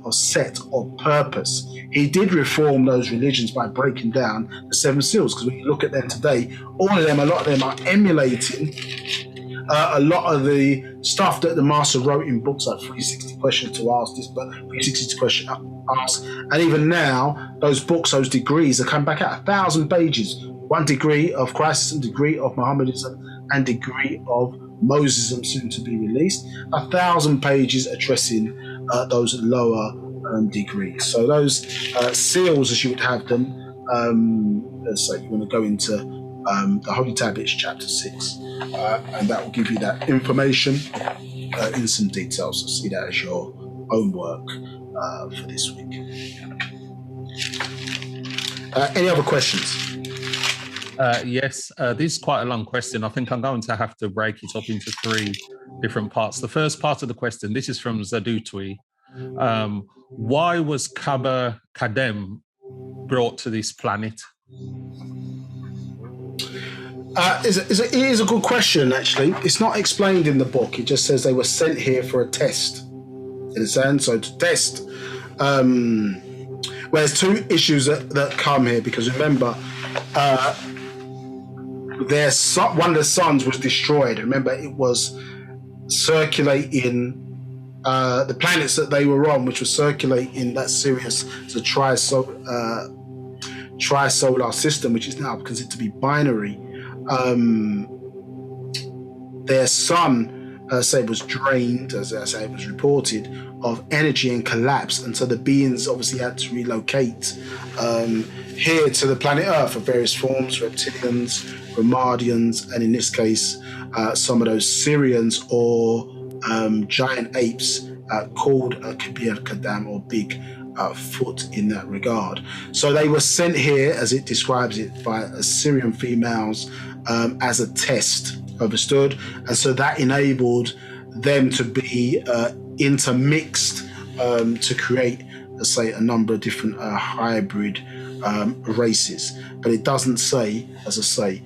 or set or purpose. He did reform those religions by breaking down the seven seals, because when you look at them today, a lot of them are emulating a lot of the stuff that the master wrote in books like 360 Questions to Ask, this book, 360 Questions Ask, and even now, those books, those degrees, are coming back out 1,000 pages. One degree of Christism, degree of Mohammedanism, and degree of Mosesism, soon to be released. 1,000 pages addressing those lower degrees. So those seals, as you would have them, let's say you want to go into the Holy Tablets, chapter 6, and that will give you that information in some detail. So see that as your homework for this week. Any other questions? Yes, this is quite a long question. I think I'm going to have to break it up into 3 different parts. The first part of the question, this is from Zadutwi. Why was Kaba Kadem brought to this planet? It is a good question, actually. It's not explained in the book. It just says they were sent here for a test. In a sense, so to test. Well, there's 2 issues that come here, because remember, one of the suns was destroyed. Remember, it was circulating the planets that they were on, which was circulating that Sirius, the trisolar system, which is now considered to be binary. Their sun, say, was drained, as I say, it was reported, of energy and collapsed, and so the beings obviously had to relocate here to the planet Earth of various forms: reptilians, Ramadians, and in this case, some of those Syrians or giant apes called Kabir Kadam, or Big Foot in that regard. So they were sent here, as it describes it, by Assyrian females as a test, understood? And so that enabled them to be intermixed to create, let's say, a number of different hybrid races. But it doesn't say, as I say,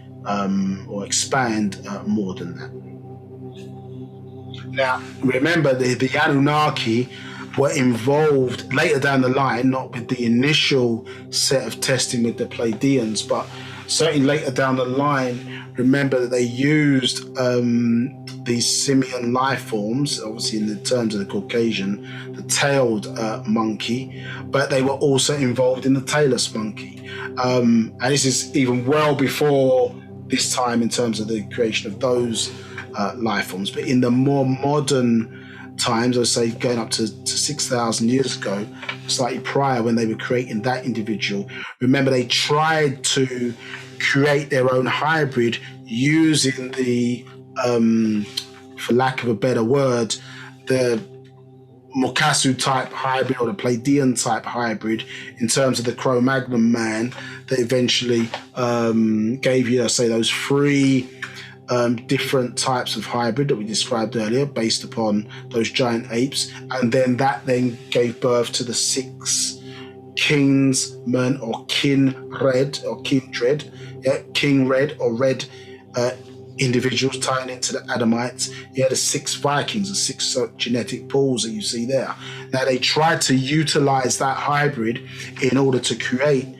or expand more than that. Now, remember, the Anunnaki were involved later down the line, not with the initial set of testing with the Pleiadians, but certainly later down the line. Remember that they used these simian life forms, obviously in the terms of the Caucasian, the tailed monkey, but they were also involved in the tailless monkey. And this is even well before this time in terms of the creation of those life forms. But in the more modern times, I would say going up to 6,000 years ago, slightly prior, when they were creating that individual, remember they tried to create their own hybrid using the, for lack of a better word, the Mokasu type hybrid or the Pleiadian type hybrid in terms of the Cro-Magnon man that eventually gave you, say, those 3 different types of hybrid that we described earlier based upon those giant apes, and then that then gave birth to the 6 kinsmen or kindred, king red or red individuals tying into the Adamites. You had the 6 Vikings, the 6 genetic pools that you see there. Now they tried to utilize that hybrid in order to create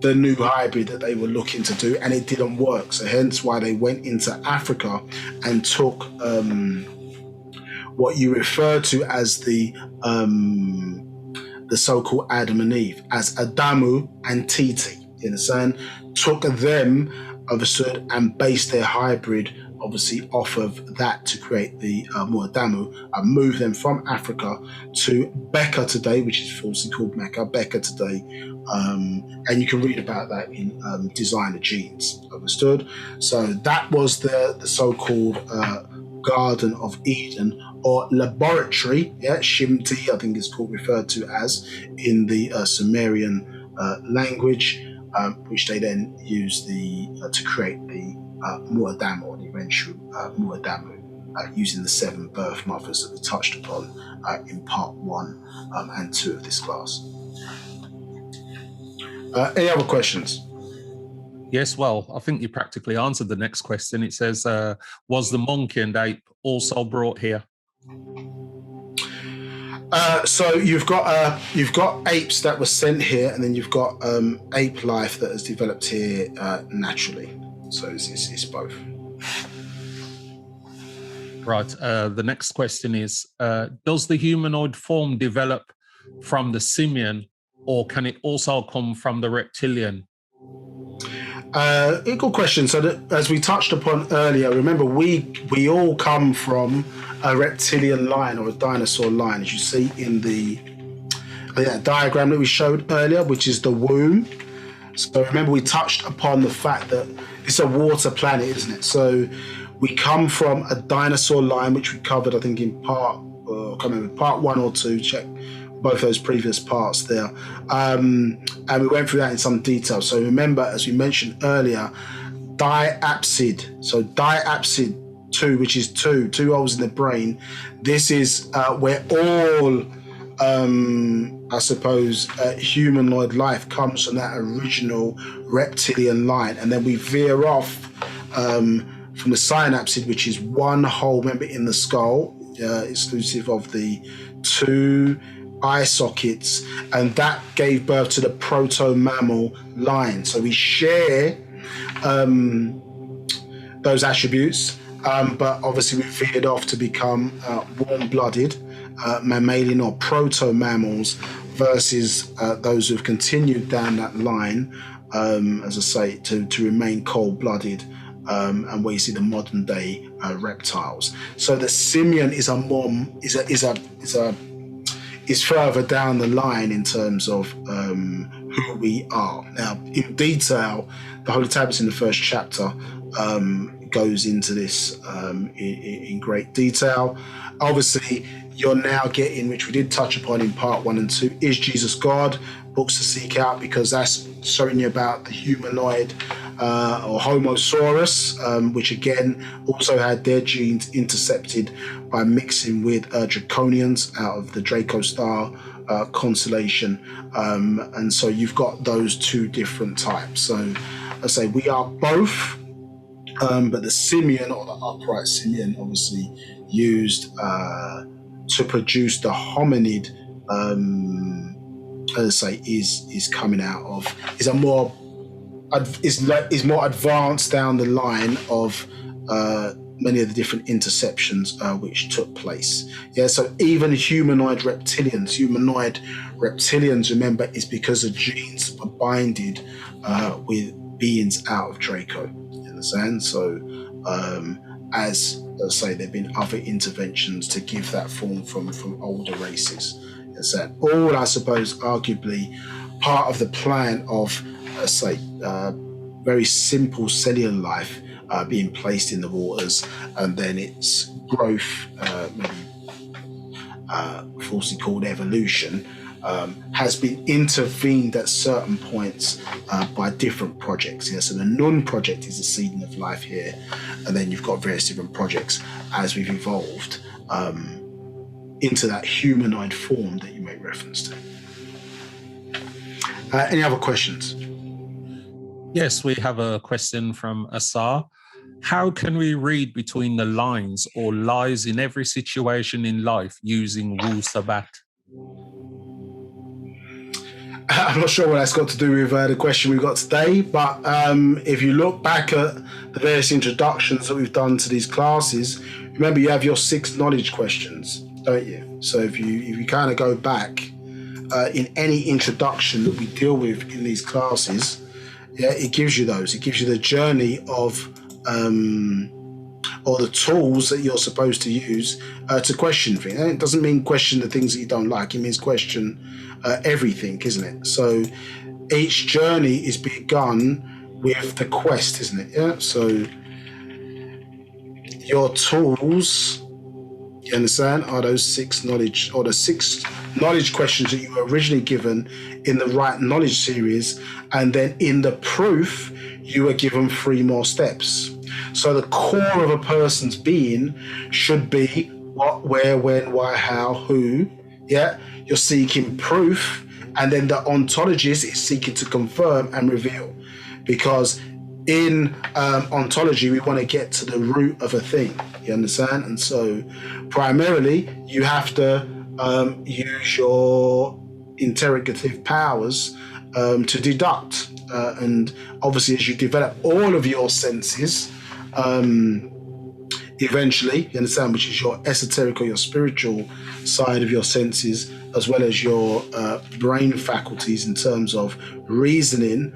the new hybrid that they were looking to do, and it didn't work. So hence why they went into Africa and took what you refer to as the so-called Adam and Eve, as Adamu and Titi. You understand? Took them, understood, and based their hybrid obviously off of that to create the Muadamu, and move them from Africa to Becca today, which is falsely called Mecca, Becca today. And you can read about that in Designer Genes, understood? So that was the so-called Garden of Eden or laboratory, Shimti, I think it's called, referred to as in the Sumerian language, which they then use to create the Muad'Dam, or the eventual Muad'Damu, using the 7 birth mothers that we touched upon in part 1 and 2 of this class. Any other questions? Yes, well, I think you practically answered the next question. It says, was the monkey and ape also brought here? So you've got apes that were sent here, and then you've got ape life that has developed here naturally. So it's both. Right. The next question is, does the humanoid form develop from the simian, or can it also come from the reptilian? Good question. So as we touched upon earlier, remember we all come from a reptilian line, or a dinosaur line, as you see in the diagram that we showed earlier, which is the womb. So remember, we touched upon the fact that it's a water planet, isn't it? So we come from a dinosaur line, which we covered, I think, in part 1 or 2. Check both those previous parts there. And we went through that in some detail. So remember, as we mentioned earlier, diapsid. So diapsid 2, which is two holes in the brain. This is where all, I suppose, humanoid life comes from that original reptilian line. And then we veer off from the synapsid, which is 1 hole, remember, in the skull, exclusive of the 2 eye sockets, and that gave birth to the proto-mammal line. So we share those attributes, but obviously we veered off to become warm-blooded mammalian or proto-mammals versus those who've continued down that line, as I say, to remain cold-blooded, and where you see the modern day reptiles. So the simian is further down the line in terms of who we are. Now, in detail, the Holy Tablets in the first chapter goes into this in great detail. Obviously, you're now getting, which we did touch upon in part 1 and 2, is Jesus God? Books to seek out, because that's showing you about the humanoid or Homosaurus, which again also had their genes intercepted by mixing with Draconians out of the Draco star constellation. And so you've got those 2 different types. So I say we are both, but the simian, or the upright simian, obviously used to produce the hominid, as I say, is coming out of, is more advanced down the line of many of the different interceptions which took place. Yeah, so even humanoid reptilians, remember, is because the genes were binded with beings out of Draco. You understand? So as I say, there have been other interventions to give that form from older races. So all, I suppose, arguably part of the plan of, say, very simple cellular life being placed in the waters, and then its growth, maybe falsely called evolution, has been intervened at certain points by different projects. Yeah? So the Nun project is the seeding of life here, and then you've got various different projects as we've evolved into that humanoid form that you make reference to. Any other questions? Yes, we have a question from Asar. How can we read between the lines or lies in every situation in life using Wu-Sabat? I'm not sure what that's got to do with the question we've got today, but if you look back at the various introductions that we've done to these classes, remember you have your 6 knowledge questions, don't you? So if you kind of go back in any introduction that we deal with in these classes, yeah, it gives you those. It gives you the journey of or the tools that you're supposed to use to question things. And it doesn't mean question the things that you don't like. It means question everything, isn't it? So each journey is begun with the quest, isn't it? Yeah. So your tools You understand? Are those 6 knowledge, or the 6 knowledge questions that you were originally given in the right knowledge series, and then in the proof you were given 3 more steps. So the core of a person's being should be what, where, when, why, how, who. Yeah, you're seeking proof, and then the ontologist is seeking to confirm and reveal, because in ontology we want to get to the root of a thing. You understand? And so primarily you have to use your interrogative powers to deduct, and obviously as you develop all of your senses, eventually, you understand, which is your esoteric or your spiritual side of your senses, as well as your brain faculties in terms of reasoning,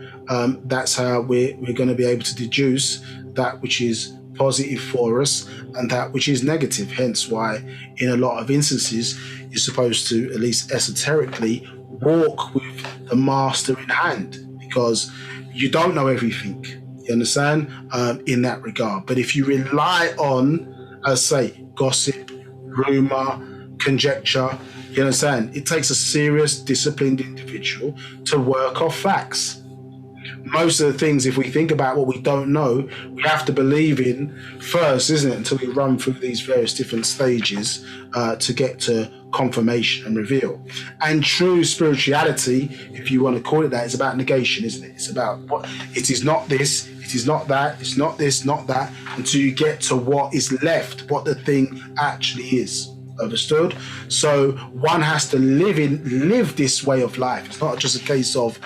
that's how we're going to be able to deduce that which is positive for us and that which is negative. Hence why in a lot of instances you're supposed to, at least esoterically, walk with the master in hand, because you don't know everything. You understand? In that regard. But if you rely on, as say, gossip, rumor, conjecture, you understand? It takes a serious, disciplined individual to work off facts. Most of the things, if we think about what we don't know, we have to believe in first, isn't it? Until we run through these various different stages to get to confirmation and reveal. And true spirituality, if you want to call it that, is about negation, isn't it? It's about what it is not this, it is not that, it's not this, not that, until you get to what is left, what the thing actually is. Understood? So one has to live this way of life. It's not just a case of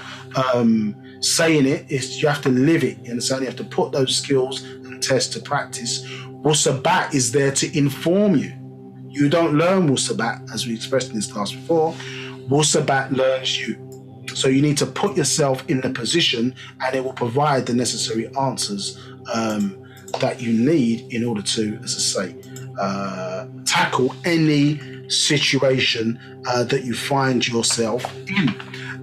saying it, it's you have to live it. You understand? You have to put those skills and tests to practice. Wu-Sabat is there to inform you. You don't learn Wu-Sabat, as we expressed in this class before. Wu-Sabat learns you. So you need to put yourself in the position, and it will provide the necessary answers that you need in order to, as I say, tackle any situation that you find yourself in.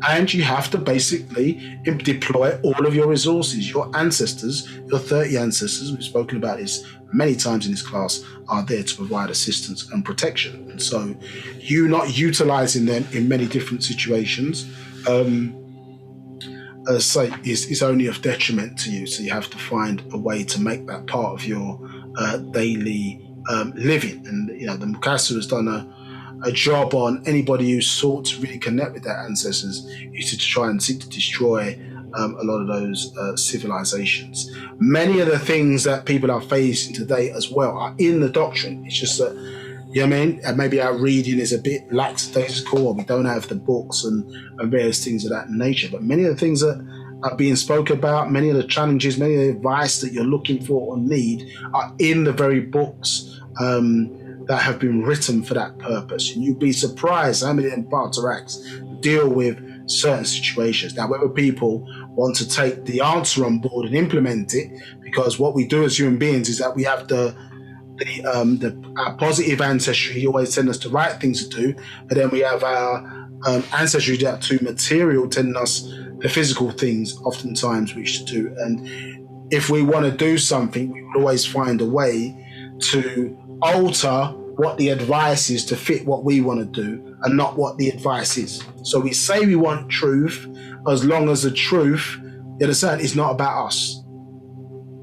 And you have to basically deploy all of your resources. Your ancestors, your 30 ancestors, we've spoken about this many times in this class, are there to provide assistance and protection. And so you not utilizing them in many different situations, as say, is only of detriment to you. So you have to find a way to make that part of your daily living. And you know, the Mukasu has done a job on anybody who sought to really connect with their ancestors, is to try and seek to destroy a lot of those civilizations. Many of the things that people are facing today as well are in the doctrine. It's just that, you know what I mean? Maybe our reading is a bit lackadaisical, or we don't have the books and various things of that nature. But many of the things that are being spoken about, many of the challenges, many of the advice that you're looking for or need are in the very books that have been written for that purpose. And you'd be surprised how many parts deal with certain situations. Now, whether people want to take the answer on board and implement it, because what we do as human beings is that we have our positive ancestry always tend us to right things to do, but then we have our ancestry that too material telling us the physical things oftentimes we should do. And if we want to do something, we will always find a way to alter what the advice is to fit what we want to do and not what the advice is. So we say we want truth, as long as the truth, you understand, is not about us.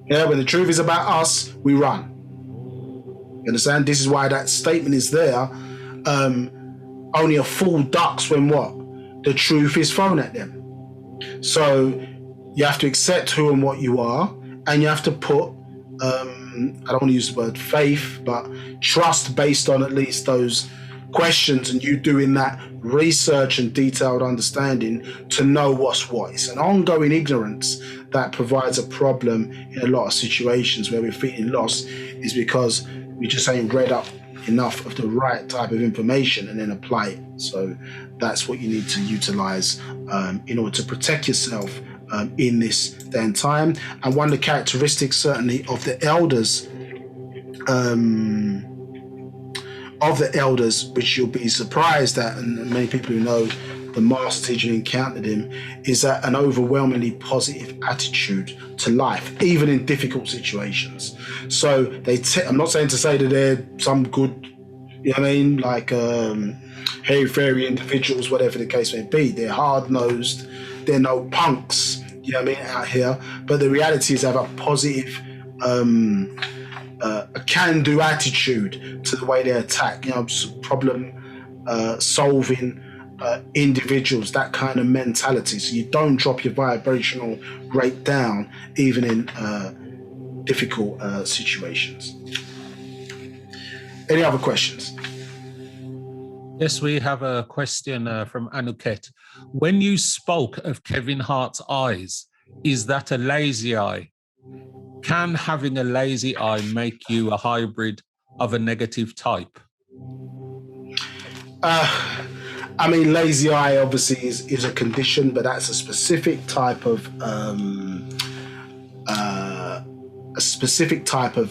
Yeah, when the truth is about us, we run. You understand? This is why that statement is there. Only a fool ducks when what? The truth is thrown at them. So you have to accept who and what you are, and you have to put I don't want to use the word faith, but trust based on at least those questions, and you doing that research and detailed understanding to know what's what. It's an ongoing ignorance that provides a problem in a lot of situations where we're feeling lost, is because we just ain't read up enough of the right type of information and then apply it. So that's what you need to utilize in order to protect yourself in this day and time. And one of the characteristics certainly of the elders, which you'll be surprised at, and many people who know the master teacher who encountered him, is that an overwhelmingly positive attitude to life, even in difficult situations. So I'm not saying to say that they're some good You know what I mean? Like hairy fairy individuals, whatever the case may be. They're hard-nosed. They're no punks, you know what I mean, out here. But the reality is they have a positive, a can-do attitude to the way they attack. You know, problem solving individuals, that kind of mentality. So you don't drop your vibrational rate down, even in difficult situations. Any other questions? Yes, we have a question from Anuket. When you spoke of Kevin Hart's eyes, is that a lazy eye? Can having a lazy eye make you a hybrid of a negative type? I mean, lazy eye obviously is a condition, but that's a specific type of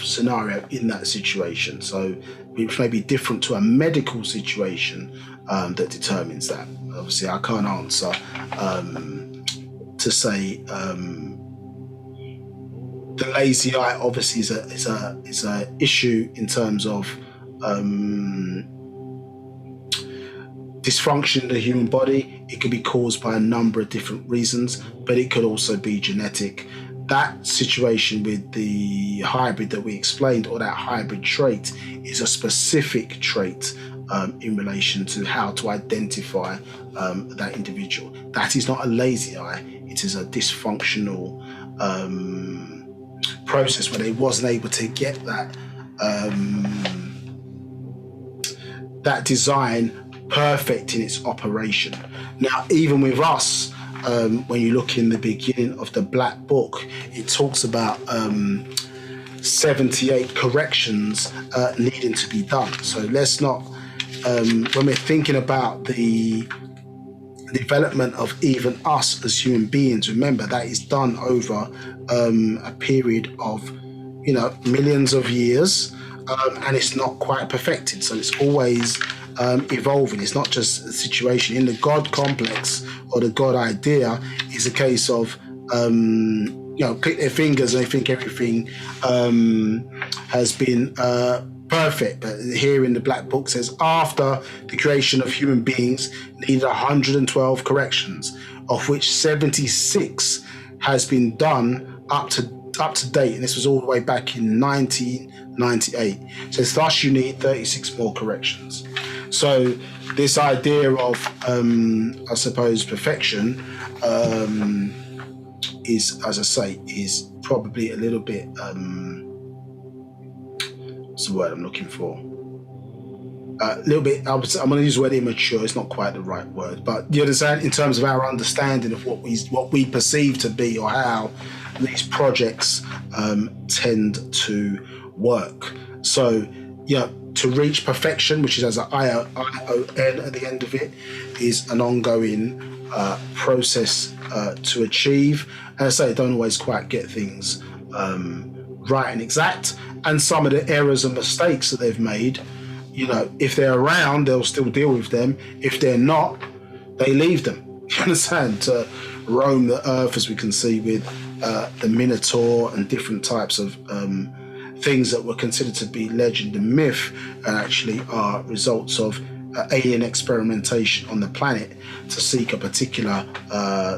scenario in that situation. So which may be different to a medical situation that determines that. Obviously, I can't answer to say the lazy eye obviously is a issue in terms of dysfunction in the human body. It could be caused by a number of different reasons, but it could also be genetic. That situation with the hybrid that we explained, or that hybrid trait, is a specific trait in relation to how to identify that individual. That is not a lazy eye. It is a dysfunctional process where they wasn't able to get that design perfect in its operation. Now, even with us, when you look in the beginning of the Black Book, it talks about 78 corrections needing to be done. So let's not, when we're thinking about the development of even us as human beings, remember that is done over a period of, millions of years, and it's not quite perfected. So it's always evolving. It's not just a situation in the God complex or the God idea. Is a case of click their fingers and they think everything has been perfect. But here in the Black Book says after the creation of human beings needed 112 corrections, of which 76 has been done up to date, and this was all the way back in 1998. So thus you need 36 more corrections. So this idea of, I suppose, perfection is, as I say, is probably a little bit, what's the word I'm looking for? A little bit, I'm going to use the word immature. It's not quite the right word, but you understand, in terms of our understanding of what we perceive to be, or how these projects tend to work. So, to reach perfection, which is as an ION at the end of it, is an ongoing process to achieve. And I say, don't always quite get things right and exact. And some of the errors and mistakes that they've made, if they're around, they'll still deal with them. If they're not, they leave them. You understand? To roam the earth, as we can see with the Minotaur and different types of things that were considered to be legend and myth, and actually are results of alien experimentation on the planet to seek a particular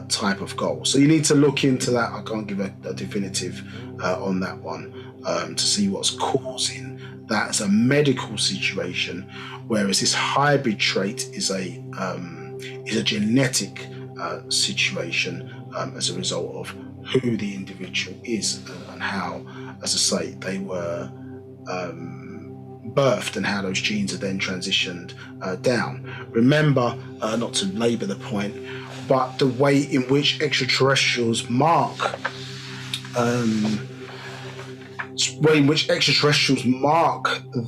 type of goal. So you need to look into that. I can't give a definitive on that one to see what's causing that as a medical situation, whereas this hybrid trait is a genetic situation as a result of who the individual is and how, as I say, they were birthed and how those genes are then transitioned down. Remember, not to labour the point, but the way in which extraterrestrials mark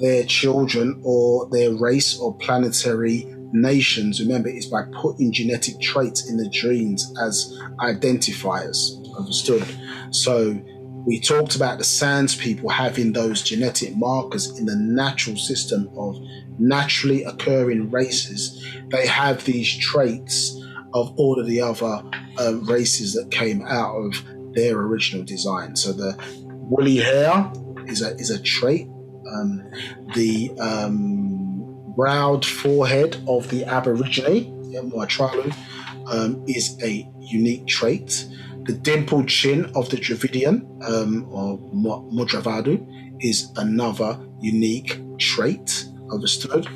their children or their race or planetary nations, remember, is by putting genetic traits in the genes as identifiers. Understood? So we talked about the Sands people having those genetic markers in the natural system of naturally occurring races. They have these traits of all of the other races that came out of their original design. So the woolly hair is a trait. The browed forehead of the Aborigine, Muatralu, is a unique trait. The dimpled chin of the Dravidian, or Mudravadu, is another unique trait, understood.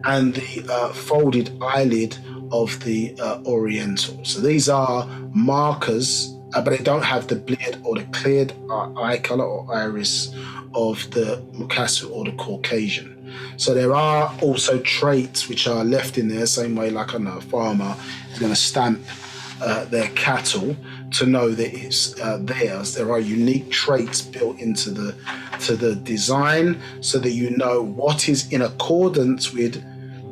And the folded eyelid of the Oriental. So these are markers, but they don't have the bleared or the cleared eye color or iris of the Mukasu or the Caucasian. So there are also traits which are left in there, same way like a farmer is going to stamp their cattle to know that it's theirs. There are unique traits built into the design so that you know what is in accordance with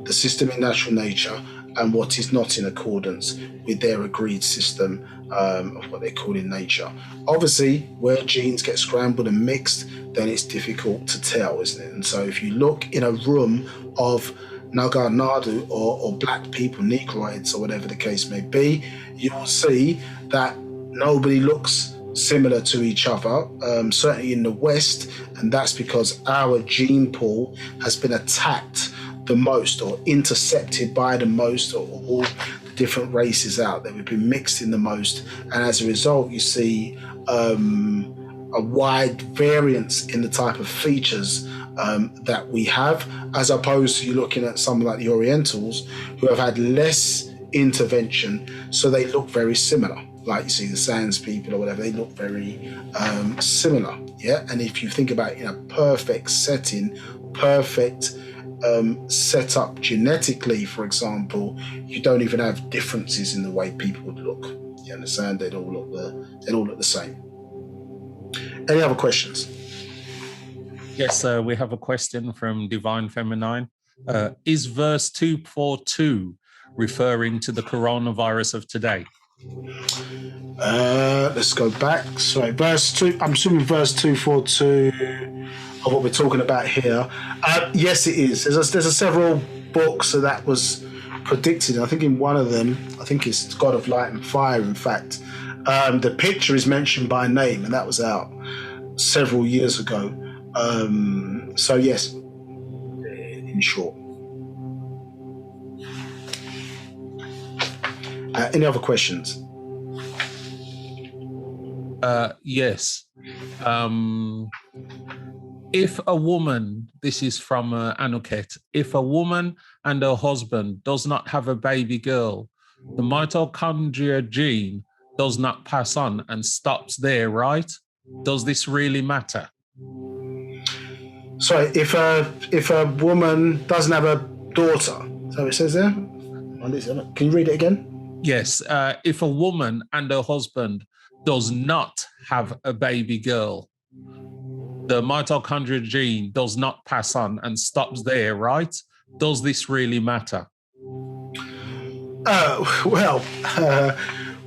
the system in natural nature and what is not in accordance with their agreed system of what they call in nature. Obviously, where genes get scrambled and mixed, then it's difficult to tell, isn't it? And so if you look in a room of Naga Nadu or black people, Negroids or whatever the case may be, you will see that nobody looks similar to each other, certainly in the West, and that's because our gene pool has been attacked the most or intercepted by the most or all the different races out there. We've been mixed in the most, and as a result you see a wide variance in the type of features that we have, as opposed to you looking at some like the Orientals who have had less intervention, so they look very similar. Like you see the Sans people or whatever, they look very similar. Yeah, and if you think about it in a perfect setting, perfect set up genetically, for example, you don't even have differences in the way people would look. You understand? They'd all look the same. Any other questions? Yes, we have a question from Divine Feminine. Is verse 242 referring to the coronavirus of today? Let's go back. Sorry, verse 2. I'm assuming verse 242 of what we're talking about here. Yes, it is. There's a several books that was predicted. I think in one of them, I think it's God of Light and Fire. In fact, the picture is mentioned by name, and that was out several years ago. So yes, in short. Any other questions? Yes. If a woman, this is from Anuket, if a woman and her husband does not have a baby girl, the mitochondria gene does not pass on and stops there, right? Does this really matter? Sorry, if a woman doesn't have a daughter, so it says there. Can you read it again? Yes. If a woman and her husband does not have a baby girl, the mitochondria gene does not pass on and stops there, right? Does this really matter?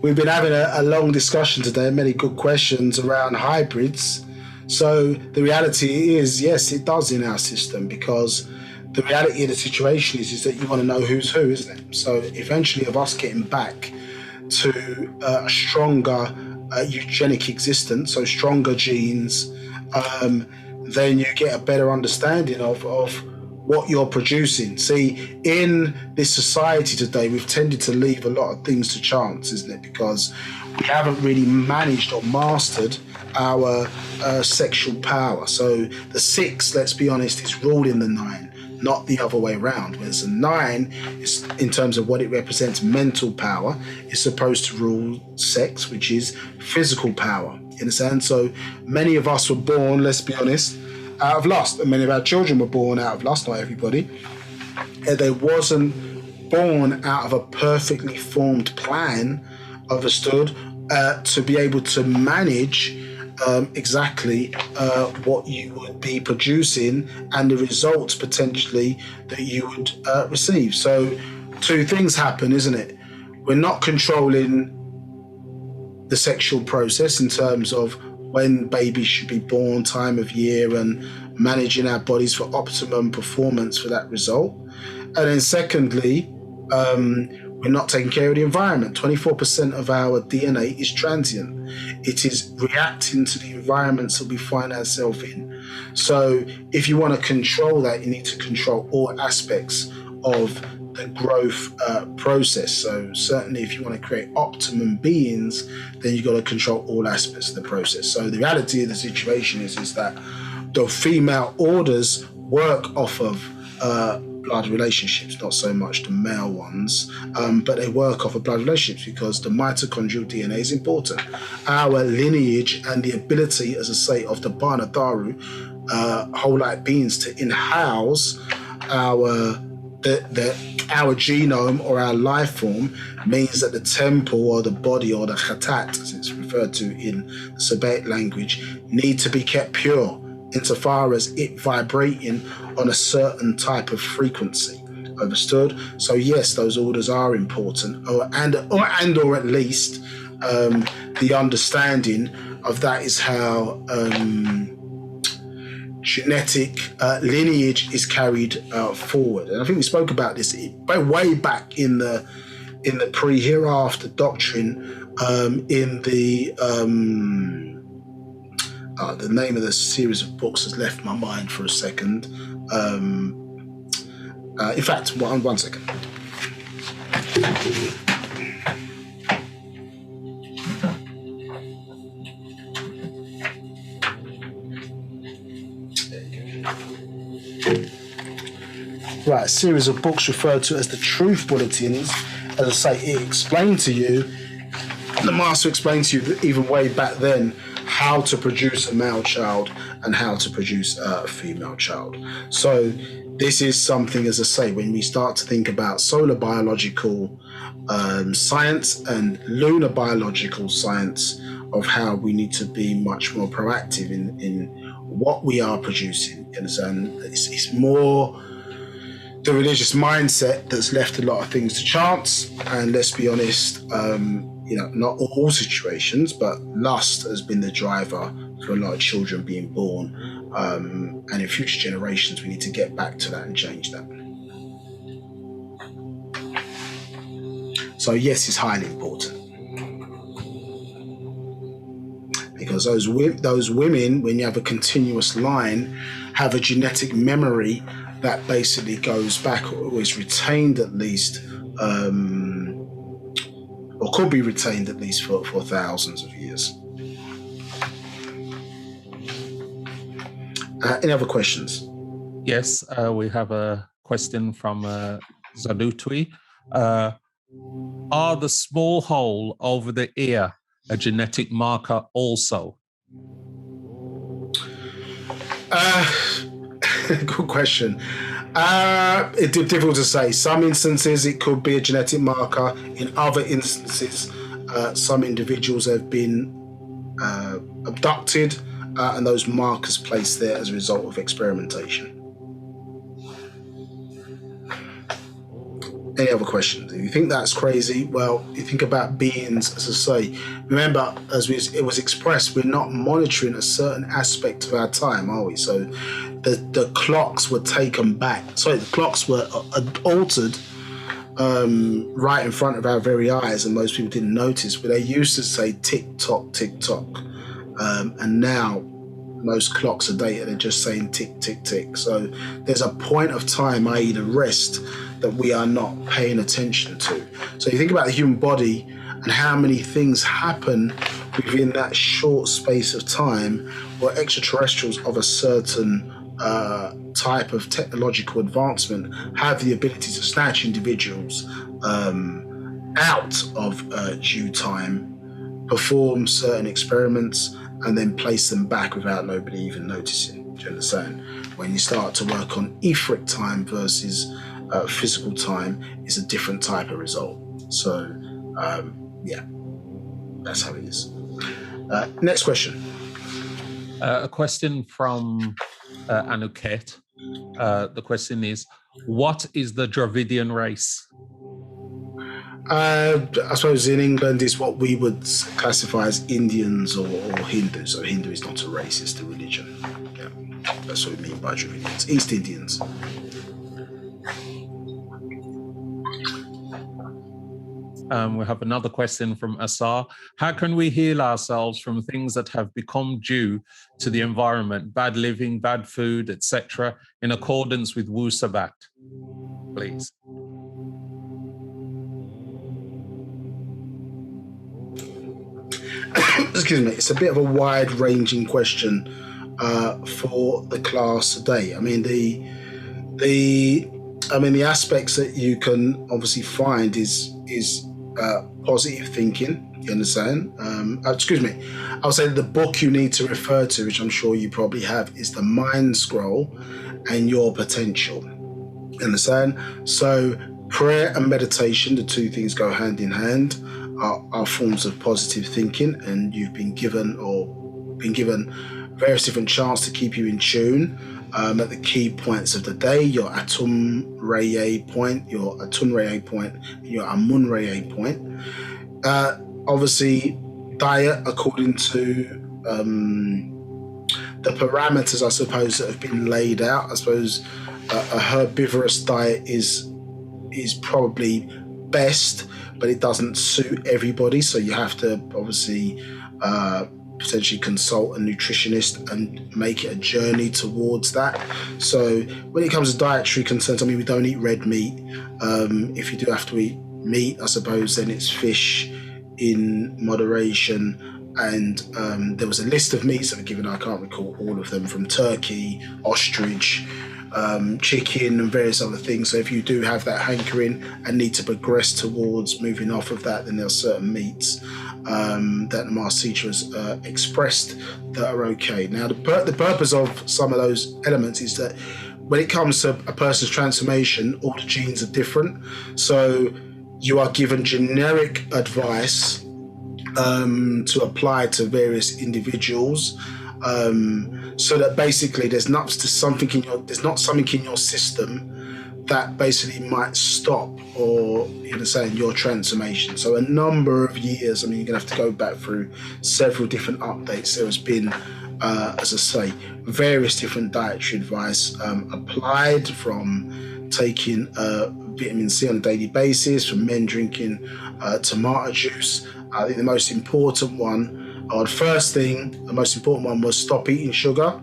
We've been having a long discussion today, many good questions around hybrids. So the reality is, yes, it does in our system, because the reality of the situation is that you want to know who's who, isn't it? So eventually of us getting back to a stronger eugenic existence, so stronger genes, then you get a better understanding of what you're producing. See, in this society today, we've tended to leave a lot of things to chance, isn't it? Because we haven't really managed or mastered our sexual power. So the 6, let's be honest, is ruling the 9, not the other way around. Whereas the 9 is, in terms of what it represents, mental power, is supposed to rule sex, which is physical power. You understand? So many of us were born, let's be honest, out of lust, and many of our children were born out of lust. Not everybody. They wasn't born out of a perfectly formed plan, understood, to be able to manage exactly what you would be producing and the results potentially that you would receive. So 2 things happen, isn't it? We're not controlling the sexual process in terms of when babies should be born, time of year, and managing our bodies for optimum performance for that result. And then secondly, we're not taking care of the environment. 24% of our DNA is transient. It is reacting to the environments that we find ourselves in. So if you want to control that, you need to control all aspects of the growth process. So certainly if you want to create optimum beings, then you've got to control all aspects of the process. So the reality of the situation is that the female orders work off of blood relationships, not so much the male ones, but they work off of blood relationships because the mitochondrial DNA is important. Our lineage and the ability, as I say, of the Banadaru, whole-like beings to in-house our genome or our life form means that the temple or the body or the khatat, as it's referred to in the Sabat language, need to be kept pure insofar as it vibrating on a certain type of frequency. Understood? So yes, those orders are important, or at least the understanding of that is how genetic lineage is carried forward. And I think we spoke about this way back in the pre-hereafter doctrine, in the name of the series of books has left my mind for a second. In fact, one second. Right, a series of books referred to as the Truth Bulletins. As I say, it explained to you, the master explained to you even way back then how to produce a male child and how to produce a female child. So this is something, as I say, when we start to think about solar biological science and lunar biological science, of how we need to be much more proactive in what we are producing. And it's more the religious mindset that's left a lot of things to chance. And let's be honest, not all situations, but lust has been the driver for a lot of children being born. And in future generations, we need to get back to that and change that. So yes, it's highly important. Because those women, when you have a continuous line, have a genetic memory that basically goes back, or is retained at least, or could be retained at least for thousands of years. Any other questions? Yes, we have a question from Zadutwi. Are the small hole over the ear a genetic marker also? Good question. It's difficult to say. Some instances it could be a genetic marker. In other instances, some individuals have been abducted and those markers placed there as a result of experimentation. Any other questions? If you think that's crazy, well, you think about beings, as I say. Remember, it was expressed, we're not monitoring a certain aspect of our time, are we? So the clocks were taken back. Sorry, the clocks were altered right in front of our very eyes, and most people didn't notice. But they used to say tick tock, tick tock, and now most clocks are dated. They're just saying tick tick tick. So there's a point of time, i.e., the rest, that we are not paying attention to. So you think about the human body and how many things happen within that short space of time, where extraterrestrials of a certain type of technological advancement have the ability to snatch individuals out of due time, perform certain experiments, and then place them back without nobody even noticing. Do you understand? When you start to work on etheric time versus physical time, is a different type of result. So yeah, that's how it is. Next question. A question from Anuket. The question is, what is the Dravidian race? I suppose in England is what we would classify as Indians or Hindu. So Hindu is not a race, it's the religion. Yeah, that's what we mean by Dravidians. East Indians. We have another question from Asar. How can we heal ourselves from things that have become due to the environment, bad living, bad food, etc., in accordance with Wu-Sabat? Please. Excuse me. It's a bit of a wide-ranging question for the class today. I mean, the aspects that you can obviously find is positive thinking. You understand? Excuse me. I'll say the book you need to refer to, which I'm sure you probably have, is the Mind Scroll and Your Potential. You understand? So prayer and meditation, the two things go hand in hand, are forms of positive thinking, and you've been given various different chances to keep you in tune at the key points of the day, your Atum Reye point, your Atun Reye point, and your Amun Reye point. Obviously, diet according to the parameters, I suppose, that have been laid out. I suppose a herbivorous diet is probably best, but it doesn't suit everybody. So you have to obviously potentially consult a nutritionist and make it a journey towards that. So when it comes to dietary concerns, I mean, we don't eat red meat. If you do have to eat meat, I suppose then it's fish in moderation. And there was a list of meats that were given. I can't recall all of them, from turkey, ostrich, chicken, and various other things. So if you do have that hankering and need to progress towards moving off of that, then there are certain meats that the Master Teacher has expressed that are okay. Now, the purpose of some of those elements is that when it comes to a person's transformation, all the genes are different. So you are given generic advice to apply to various individuals, so that basically there's not something in your system that basically might stop or your transformation. So a number of years, I mean, you're gonna have to go back through several different updates. There has been, as I say, various different dietary advice applied, from taking vitamin C on a daily basis, from men drinking tomato juice. I think the most important one, the most important one was stop eating sugar.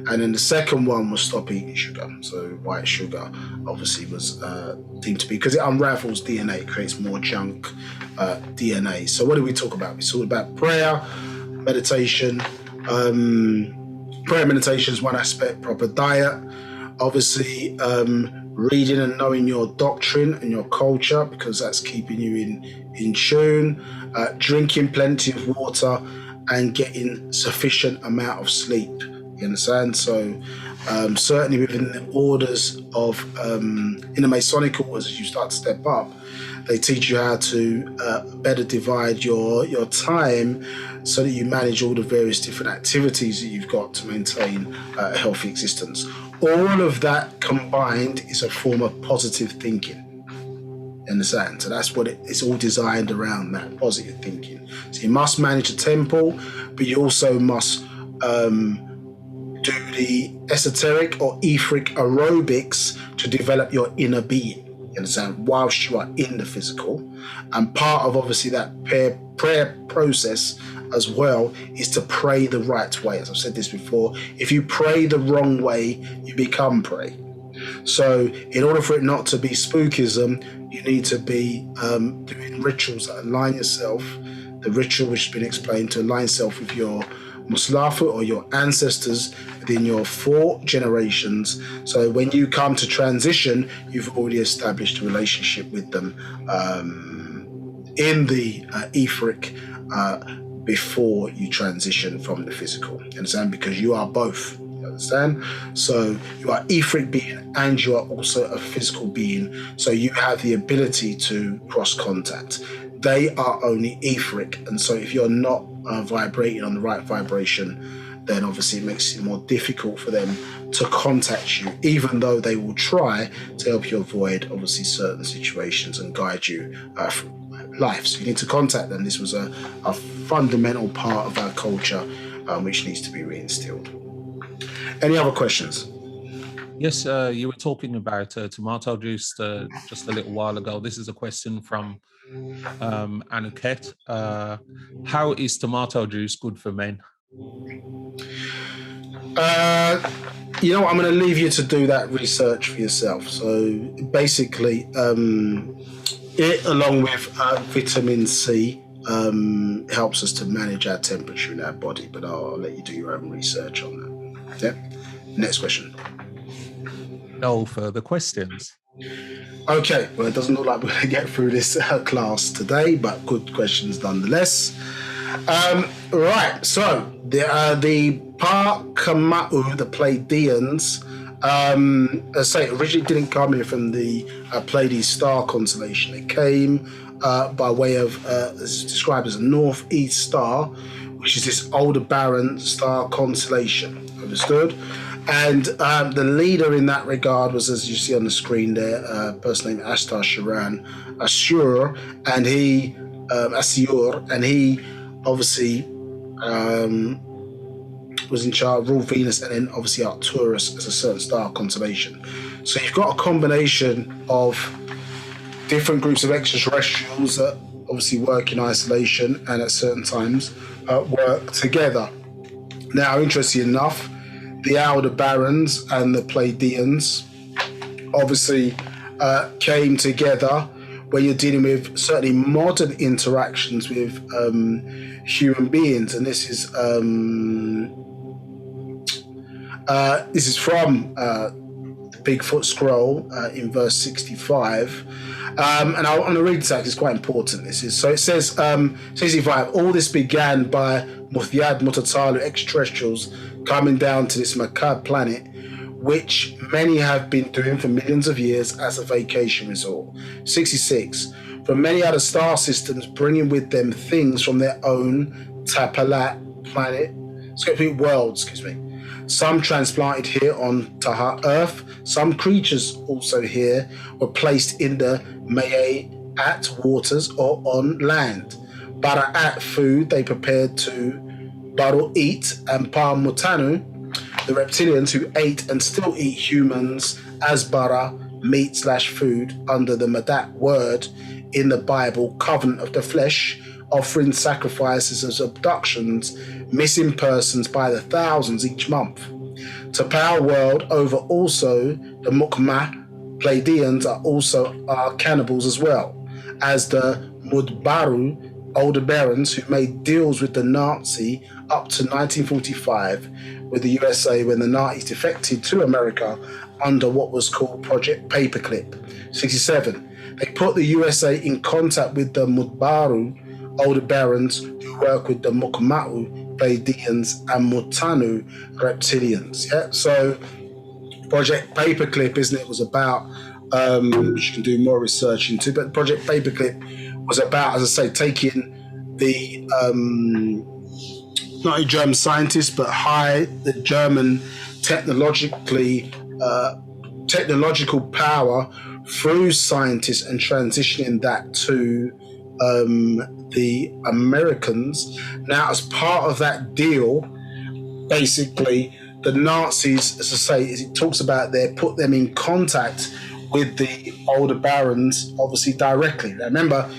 And then the second one was stop eating sugar. So white sugar obviously was deemed to be, because it unravels DNA, it creates more junk DNA. So what did we talk about? We talked about prayer, meditation. Prayer and meditation is one aspect, proper diet. Obviously, reading and knowing your doctrine and your culture, because that's keeping you in tune. Drinking plenty of water and getting sufficient amount of sleep. You understand? So certainly within the orders of, in the Masonic orders, as you start to step up, they teach you how to better divide your time so that you manage all the various different activities that you've got to maintain a healthy existence. All of that combined is a form of positive thinking. Understand? So that's what it's all designed around, that positive thinking. So you must manage a temple, but you also must do the esoteric or etheric aerobics to develop your inner being. You understand? Whilst you are in the physical. And part of obviously that prayer process as well is to pray the right way. As I've said this before, if you pray the wrong way, you become prey. So in order for it not to be spookism, you need to be doing rituals that align yourself, the ritual which has been explained, to align yourself with your Muslafa or your ancestors within your 4 generations. So when you come to transition, you've already established a relationship with them in the etheric before you transition from the physical. You understand? Because you are both. You understand? So you are etheric being and you are also a physical being. So you have the ability to cross contact. They are only etheric, and so if you're not vibrating on the right vibration, then obviously it makes it more difficult for them to contact you, even though they will try to help you avoid obviously certain situations and guide you through life. So you need to contact them. This was a fundamental part of our culture which needs to be reinstilled. Any other questions? Yes, you were talking about tomato juice just a little while ago. This is a question from Anuket. How is tomato juice good for men? I'm going to leave you to do that research for yourself. So basically, it, along with vitamin C, helps us to manage our temperature in our body. But I'll let you do your own research on that. Yeah. Next question. No further questions. Okay, well, it doesn't look like we're going to get through this class today, but good questions nonetheless. Right, so the Ba'h the Pleiadians, as I say, originally didn't come here from the Pleiades star constellation. It came by way of, it's described as a northeast star, which is this Aldebaran star constellation. Understood? And the leader in that regard was, as you see on the screen there, a person named Ashur, and he obviously was in charge, ruled Venus, and then obviously Arcturus as a certain star constellation. So you've got a combination of different groups of extraterrestrials that obviously work in isolation and at certain times work together. Now, interestingly enough, the Aldebarans and the Pleiadians obviously came together where you're dealing with certainly modern interactions with human beings, and this is from the Bigfoot scroll in verse 65. And I want to read this out, it's quite important. It says, 65, all this began by monothe-istic extraterrestrials coming down to this macabre planet, which many have been doing for millions of years as a vacation resort. 66, from many other star systems bringing with them things from their own Tapalat planet, world, Some transplanted here on Taha Earth. Some creatures also here were placed in the Ma'at waters or on land. Bara'at food they prepared to Baru eat, and Mutanu, the reptilians who ate and still eat humans as bara, meat/food, under the Madat word in the Bible, covenant of the flesh, offering sacrifices as abductions, missing persons by the thousands each month. To power world over also, the Mukmah Pleiadians are cannibals as well, as the Mudbaru Aldebarans, who made deals with the Nazi up to 1945 with the USA when the Nazis defected to America under what was called Project Paperclip. 67. They put the USA in contact with the Mudbaru Aldebarans, who work with the Mukma'u Pleiadians and Mutanu reptilians. Yeah, so Project Paperclip, isn't it, was about, which you can do more research into, but Project Paperclip was about, as I say, taking the not only German scientists, but the German technological power through scientists and transitioning that to the Americans. Now, as part of that deal, basically, the Nazis, as I say, as it talks about there, put them in contact with the Aldebarans, obviously directly. Remember,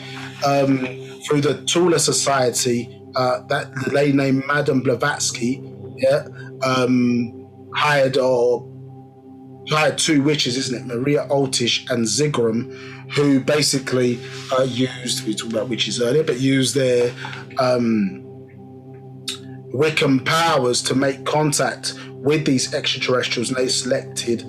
through the Tula Society, that the lady named Madame Blavatsky, hired two witches, isn't it? Maria Altish and Zigram, who basically used, we talked about witches earlier, but used their Wiccan powers to make contact with these extraterrestrials, and they selected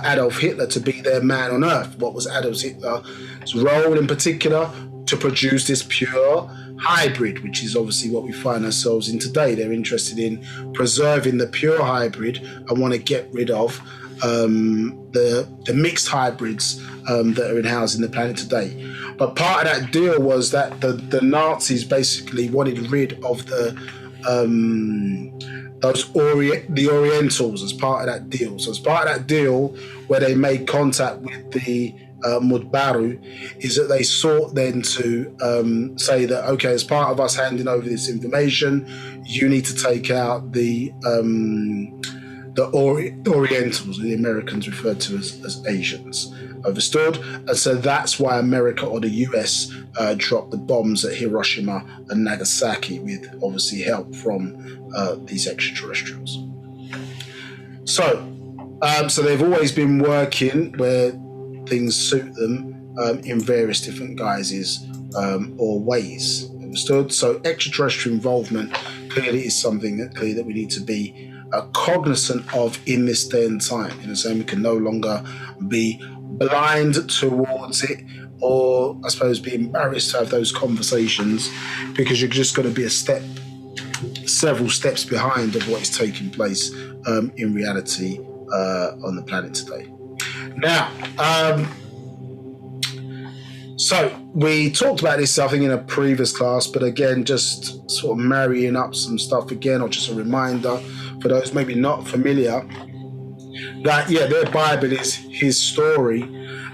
Adolf Hitler to be their man on Earth. What was Adolf Hitler's role in particular? To produce this pure hybrid, which is obviously what we find ourselves in today. They're interested in preserving the pure hybrid and want to get rid of the mixed hybrids that are in the planet today. But part of that deal was that the Nazis basically wanted rid of the Orientals as part of that deal. So as part of that deal, where they made contact with the Mudbaru, is that they sought then to say that, okay, as part of us handing over this information, you need to take out the the Orientals, the Americans referred to as Asians. Understood? And so that's why America or the US dropped the bombs at Hiroshima and Nagasaki with obviously help from these extraterrestrials. So they've always been working where things suit them in various different guises or ways. Understood? So extraterrestrial involvement clearly is something that we need to be cognizant of in this day and time. You know, so we can no longer be blind towards it, or I suppose be embarrassed to have those conversations, because you're just going to be several steps behind of what is taking place in reality on the planet today. Now, so we talked about this, I think, in a previous class, but again, just sort of marrying up some stuff again, or just a reminder for those maybe not familiar, that their Bible is his story,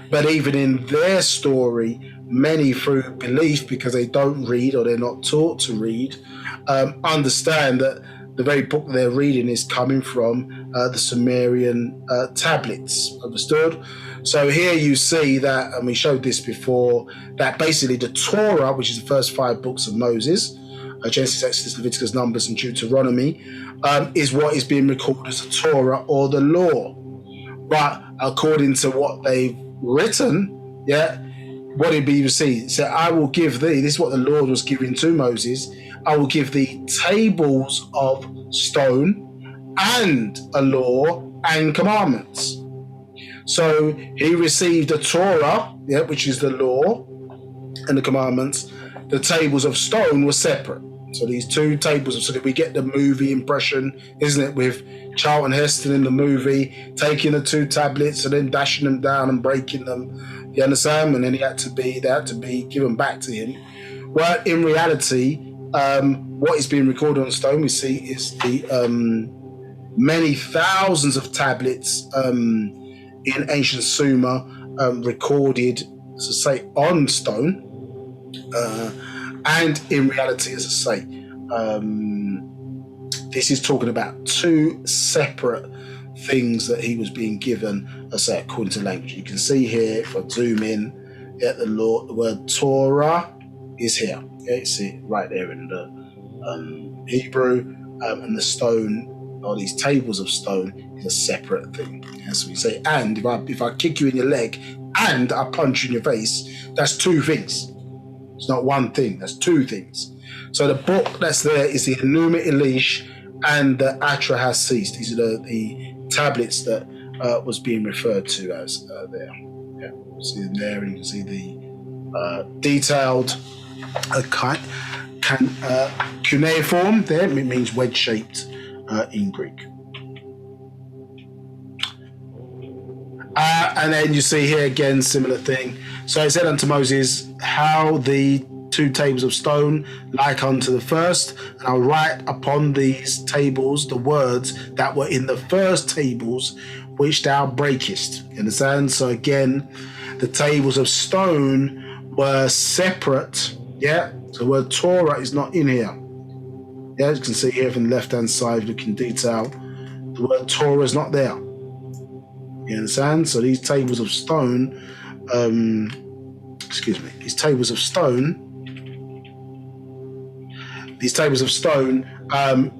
but even in their story, many through belief, because they don't read or they're not taught to read, understand that the very book they're reading is coming from the Sumerian tablets. Understood? So here you see that, and we showed this before, that basically the Torah, which is the first 5 books of Moses, Genesis, Exodus, Leviticus, Numbers, and Deuteronomy, is what is being recorded as the Torah or the law. But according to what they've written, what it be you see, so I will give thee, this is what the Lord was giving to Moses, I will give thee tables of stone and a law and commandments. So he received the Torah, which is the law and the commandments. The tables of stone were separate. So these 2 tables, so that we get the movie impression, isn't it, with Charlton Heston in the movie taking the 2 tablets and then dashing them down and breaking them. You understand? And then they had to be given back to him. Well, in reality, what is being recorded on stone, we see, is the many thousands of tablets in ancient Sumer recorded, as I say, on stone. And in reality, as I say, this is talking about 2 separate things that he was being given, as I say, according to language. You can see here, if I zoom in, the word Torah is here. You see it right there in the Hebrew, and the stone, or these tables of stone, is a separate thing. So we say, and if I kick you in your leg and I punch you in your face, that's 2 things. It's not one thing, that's 2 things. So the book that's there is the Enuma Elish and the Atra has ceased. These are the tablets that was being referred to as there. You see them there, and you can see the detailed cuneiform there. It means wedge-shaped in Greek. And then you see here again, similar thing. So it said unto Moses, how the 2 tables of stone like unto the first, and I'll write upon these tables the words that were in the first tables which thou breakest. You understand? So again, the tables of stone were separate. So the word Torah is not in here. As you can see here from the left-hand side, look in detail, the word Torah is not there. You understand? So these tables of stone, these tables of stone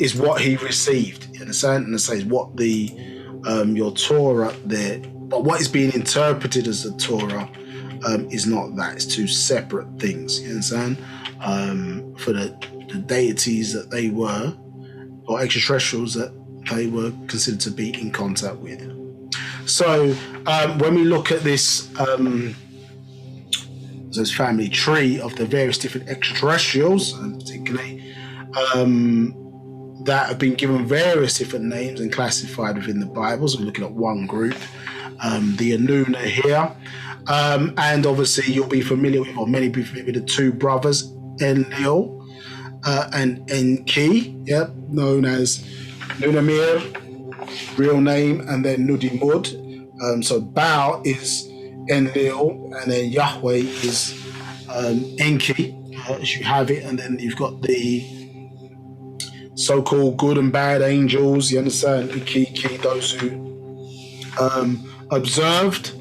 is what he received. You understand? And it says what the your Torah there, but what is being interpreted as the Torah is not that. It's 2 separate things. You understand? For the deities that they were, or extraterrestrials that they were considered to be in contact with. So when we look at this family tree of the various different extraterrestrials, and particularly that have been given various different names and classified within the Bible. So we're looking at one group, the Anunnaki here, and obviously you'll be familiar with, or many be familiar with, the 2 brothers, Enlil and Enki, known as Lunamir, real name, and then Nudimud. So Baal is Enlil, and then Yahweh is Enki, as you have it, and then you've got the so-called good and bad angels, you understand, those who observed,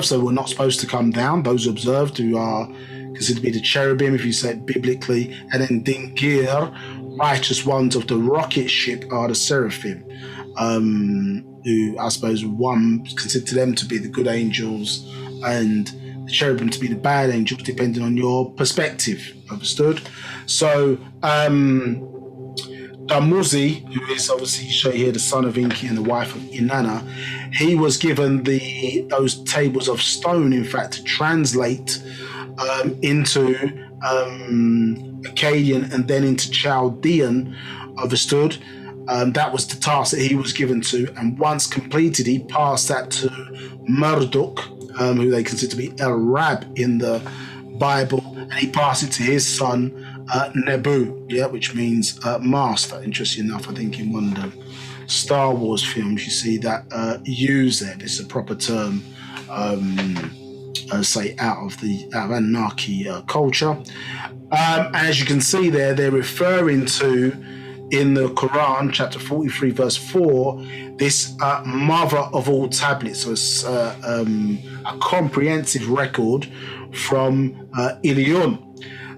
so were not supposed to come down, those who observed, who are considered to be the cherubim, if you say it biblically, and then Dingir, righteous ones of the rocket ship, are the seraphim, who I suppose one consider them to be the good angels and the cherubim to be the bad angels, depending on your perspective. Understood? So Damuzi, who is obviously you show here the son of Inki and the wife of Inanna, he was given those tables of stone, in fact, to translate into Akkadian and then into Chaldean. Understood? That was the task that he was given to, and once completed, he passed that to Marduk, who they consider to be El Rab in the Bible, and he passed it to his son Nebu, which means master. Interesting enough, I think in one of the Star Wars films you see that used there. This is a proper term, say out of Anunnaki culture. And as you can see there, they're referring to, in the Quran, chapter 43, verse 4, this mother of all tablets. So it's a comprehensive record from Ilion.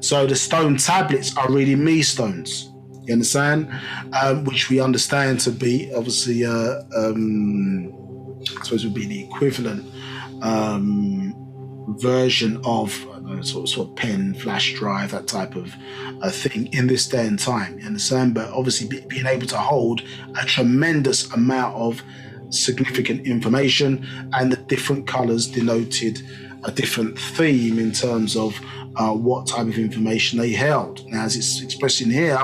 So the stone tablets are really me stones. You understand? Which we understand to be obviously, I suppose would be the equivalent version of sort of pen, flash drive, that type of thing in this day and time. You understand? But obviously being able to hold a tremendous amount of significant information, and the different colors denoted a different theme in terms of what type of information they held. Now, as it's expressed in here,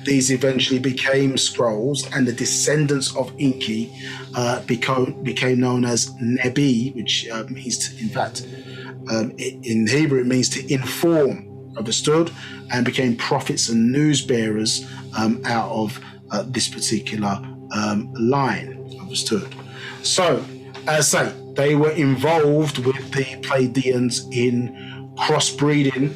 these eventually became scrolls, and the descendants of Inki became known as Nebi, which means to, in fact, in Hebrew it means to inform, understood, and became prophets and news bearers out of this particular line, understood. So, as I say, they were involved with the Pleiadians in crossbreeding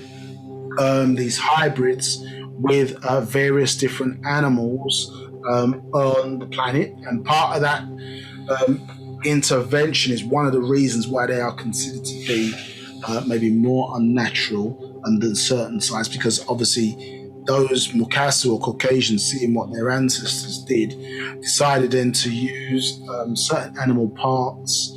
these hybrids with various different animals on the planet, and part of that intervention is one of the reasons why they are considered to be maybe more unnatural than certain size, because obviously those Mukasu or Caucasians, seeing what their ancestors did, decided then to use certain animal parts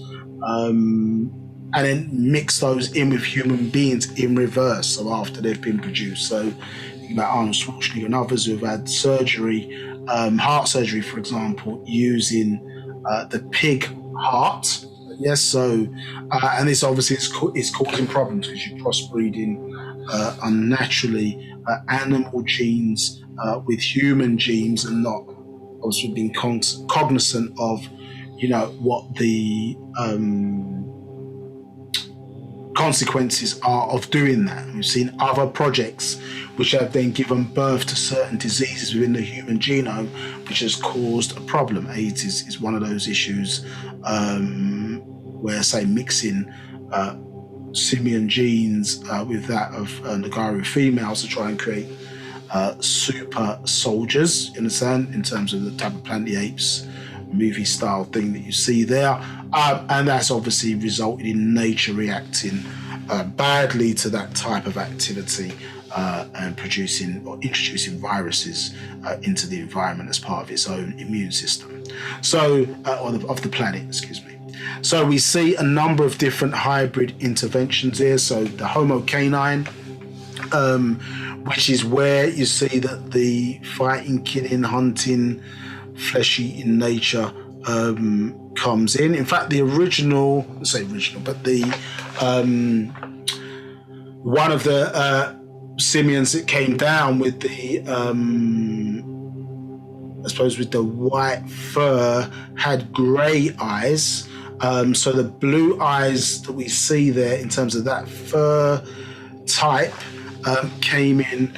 and then mix those in with human beings in reverse, so after they've been produced. So think about Arnold Schwarzenegger and others who have had surgery, heart surgery, for example, using the pig heart. Yes, so and this obviously is causing problems because you're crossbreeding unnaturally animal genes with human genes, and not obviously being cognizant of, what the consequences are of doing that. We've seen other projects which have then given birth to certain diseases within the human genome, which has caused a problem. AIDS is one of those issues where, say, mixing simian genes with that of Nagaru females to try and create super soldiers, you understand, in terms of the type of Planet of the Apes movie style thing that you see there, and that's obviously resulted in nature reacting badly to that type of activity and producing or introducing viruses into the environment as part of its own immune system, so of the planet, excuse me. So we see a number of different hybrid interventions here. So the Homo canine, which is where you see that the fighting, killing, hunting, flesh-eating nature comes in. In fact, the original, but the one of the simians that came down with the I suppose with the white fur had grey eyes. So the blue eyes that we see there in terms of that fur type came in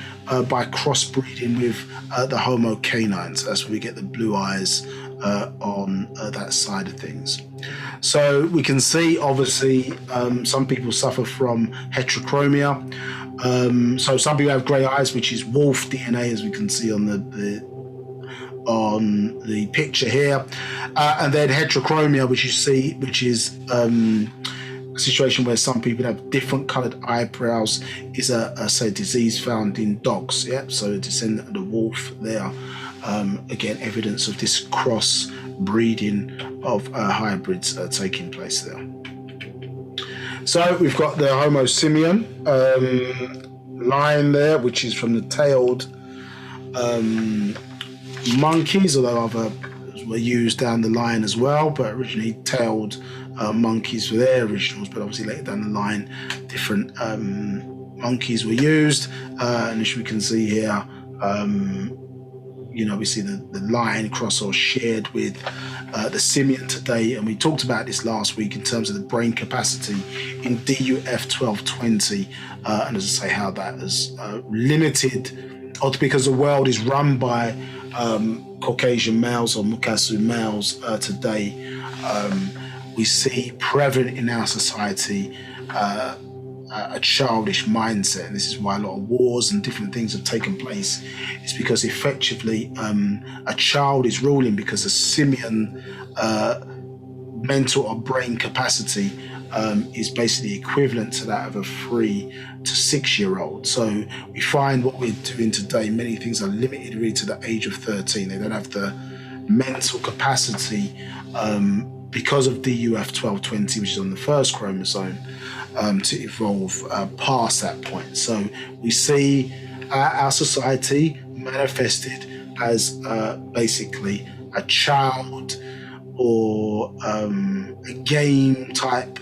by crossbreeding with the Homo canines. So that's where we get the blue eyes on that side of things. So we can see, obviously, some people suffer from heterochromia, So some people have grey eyes, which is wolf DNA, as we can see on the picture here, and then heterochromia, which you see, which is a situation where some people have different coloured eyebrows, is a disease found in dogs. Yeah, so a descendant of the wolf there. Again, evidence of this cross breeding of hybrids taking place there. So we've got the Homo simian line there, which is from the tailed monkeys, although other were used down the line as well, but originally tailed monkeys were their originals, but obviously later down the line different monkeys were used, and as we can see here, we see the line cross or shared with the simian today, and we talked about this last week in terms of the brain capacity in DUF 1220, and as I say, how that is limited, because the world is run by Caucasian males or Mukasu males today. We see prevalent in our society a childish mindset, and this is why a lot of wars and different things have taken place. It's because effectively a child is ruling, because the simian mental or brain capacity is basically equivalent to that of a 3 to 6 year old. So we find what we're doing today, many things are limited really to the age of 13. They don't have the mental capacity because of DUF 1220, which is on the first chromosome, to evolve past that point. So we see our society manifested as basically a child or a game type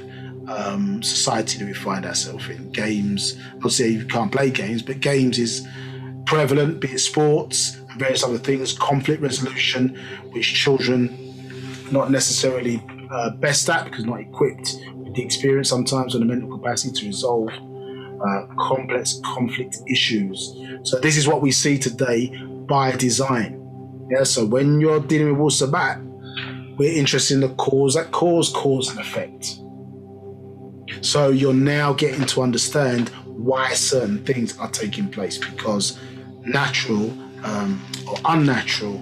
society that we find ourselves in. Games, obviously you can't play games, but games is prevalent, be it sports and various other things, conflict resolution, which children not necessarily best at, because not equipped with the experience sometimes or the mental capacity to resolve complex conflict issues. So this is what we see today by design. Yeah, so when you're dealing with Wu-Sabat, we're interested in the cause and effect. So you're now getting to understand why certain things are taking place, because natural or unnatural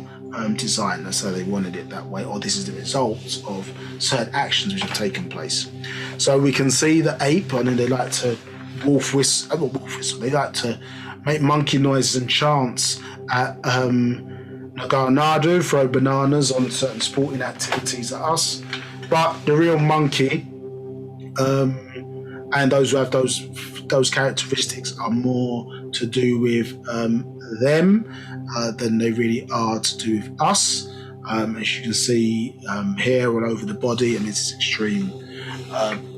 design, that's how they wanted it that way, or this is the result of certain actions which have taken place. So we can see the ape, and then they like to they like to make monkey noises and chants at Nagarnadu, throw bananas on certain sporting activities at us. But the real monkey, and those who have those characteristics, are more to do with them than they really are to do with us. As you can see, hair all over the body, and this is extreme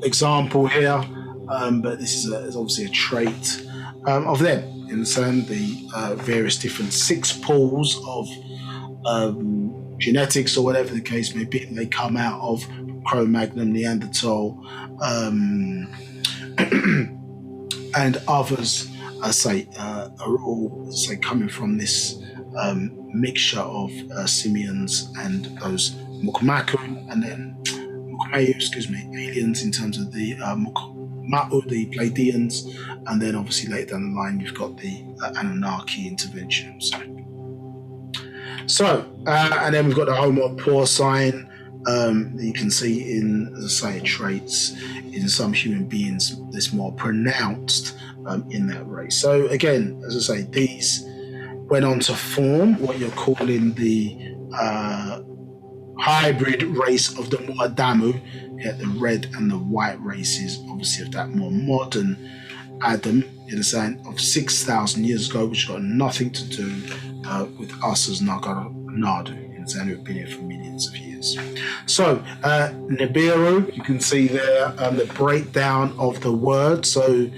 example here, but this is obviously a trait of them. You understand the various different 6 pools of genetics, or whatever the case may be, they come out of Cro-Magnon, Neanderthal, and others, are all coming from this mixture of simians and those Mukmaku, and then aliens in terms of the Ma'u, the Pleiadians, and then obviously later down the line you've got the Anunnaki intervention. So and then we've got the Homo porcine. You can see in, as I say, traits in some human beings that's more pronounced in that race. So again, as I say, these went on to form what you're calling the hybrid race of the Muadamu. You had the red and the white races, obviously, of that more modern Adam, you understand, of 6,000 years ago, which got nothing to do with us as Nagarnadu, you understand, who've been here for millions of years. So Nibiru, you can see there the breakdown of the word. So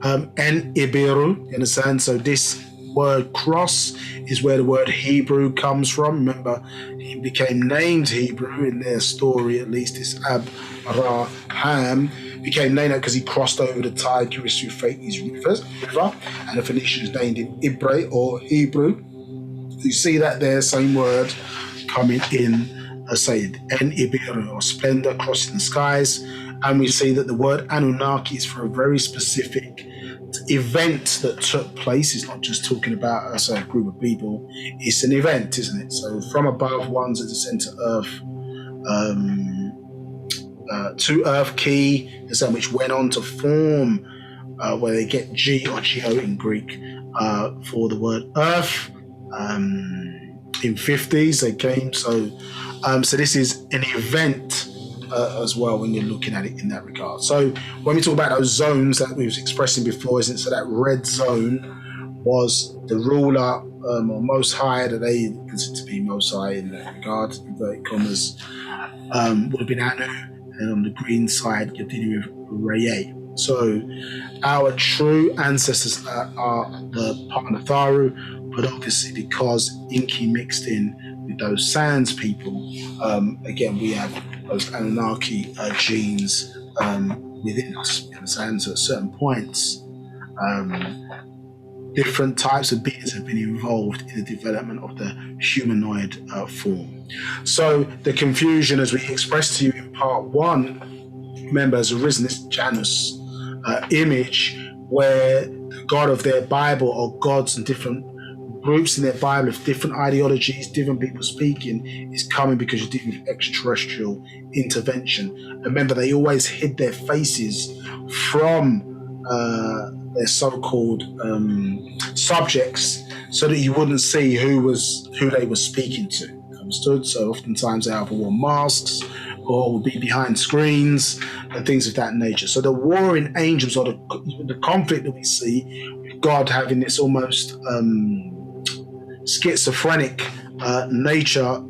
N-Ibiru, you understand? So this word cross is where the word Hebrew comes from. Remember, he became named Hebrew in their story, at least. This Abraham became named because he crossed over the Tigris Euphrates river, and the Phoenicians named him Ibre or Hebrew. You see that there, same word coming in, En-Ibiru, or splendor, crossing the skies. And we see that the word Anunnaki is for a very specific event that took place. It's not just talking about a group of people. It's an event, isn't it? So from above, ones that descend to earth, to earth key, which went on to form where they get G or Geo in Greek for the word earth. In 50s they came. So this is an event as well when you're looking at it in that regard. So when we talk about those zones that we was expressing before, isn't it? So that red zone was the ruler or most high, that they consider to be most high in that regard, inverted commas, would have been Anu, and on the green side you're dealing with Reye. So our true ancestors are the Panatharu, but obviously because Inki mixed in with those Sands people, again we have those Anunnaki genes within us. You understand? So at certain points, different types of beings have been involved in the development of the humanoid form. So the confusion, as we expressed to you in part one, remember, has arisen this Janus image where the God of their Bible, or gods and different groups in their Bible of different ideologies, different people speaking, is coming because you're dealing with extraterrestrial intervention. And remember, they always hid their faces from their so-called subjects, so that you wouldn't see who they were speaking to. Understood? So oftentimes they either wore masks or would be behind screens and things of that nature. So the warring angels, or the conflict that we see with God having this almost schizophrenic nature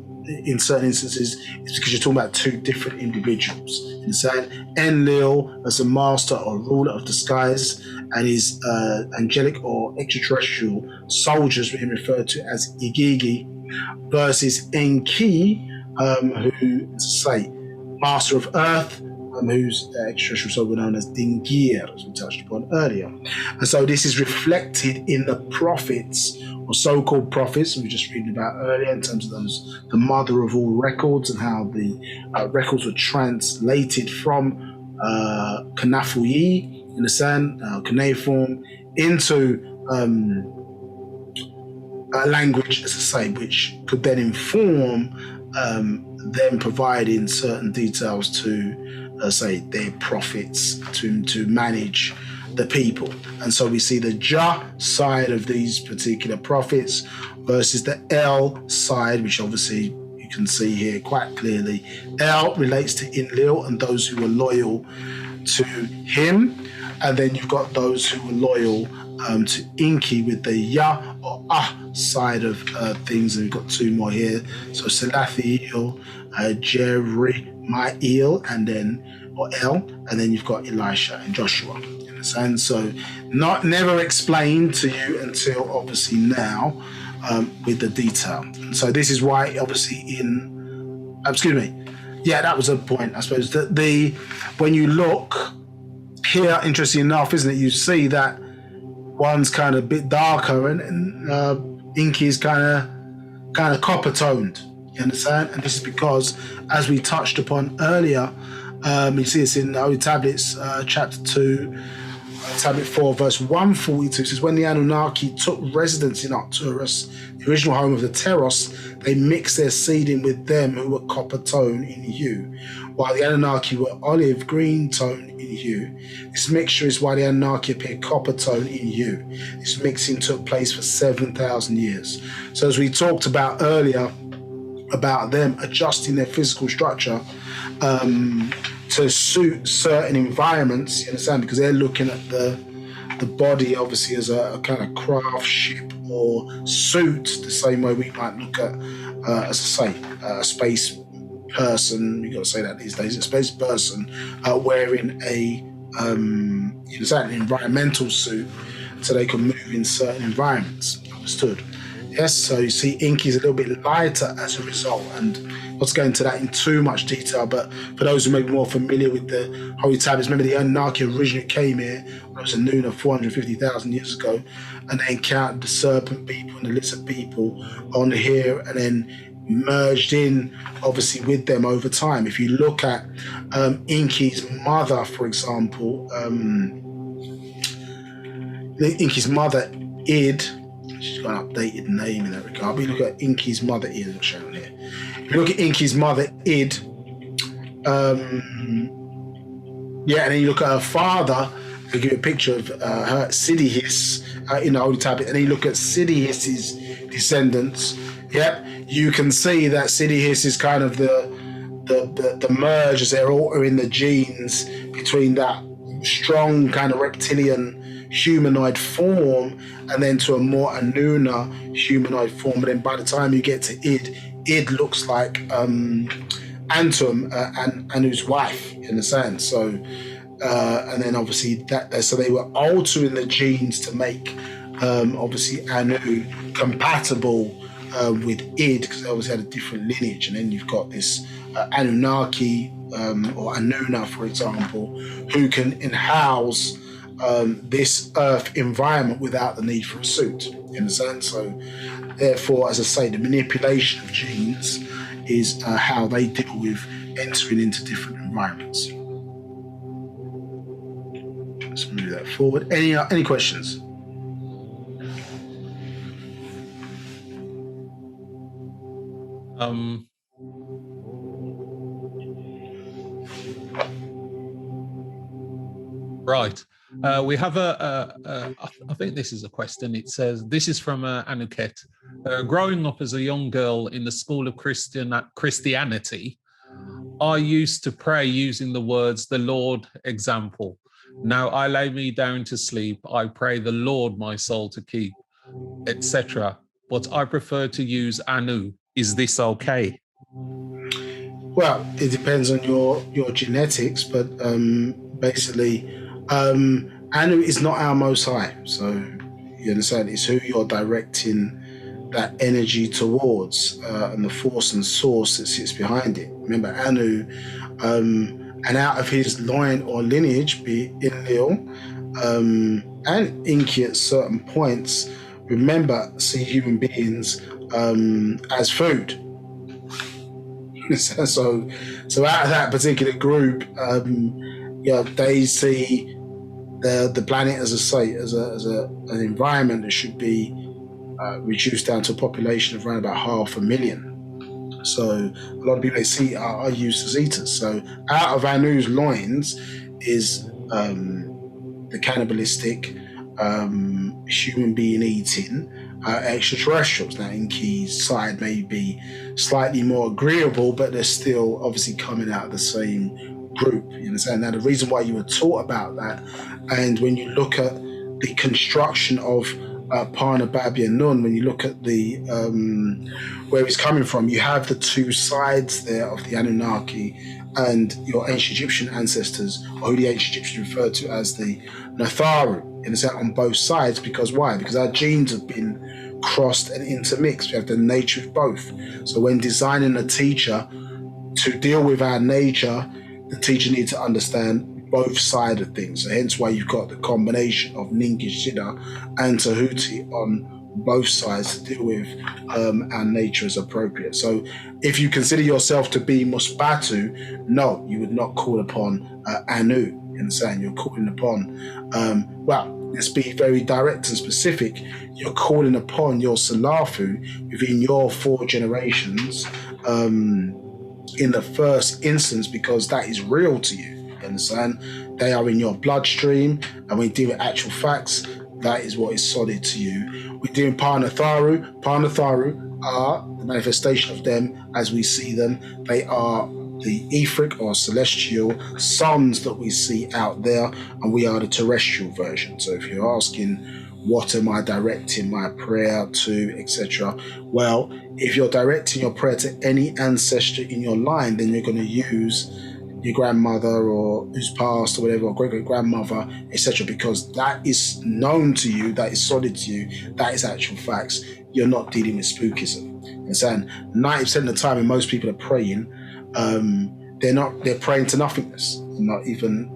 in certain instances, is because you're talking about two different individuals. Inside Enlil as a master or ruler of the skies, and his angelic or extraterrestrial soldiers, being referred to as Igigi, versus Enki, who, as I say, master of earth, who's extraterrestrial soul known as Dingir, as we touched upon earlier. And so this is reflected in the prophets, or so-called prophets, we were just reading about earlier, in terms of those, the mother of all records, and how the records were translated from Kanafuyi, in the sand, cuneiform, into a language, as I say, which could then inform them providing certain details to, say, their prophets to manage the people. And so we see the Ja side of these particular prophets versus the El side, which obviously you can see here quite clearly. El relates to Enlil and those who were loyal to him, and then you've got those who were loyal to Inki with the Ya or Ah side of things, and we've got two more here. So Salathiel, Jeremiel, and then or El, and then you've got Elisha and Joshua. And so never explained to you until obviously now with the detail. And so this is why obviously that was a point, I suppose, that when you look here, interesting enough, isn't it, you see that one's kind of a bit darker and Inky is kind of copper toned, you understand? And this is because, as we touched upon earlier, you see this in the Holy Tablets, chapter 2, Tablet 4, verse 142, says, when the Anunnaki took residence in Arcturus, the original home of the Teros, they mixed their seed in with them who were copper tone in hue, while the Anunnaki were olive green tone in hue. This mixture is why the Anunnaki appear copper tone in hue. This mixing took place for 7,000 years. So as we talked about earlier, about them adjusting their physical structure to suit certain environments, you understand, because they're looking at the body obviously as a kind of craft ship or suit, the same way we might look at, as I say, a space person, we got to say that these days, a space person wearing an environmental suit so they can move in certain environments. Understood? Yes, so you see Inky's a little bit lighter as a result, and not to go into that in too much detail, but for those who may be more familiar with the Holy Tablets, remember the Anunnaki originally came here when it was a noon of 450,000 years ago, and they encountered the serpent people and the lizard people on here, and then merged in obviously with them over time. If you look at Inky's mother, for example, Inky's mother, Id. She's got an updated name in that regard. But you look at Inky's mother, Id, what's shown here. If you look at Inky's mother, Id, and then you look at her father, they give you a picture of her, Sidihis, in the Holy Tablet, and then you look at Sidihis's descendants. You can see that Sidihis is kind of the merge, as they're altering the genes between that strong kind of reptilian humanoid form and then to a more Anuna humanoid form. But then by the time you get to Id looks like Antum, Anu's wife, in a sense. So, and then obviously so they were altering the genes to make obviously Anu compatible with Id, because they obviously had a different lineage. And then you've got this Anunnaki or Anuna, for example, who can in-house this Earth environment without the need for a suit, in a sense. So, therefore, as I say, the manipulation of genes is how they deal with entering into different environments. Let's move that forward. Any questions? Right. We have I think this is a question. It says, this is from Anuket. Growing up as a young girl in the school of Christianity, I used to pray using the words, the Lord example. Now I lay me down to sleep. I pray the Lord my soul to keep, etc. But I prefer to use Anu. Is this okay? Well, it depends on your genetics, but basically, Anu is not our Most High. So you understand, it's who you're directing that energy towards, and the force and source that sits behind it. Remember, Anu, and out of his line or lineage, be it Enlil and Inky at certain points, remember, see human beings as food. So out of that particular group, they see the planet as an environment that should be reduced down to a population of around about 500,000. So a lot of people they see are used as eaters. So out of Anu's loins is the cannibalistic, human being eating extraterrestrials. Now Inky's side may be slightly more agreeable, but they're still obviously coming out of the same group. You understand? Now the reason why you were taught about that, and when you look at the construction of Ba'h B'ah Yaanuwn, when you look at the where it's coming from, you have the two sides there of the Anunnaki and your ancient Egyptian ancestors, or who the ancient Egyptians referred to as the Natharu, in a sense, on both sides. Because why? Because our genes have been crossed and intermixed. We have the nature of both. So when designing a teacher to deal with our nature, the teacher needs to understand both sides of things. So hence why you've got the combination of Ningish, Shida and Tahuti on both sides to deal with our nature as appropriate. So if you consider yourself to be Musbatu, no, you would not call upon Anu. In saying you're calling upon, let's be very direct and specific. You're calling upon your Salafu within your 4 generations in the first instance, because that is real to you. You understand? They are in your bloodstream, and when you deal with actual facts, that is what is solid to you. We're doing Ba'h Natharu. Ba'h Natharu are the manifestation of them as we see them. They are the etheric or celestial suns that we see out there, and we are the terrestrial version. So if you're asking, what am I directing my prayer to, etc.? Well, if you're directing your prayer to any ancestor in your line, then you're going to use your grandmother or who's passed or whatever, or great-great-grandmother, etc., because that is known to you, that is solid to you, that is actual facts. You're not dealing with spookism. And saying 90% of the time when most people are praying, they're praying to nothingness, not even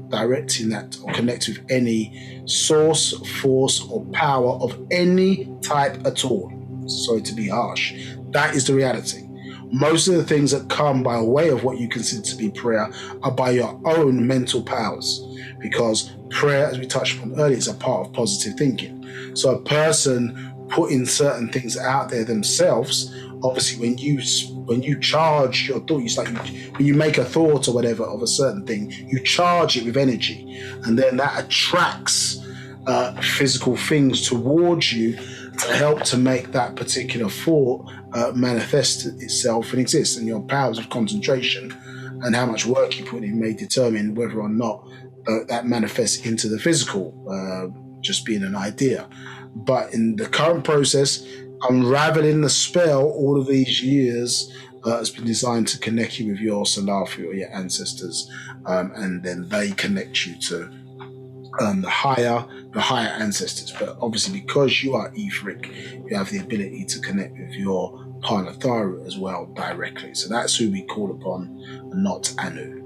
directing that or connecting with any source, force, or power of any type at all. Sorry to be harsh. That is the reality. most of the things that come by way of what you consider to be prayer are by your own mental powers, because prayer, as we touched upon earlier, is a part of positive thinking. So a person putting certain things out there themselves, obviously when you charge your thought, it's like when you make a thought or whatever of a certain thing, you charge it with energy, and then that attracts physical things towards you to help to make that particular thought manifest itself and exist. And your powers of concentration and how much work you put in may determine whether or not that manifests into the physical, just being an idea. But in the current process, unraveling the spell all of these years has been designed to connect you with your Salafi or your ancestors, and then they connect you to the higher ancestors. But obviously, because you are etheric, you have the ability to connect with your Planetary as well directly. So that's who we call upon, not Anu.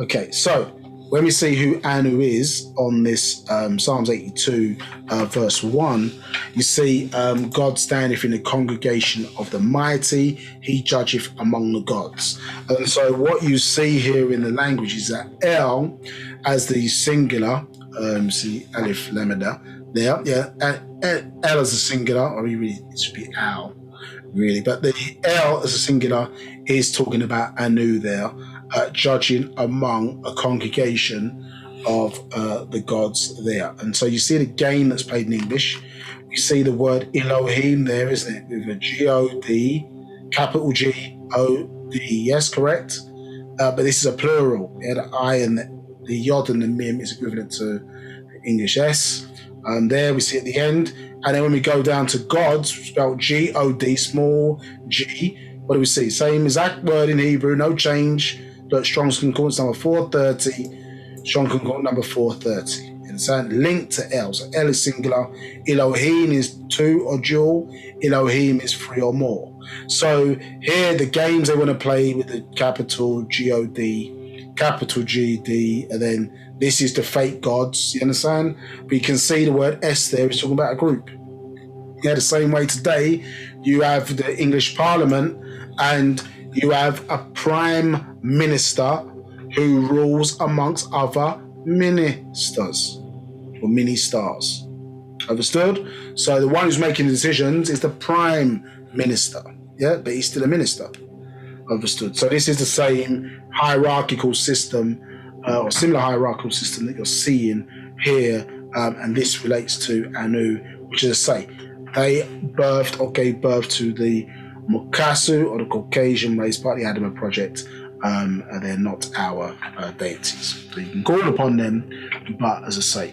Okay, so when we see who Anu is on this Psalms 82 verse 1, you see God standeth in the congregation of the mighty, he judgeth among the gods. And so what you see here in the language is that El as the singular, see Alif Lamada there, El as a singular, or really it should be Al, really, but the El as a singular is talking about Anu there, judging among a congregation of the gods there. And so you see the game that's played in English. You see the word Elohim there, isn't it? With a G-O-D, capital G-O-D, yes, correct? But this is a plural. Yeah, the I and the Yod and the Mim is equivalent to English S. There we see at the end. And then when we go down to gods, spelled G-O-D, small g, what do we see? Same exact word in Hebrew, no change. Look, Strong's Concordance number 430, Strong Concordance number 430. And so linked to El. So El is singular, Elohim is two or dual, Elohim is three or more. So here the games they want to play with the capital G-O-D, capital G-D, and then this is the fake gods, you understand? But you can see the word S there is talking about a group. Yeah, the same way today you have the English Parliament and you have a prime minister who rules amongst other ministers or mini-stars. Understood? So the one who's making the decisions is the prime minister, yeah, but he's still a minister. Understood? So this is the same hierarchical system or similar hierarchical system that you're seeing here, and this relates to Anu, which is to say, they birthed or gave birth to the Mukasu or the Caucasian race, part of the Adama project, and they're not our deities. So you can call upon them, but as I say,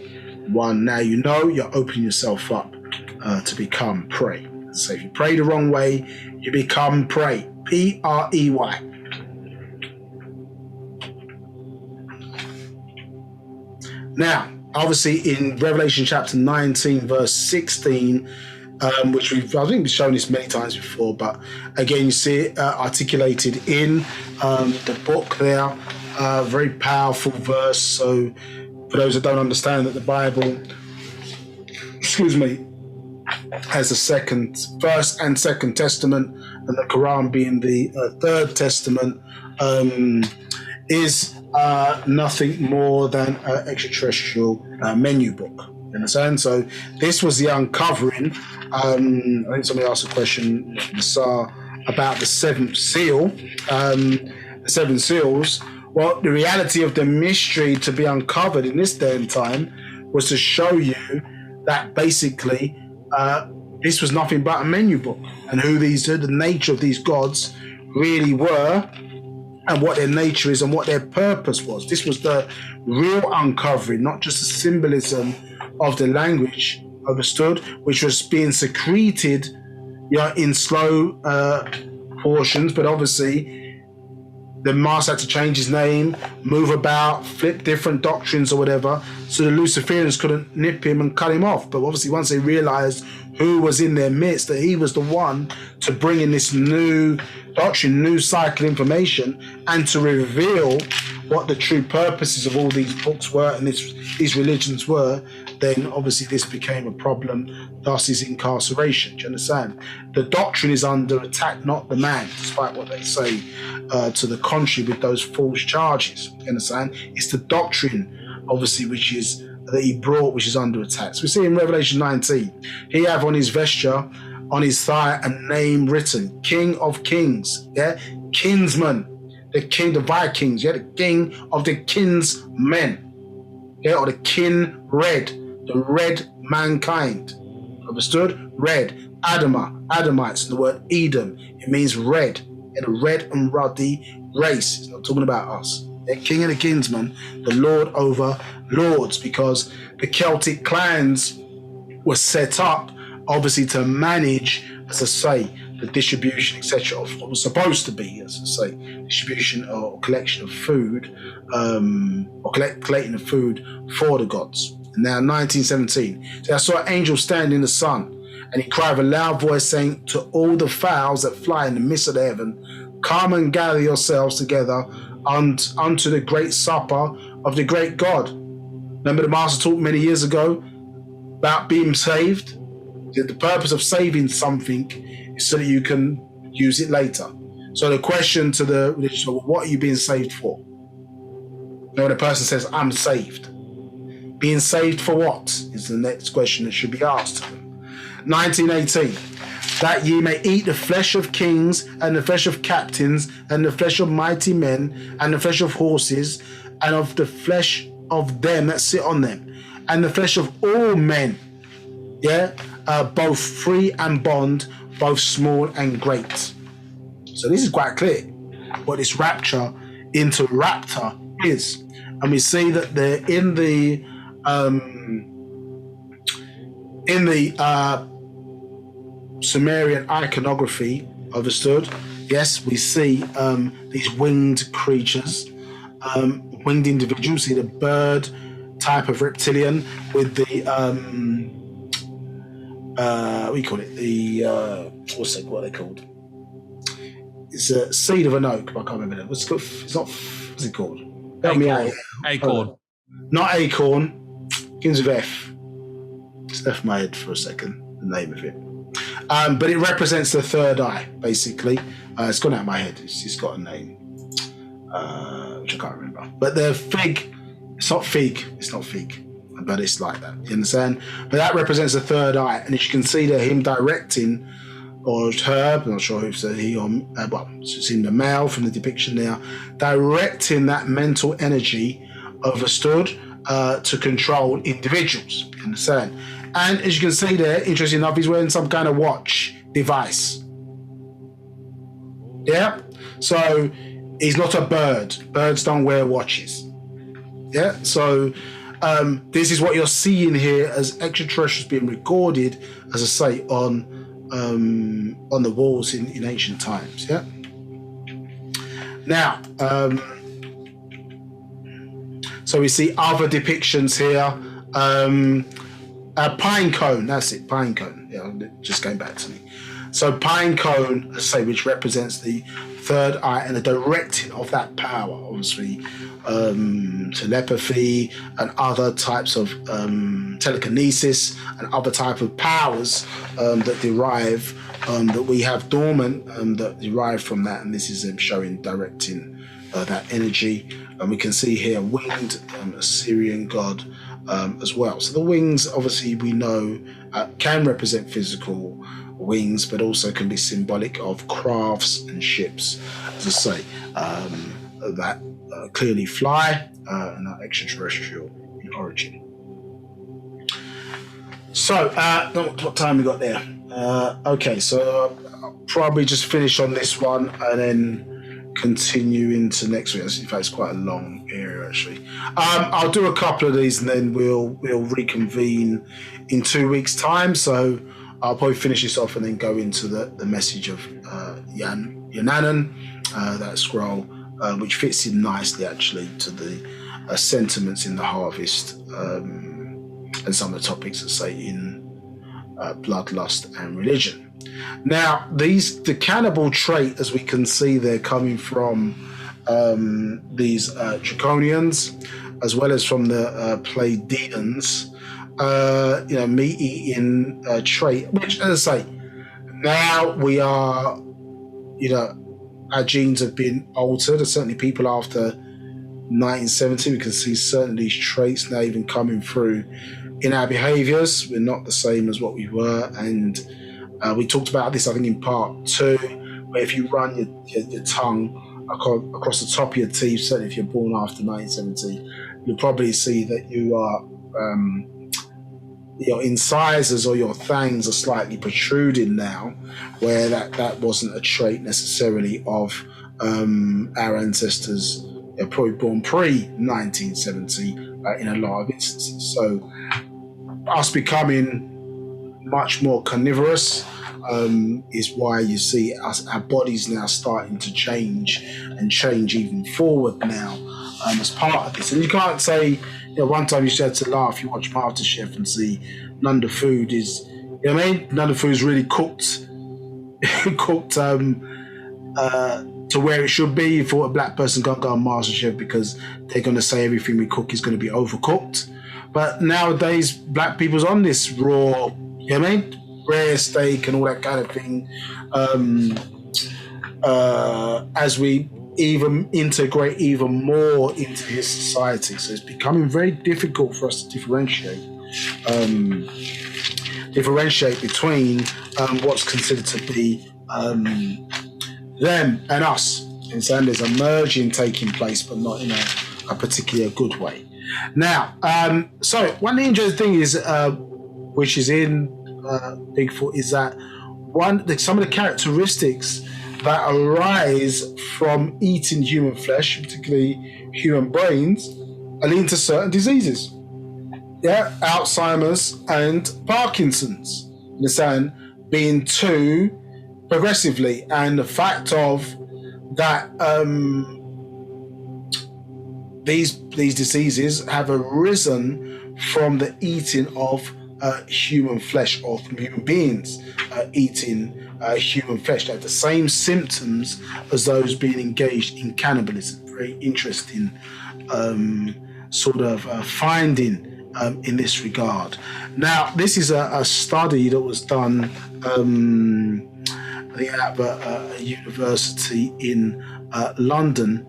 one, now you know you're opening yourself up to become prey. So if you pray the wrong way, you become prey. P-R-E-Y. Now, obviously in Revelation chapter 19, verse 16, which I think we've shown this many times before, but again, you see it articulated in the book there, very powerful verse. So for those that don't understand that the Bible, has a first and second testament, and the Quran being the third testament, is nothing more than an extraterrestrial menu book. You understand? So this was the uncovering. I think somebody asked a question, about the seventh seal. The seven seals. Well, the reality of the mystery to be uncovered in this day and time was to show you that basically this was nothing but a menu book, and who the nature of these gods really were, and what their nature is and what their purpose was. This was the real uncovering, not just the symbolism of the language, understood, which was being secreted in slow portions, but obviously the master had to change his name, move about, flip different doctrines or whatever, so the Luciferians couldn't nip him and cut him off. But obviously once they realized who was in their midst, that he was the one to bring in this new doctrine, new cycle information, and to reveal what the true purposes of all these books were and these religions were, then obviously this became a problem, thus his incarceration. Do you understand? The doctrine is under attack, not the man, despite what they say to the contrary with those false charges. You understand? It's the doctrine, obviously, which is that he brought, which is under attack. So we see in Revelation 19, he have on his vesture, on his thigh, a name written, King of Kings, yeah, kinsman, the king, the Vikings, yeah, the king of the kinsmen. Yeah, or the kin red, the red mankind. Understood? Red, Adamites, the word Edom. It means red, in a red and ruddy race. It's not talking about us. The king and the kinsman, the Lord over lords, because the Celtic clans were set up, obviously, to manage, as I say, the distribution, etc., of what was supposed to be, as I say, distribution or collection of food, or collecting of food for the gods. And now, 1917, so I saw an angel stand in the sun, and he cried with a loud voice, saying to all the fowls that fly in the midst of the heaven, come and gather yourselves together unto the great supper of the great God. Remember the master talked many years ago about being saved? The purpose of saving something is so that you can use it later. So the question to the religious, well, what are you being saved for? When the person says, I'm saved. Being saved for what is the next question that should be asked to them. 1918, that ye may eat the flesh of kings and the flesh of captains and the flesh of mighty men and the flesh of horses and of the flesh of them that sit on them and the flesh of all men, yeah, both free and bond, both small and great. So this is quite clear what this rapture into raptor is. And we see that they're in the Sumerian iconography, understood. Yes, we see these winged creatures, winged individuals. See the bird type of reptilian with the we call it the what are they called? It's a seed of an oak, but I can't remember that. What's it called? Help me out. Acorn. Not acorn. Begins with F. It's left my head for a second, the name of it. But it represents the third eye, basically. It's gone out of my head. It's got a name, which I can't remember. But the fig, it's not fig, but it's like that. You understand? But that represents the third eye. And as you can see there, him directing, or her, I'm not sure if it's he or, it's in the male from the depiction there, directing that mental energy, understood, to control individuals. You understand? And as you can see there, interesting enough, he's wearing some kind of watch device. Yeah? So he's not a bird. Birds don't wear watches. Yeah? So this is what you're seeing here as extraterrestrials being recorded, as I say, on the walls in ancient times. Yeah? Now, so we see other depictions here. Pine cone, that's it, pine cone. Yeah, just going back to me. So pine cone, as I say, which represents the third eye and the directing of that power, obviously, telepathy and other types of telekinesis and other type of powers that derive, that we have dormant, that derive from that. And this is them showing, directing that energy. And we can see here winged Assyrian god as well. So the wings, obviously, we know can represent physical wings, but also can be symbolic of crafts and ships, as I say, that clearly fly and are extraterrestrial in origin. So, what time we got there? Okay, so I'll probably just finish on this one and then continue into next week. In fact, it's quite a long area, actually. I'll do a couple of these and then we'll reconvene in 2 weeks' time. So I'll probably finish this off and then go into the message of Yaanuwn, that scroll, which fits in nicely, actually, to the sentiments in the harvest and some of the topics that say in bloodlust and religion. Now, the cannibal trait, as we can see, they're coming from these Draconians, as well as from the Pleiadians, meat-eating trait, which, as I say, now we are, our genes have been altered. Certainly people after 1970, we can see certain of these traits now even coming through in our behaviors. We're not the same as what we were. And we talked about this, I think, in part 2, where if you run your tongue across the top of your teeth, certainly if you're born after 1970, you'll probably see that you are your incisors or your fangs are slightly protruding now, where that wasn't a trait necessarily of our ancestors. They're probably born pre-1970 in a lot of instances. So us becoming much more carnivorous is why you see our bodies now starting to change and change even forward now as part of this. And you can't say, one time you said to laugh, you watch MasterChef and see none of the food is, none of the food is really cooked to where it should be. You thought a black person can't go on MasterChef because they're going to say everything we cook is going to be overcooked. But nowadays, black people's on this raw, rare steak and all that kind of thing. As we even integrate even more into his society, so it's becoming very difficult for us to differentiate between what's considered to be them and us. And so there's a merging taking place, but not in a particularly good way. Now, so one interesting thing is, which is in Bigfoot, is that some of the characteristics that arise from eating human flesh, particularly human brains, are linked to certain diseases. Yeah, Alzheimer's and Parkinson's, understand, being two progressively, and the fact of that these diseases have arisen from the eating of human flesh, or from human beings eating human flesh. They have the same symptoms as those being engaged in cannibalism. Very interesting sort of finding in this regard. Now, this is a study that was done at a university in London.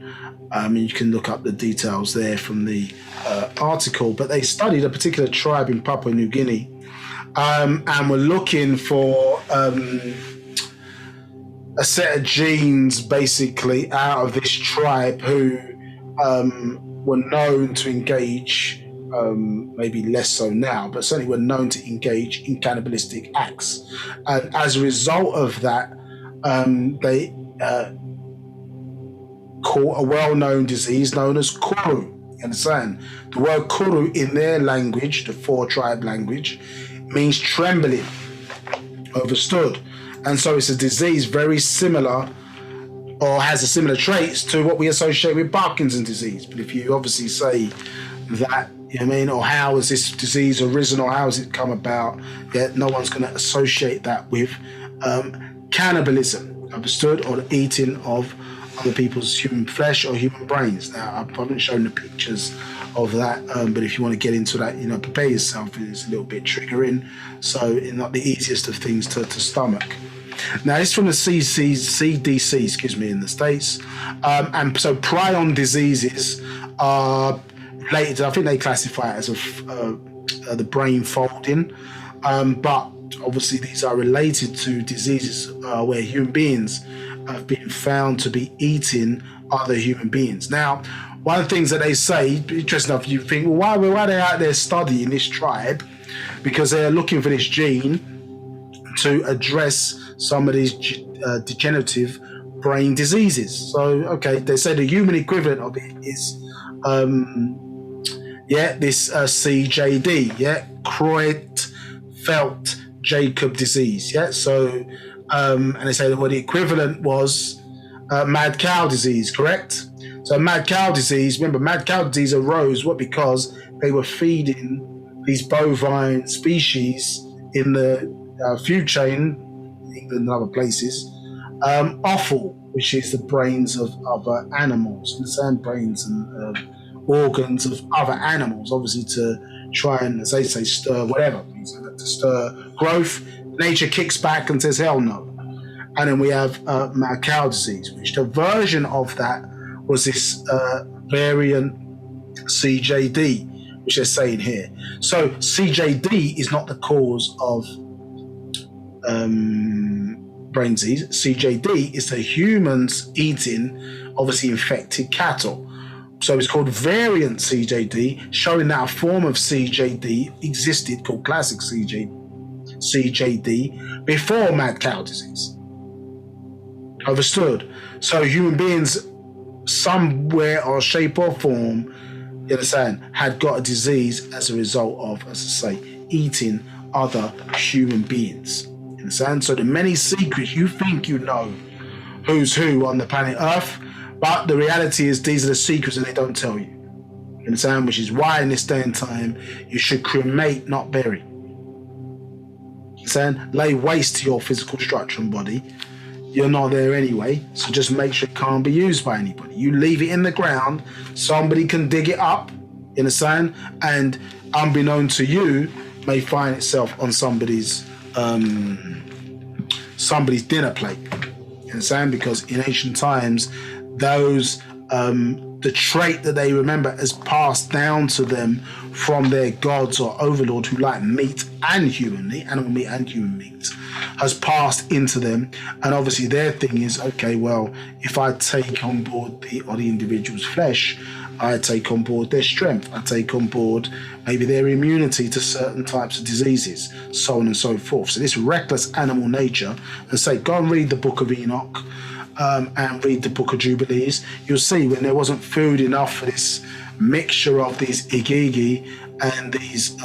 You can look up the details there from the article, but they studied a particular tribe in Papua New Guinea and were looking for a set of genes basically out of this tribe who were known to engage, maybe less so now, but certainly were known to engage in cannibalistic acts. And as a result of that, they caught a well-known disease known as kuru. You understand? The word kuru in their language, the 4-tribe language, means trembling. Understood? And so it's a disease very similar, or has a similar traits to what we associate with Parkinson's disease. But if you obviously say that, or how has this disease arisen, or how has it come about, no one's going to associate that with cannibalism, understood, or the eating of other people's human flesh or human brains. Now, I haven't shown the pictures of that, but if you want to get into that, prepare yourself. It's a little bit triggering, so it's not the easiest of things to stomach. Now, this is from the CDC, in the States, and so prion diseases are related to, I think they classify it as the brain folding, but obviously these are related to diseases where human beings have been found to be eating other human beings. Now, one of the things that they say, interesting enough, you think, well, why are they out there studying this tribe? Because they're looking for this gene to address some of these degenerative brain diseases. So, okay, they say the human equivalent of it is, this CJD, Creutzfeldt-Jakob disease, so, and they say that the equivalent was mad cow disease, correct? So mad cow disease, remember, mad cow disease arose because they were feeding these bovine species in the food chain, England and other places, offal, which is the brains of other animals, the same brains and organs of other animals, obviously to try and, as they say, stir whatever, to stir growth. Nature kicks back and says, hell no. And then we have mad cow disease, which the version of that was this variant CJD, which they're saying here. So CJD is not the cause of brain disease. CJD is the humans eating, obviously, infected cattle. So it's called variant CJD, showing that a form of CJD existed called classic CJD before mad cow disease. Understood? So human beings, somewhere or shape or form, you understand, had got a disease as a result of, as I say, eating other human beings. You understand? So the many secrets, you think you know who's who on the planet Earth, but the reality is these are the secrets and they don't tell you. You understand? Which is why in this day and time, you should cremate, not bury. You understand? Lay waste to your physical structure and body. You're not there anyway, so just make sure it can't be used by anybody. You leave it in the ground, somebody can dig it up, you understand? And unbeknown to you, may find itself on somebody's dinner plate. You understand? Because in ancient times, those the trait that they remember has passed down to them from their gods or overlord who like meat and human meat, animal meat and human meat, has passed into them. And obviously their thing is, okay, well, if I take on board the individual's flesh, I take on board their strength, I take on board maybe their immunity to certain types of diseases, so on and so forth. So this reckless animal nature, and say, go and read the Book of Enoch, and read the Book of Jubilees. You'll see when there wasn't food enough for this mixture of these igigi and these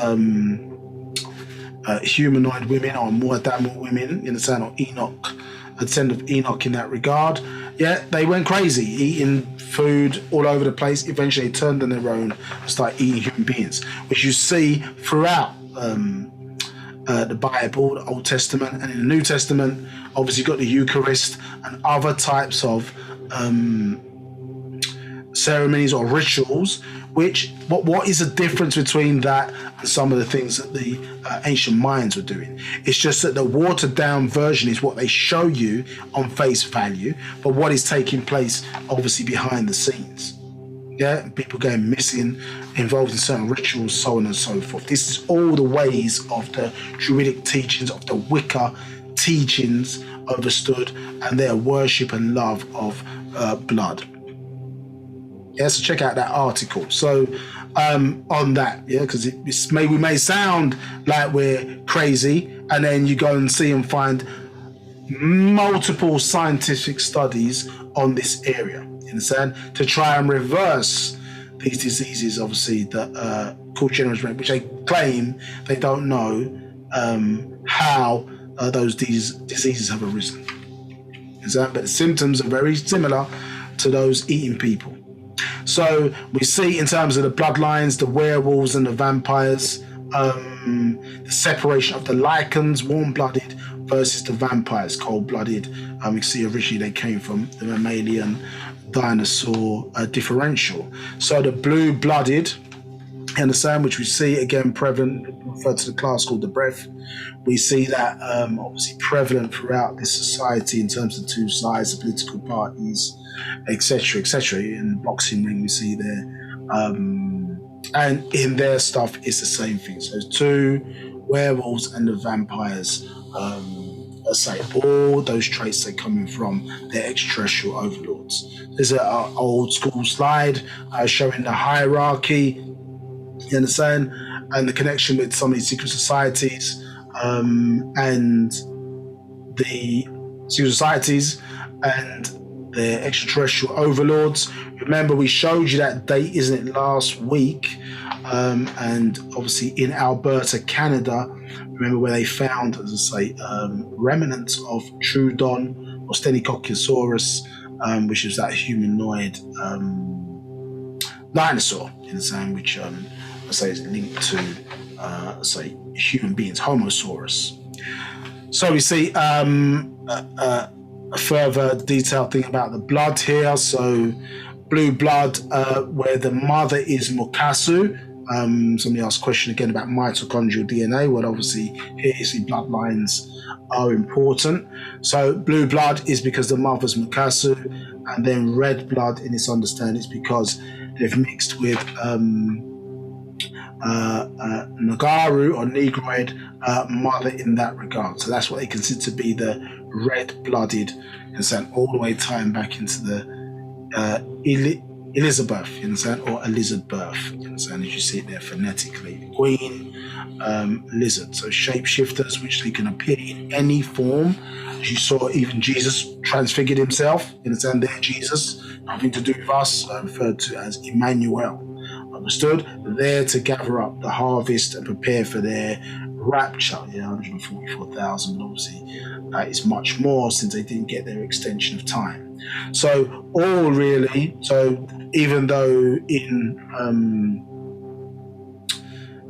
humanoid women or monothe-istic women, you understand, or Enoch, a descendant of Enoch in that regard. Yeah, they went crazy, eating food all over the place. Eventually, they turned on their own and started eating human beings, which you see throughout the Bible, the Old Testament, and in the New Testament, obviously you've got the Eucharist and other types of ceremonies or rituals. Which, what is the difference between that and some of the things that the ancient Mayans were doing? It's just that the watered down version is what they show you on face value, but what is taking place obviously behind the scenes. Yeah, people going missing, involved in certain rituals, so on and so forth. This is all the ways of the Druidic teachings, of the Wicca teachings understood, and their worship and love of blood. Yeah, so check out that article. So on that, yeah, because we may sound like we're crazy, and then you go and see and find multiple scientific studies on this area, you understand, to try and reverse these diseases, obviously, that called genome, which they claim they don't know how those diseases have arisen. Understand? But the symptoms are very similar to those eating people. So we see in terms of the bloodlines, the werewolves and the vampires, the separation of the lichens, warm-blooded, versus the vampires, cold-blooded. We see originally they came from the mammalian dinosaur differential. So the blue-blooded, you understand, which we see again prevalent, referred to the class called the breath. We see that obviously prevalent throughout this society in terms of two sides, the political parties, etc., etc. In the boxing ring, we see there, and in their stuff, it's the same thing. So two werewolves and the vampires. Let's say all those traits are coming from their extraterrestrial overlords. There's an old school slide showing the hierarchy. You understand, and the connection with some of these secret societies, and the secret societies and their extraterrestrial overlords. Remember, we showed you that date, isn't it, last week, and obviously in Alberta, Canada, remember where they found, as I say, remnants of Trudon or Stenikokosaurus, which is that humanoid dinosaur, you understand, which I say is linked to say human beings, Homosaurus. So we see a further detailed thing about the blood here. So blue blood, where the mother is Mukasu, Somebody asked a question again about mitochondrial DNA. Well, obviously, here you see bloodlines are important. So blue blood is because the mother's Mukasu, and then red blood, in its understanding, is because they've mixed with Nagaru or Negroid mother in that regard. So that's what they consider to be the red-blooded consent, all the way tying back into the Elizabeth, you understand, or Elizabeth, you understand, as you see it there phonetically. Queen, lizard. So shapeshifters, which they can appear in any form. As you saw, even Jesus transfigured himself, you understand, there Jesus, nothing to do with us, referred to as Emmanuel. Understood? There to gather up the harvest and prepare for their rapture. 144,000, but obviously that is much more since they didn't get their extension of time. So all really, so even though in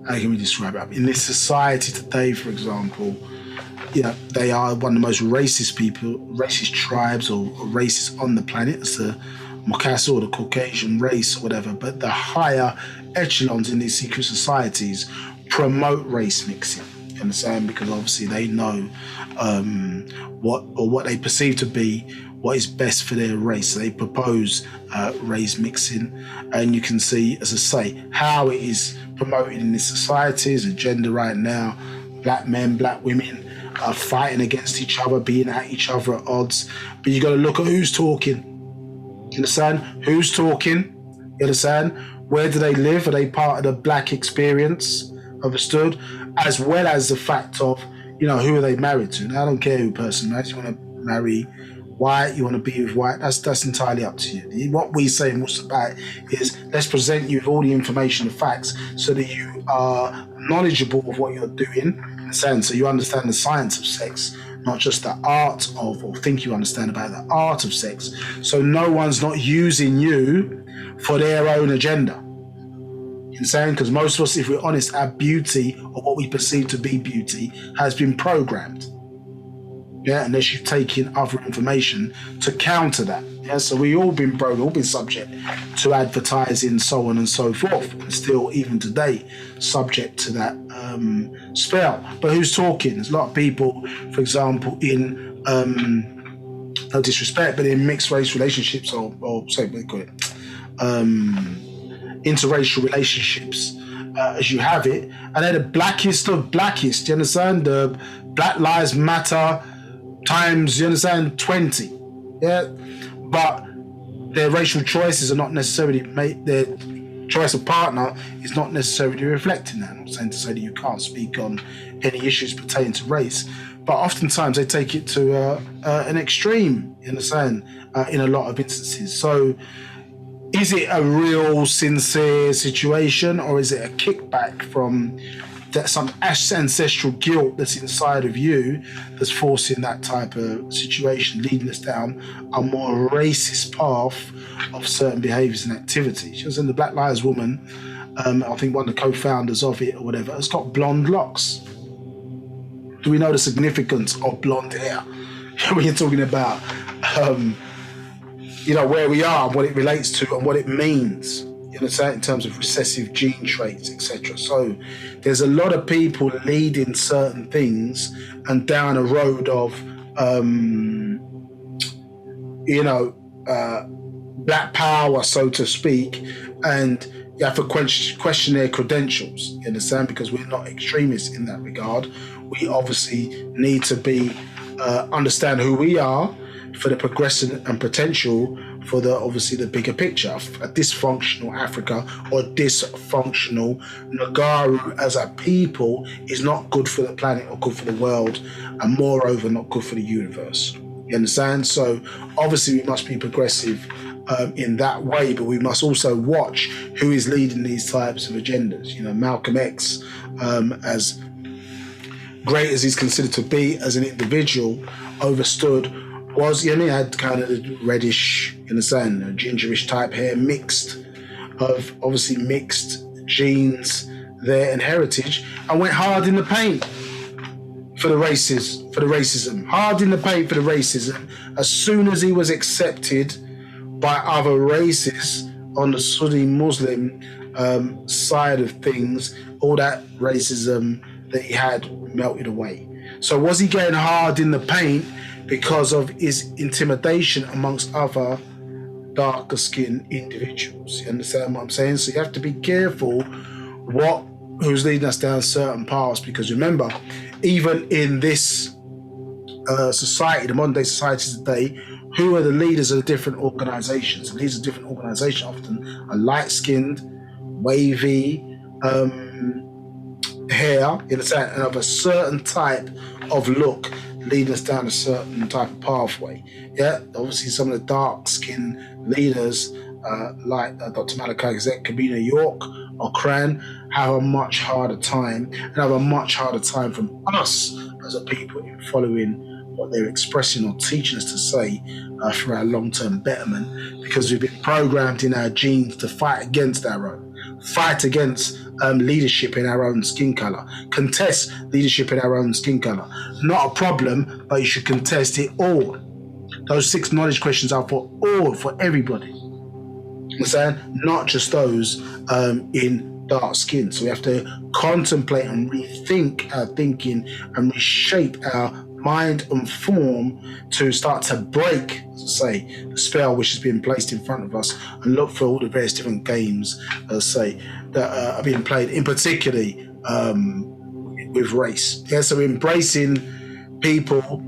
how can we describe it? In this society today, for example, they are one of the most racist tribes or races on the planet. It's the Mukasu or the Caucasian race or whatever, but the higher echelons in these secret societies promote race mixing. You understand? Because obviously they know what they perceive to be what is best for their race. So they propose race mixing, and you can see, as I say, how it is promoted in these societies. Agenda right now, black men, black women are fighting against each other, being at each other at odds. But you got to look at who's talking. You understand? Who's talking? You understand? Where do they live? Are they part of the black experience? Understood? As well as the fact of, who are they married to? Now, I don't care who person marries. You want to marry white, you want to be with white, that's entirely up to you. What we say in Wu-Sabat is, let's present you with all the information, the facts, so that you are knowledgeable of what you're doing, so you understand the science of sex, not just the art of, or think you understand about the art of sex, so no one's not using you for their own agenda. You understand? Because most of us, if we're honest, our beauty, or what we perceive to be beauty, has been programmed. Yeah, unless you've taken other information to counter that. Yeah, so we've all been programmed, all been subject to advertising, so on and so forth, and still, even today, subject to that spell. But who's talking? There's a lot of people, for example, in no disrespect, but in mixed race relationships, or say what they call it, interracial relationships, as you have it, and they're the blackest of blackest. You understand? The Black Lives Matter times, you understand, 20. Yeah, but their racial choices are not necessarily their choice of partner is not necessarily reflecting that. I'm not saying to say that you can't speak on any issues pertaining to race, but oftentimes they take it to an extreme, you understand, in a lot of instances. So is it a real sincere situation, or is it a kickback from that some ancestral guilt that's inside of you that's forcing that type of situation, leading us down a more racist path of certain behaviours and activities? She was in the Black Lives Woman, I think one of the co-founders of it or whatever, has got blonde locks. Do we know the significance of blonde hair? When you're talking about where we are and what it relates to and what it means, you understand, in terms of recessive gene traits, etc. So there's a lot of people leading certain things and down a road of black power, so to speak, and you have to question their credentials, you understand, because we're not extremists in that regard. We obviously need to be understand who we are for the progression and potential for the bigger picture. A dysfunctional Africa or dysfunctional Nagaru as a people is not good for the planet or good for the world, and moreover not good for the universe. You understand? So obviously we must be progressive in that way, but we must also watch who is leading these types of agendas. Malcolm X, as great as he's considered to be as an individual, overstood was, he had kind of the reddish, you understand, gingerish type hair, mixed genes there and heritage, and went hard in the paint for the racism, hard in the paint for the racism. As soon as he was accepted by other races on the Sunni Muslim side of things, all that racism that he had melted away. So was he getting hard in the paint because of his intimidation amongst other darker skinned individuals? You understand what I'm saying? So you have to be careful who's leading us down certain paths, because remember, even in this society, the modern day society today, who are the leaders of the different organizations? And these are different organizations often are light skinned, wavy, hair, in and of a certain type of look, leading us down a certain type of pathway. Yeah, obviously some of the dark skinned leaders like Dr. Malachi Z, York or Cran, have a much harder time, and have a much harder time from us as a people in following what they're expressing or teaching us to say for our long-term betterment, because we've been programmed in our genes to fight against fight against leadership in our own skin color, contest leadership in our own skin color. Not a problem, but you should contest it all. Those 6 knowledge questions are for everybody. Understand? Not just those in dark skin. So we have to contemplate and rethink our thinking and reshape our mind and form to start to break, as I say, the spell which has been placed in front of us, and look for all the various different games, as I say, that are being played, in particularly with race. Yeah, so we're embracing people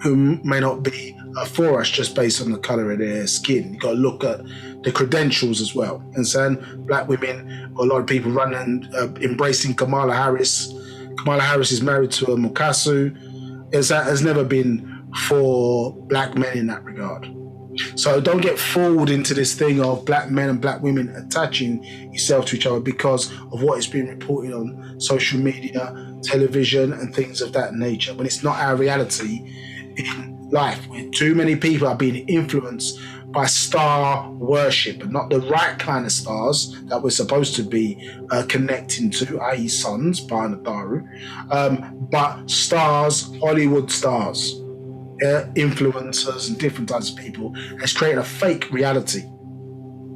who may not be for us just based on the colour of their skin. You've got to look at the credentials as well. And saying black women, a lot of people running, embracing Kamala Harris. Kamala Harris is married to a Mukasu. That has never been for black men in that regard. So don't get fooled into this thing of black men and black women attaching yourself to each other because of what is being reported on social media, television, and things of that nature. When it's not our reality in life, where too many people are being influenced by star worship, and not the right kind of stars that we're supposed to be connecting to, i.e. suns, Ba'h B'ah Yaanuwn, but stars, Hollywood stars, influencers and different types of people. It's creating a fake reality.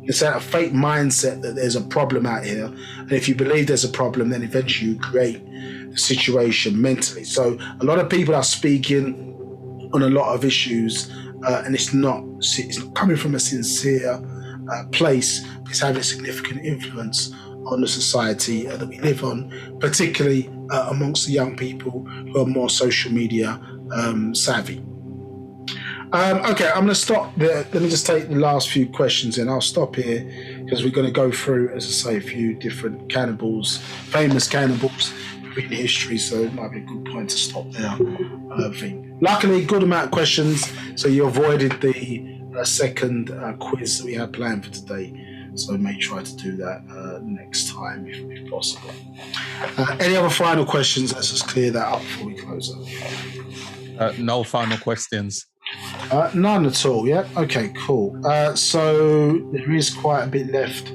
It's a fake mindset that there's a problem out here, and if you believe there's a problem, then eventually you create the situation mentally. So a lot of people are speaking on a lot of issues, and it's not coming from a sincere place. It's having a significant influence on the society that we live on, particularly amongst the young people who are more social media savvy. Okay, I'm going to stop there. Let me just take the last few questions and I'll stop here, because we're going to go through, as I say, a few different cannibals, famous cannibals in history, so it might be a good point to stop there. Luckily, good amount of questions, so you avoided the second quiz that we had planned for today. So I may try to do that next time if possible. Any other final questions? Let's just clear that up before we close up. No final questions. None at all. Yeah. Okay. Cool. So there is quite a bit left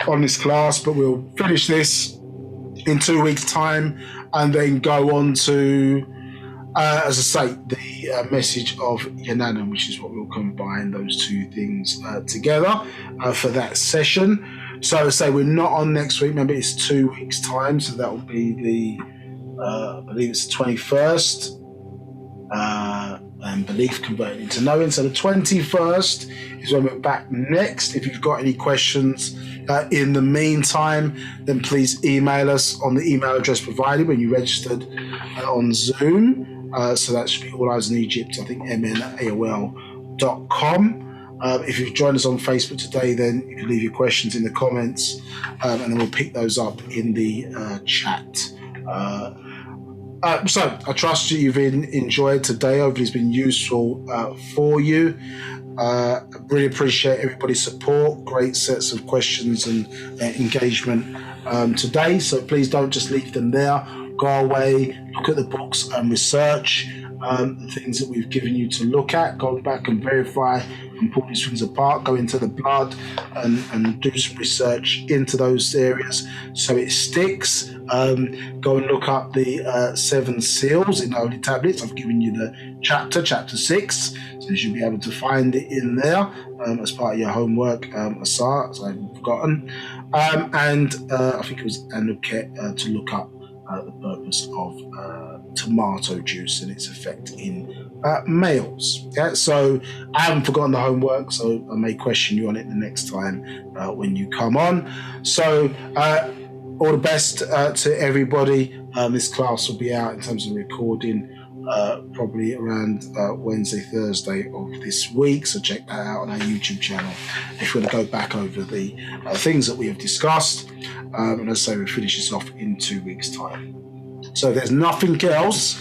on this class, but we'll finish this in 2 weeks' time, and then go on to, as I say, the message of Yaanuwn, which is what we'll combine those two things together for that session. So as I say, we're not on next week. Remember, it's 2 weeks' time, so that will be the, I believe it's the 21st. And belief converted into knowing. So the 21st is when we're back next. If you've got any questions in the meantime, then please email us on the email address provided when you registered on Zoom. So that should be All Eyes in Egypt, I think, mn@aol.com. If you've joined us on Facebook today, then you can leave your questions in the comments, and then we'll pick those up in the chat. So I trust you've enjoyed today. Hopefully it's been useful for you. I really appreciate everybody's support. Great sets of questions and engagement today. So please don't just leave them there. Go away, look at the books and research the things that we've given you to look at. Go back and verify and pull these things apart. Go into the blood and do some research into those areas so it sticks. Go and look up the 7 seals in Holy Tablets. I've given you the chapter 6, so you should be able to find it in there as part of your homework, Asar, as I've forgotten. And I think it was Anuket to look up the purpose of tomato juice and its effect in males. Yeah, so I haven't forgotten the homework, so I may question you on it the next time when you come on. So all the best to everybody. This class will be out in terms of recording probably around Wednesday, Thursday of this week. So check that out on our YouTube channel if you want to go back over the things that we have discussed. And as I say, we finish this off in 2 weeks' time. So if there's nothing else,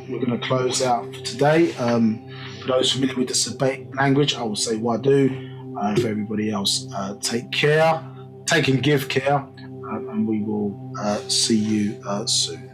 we're going to close out for today. For those familiar with the Sabat language, I will say Wadu. For everybody else, take care, take and give care, and we will see you soon.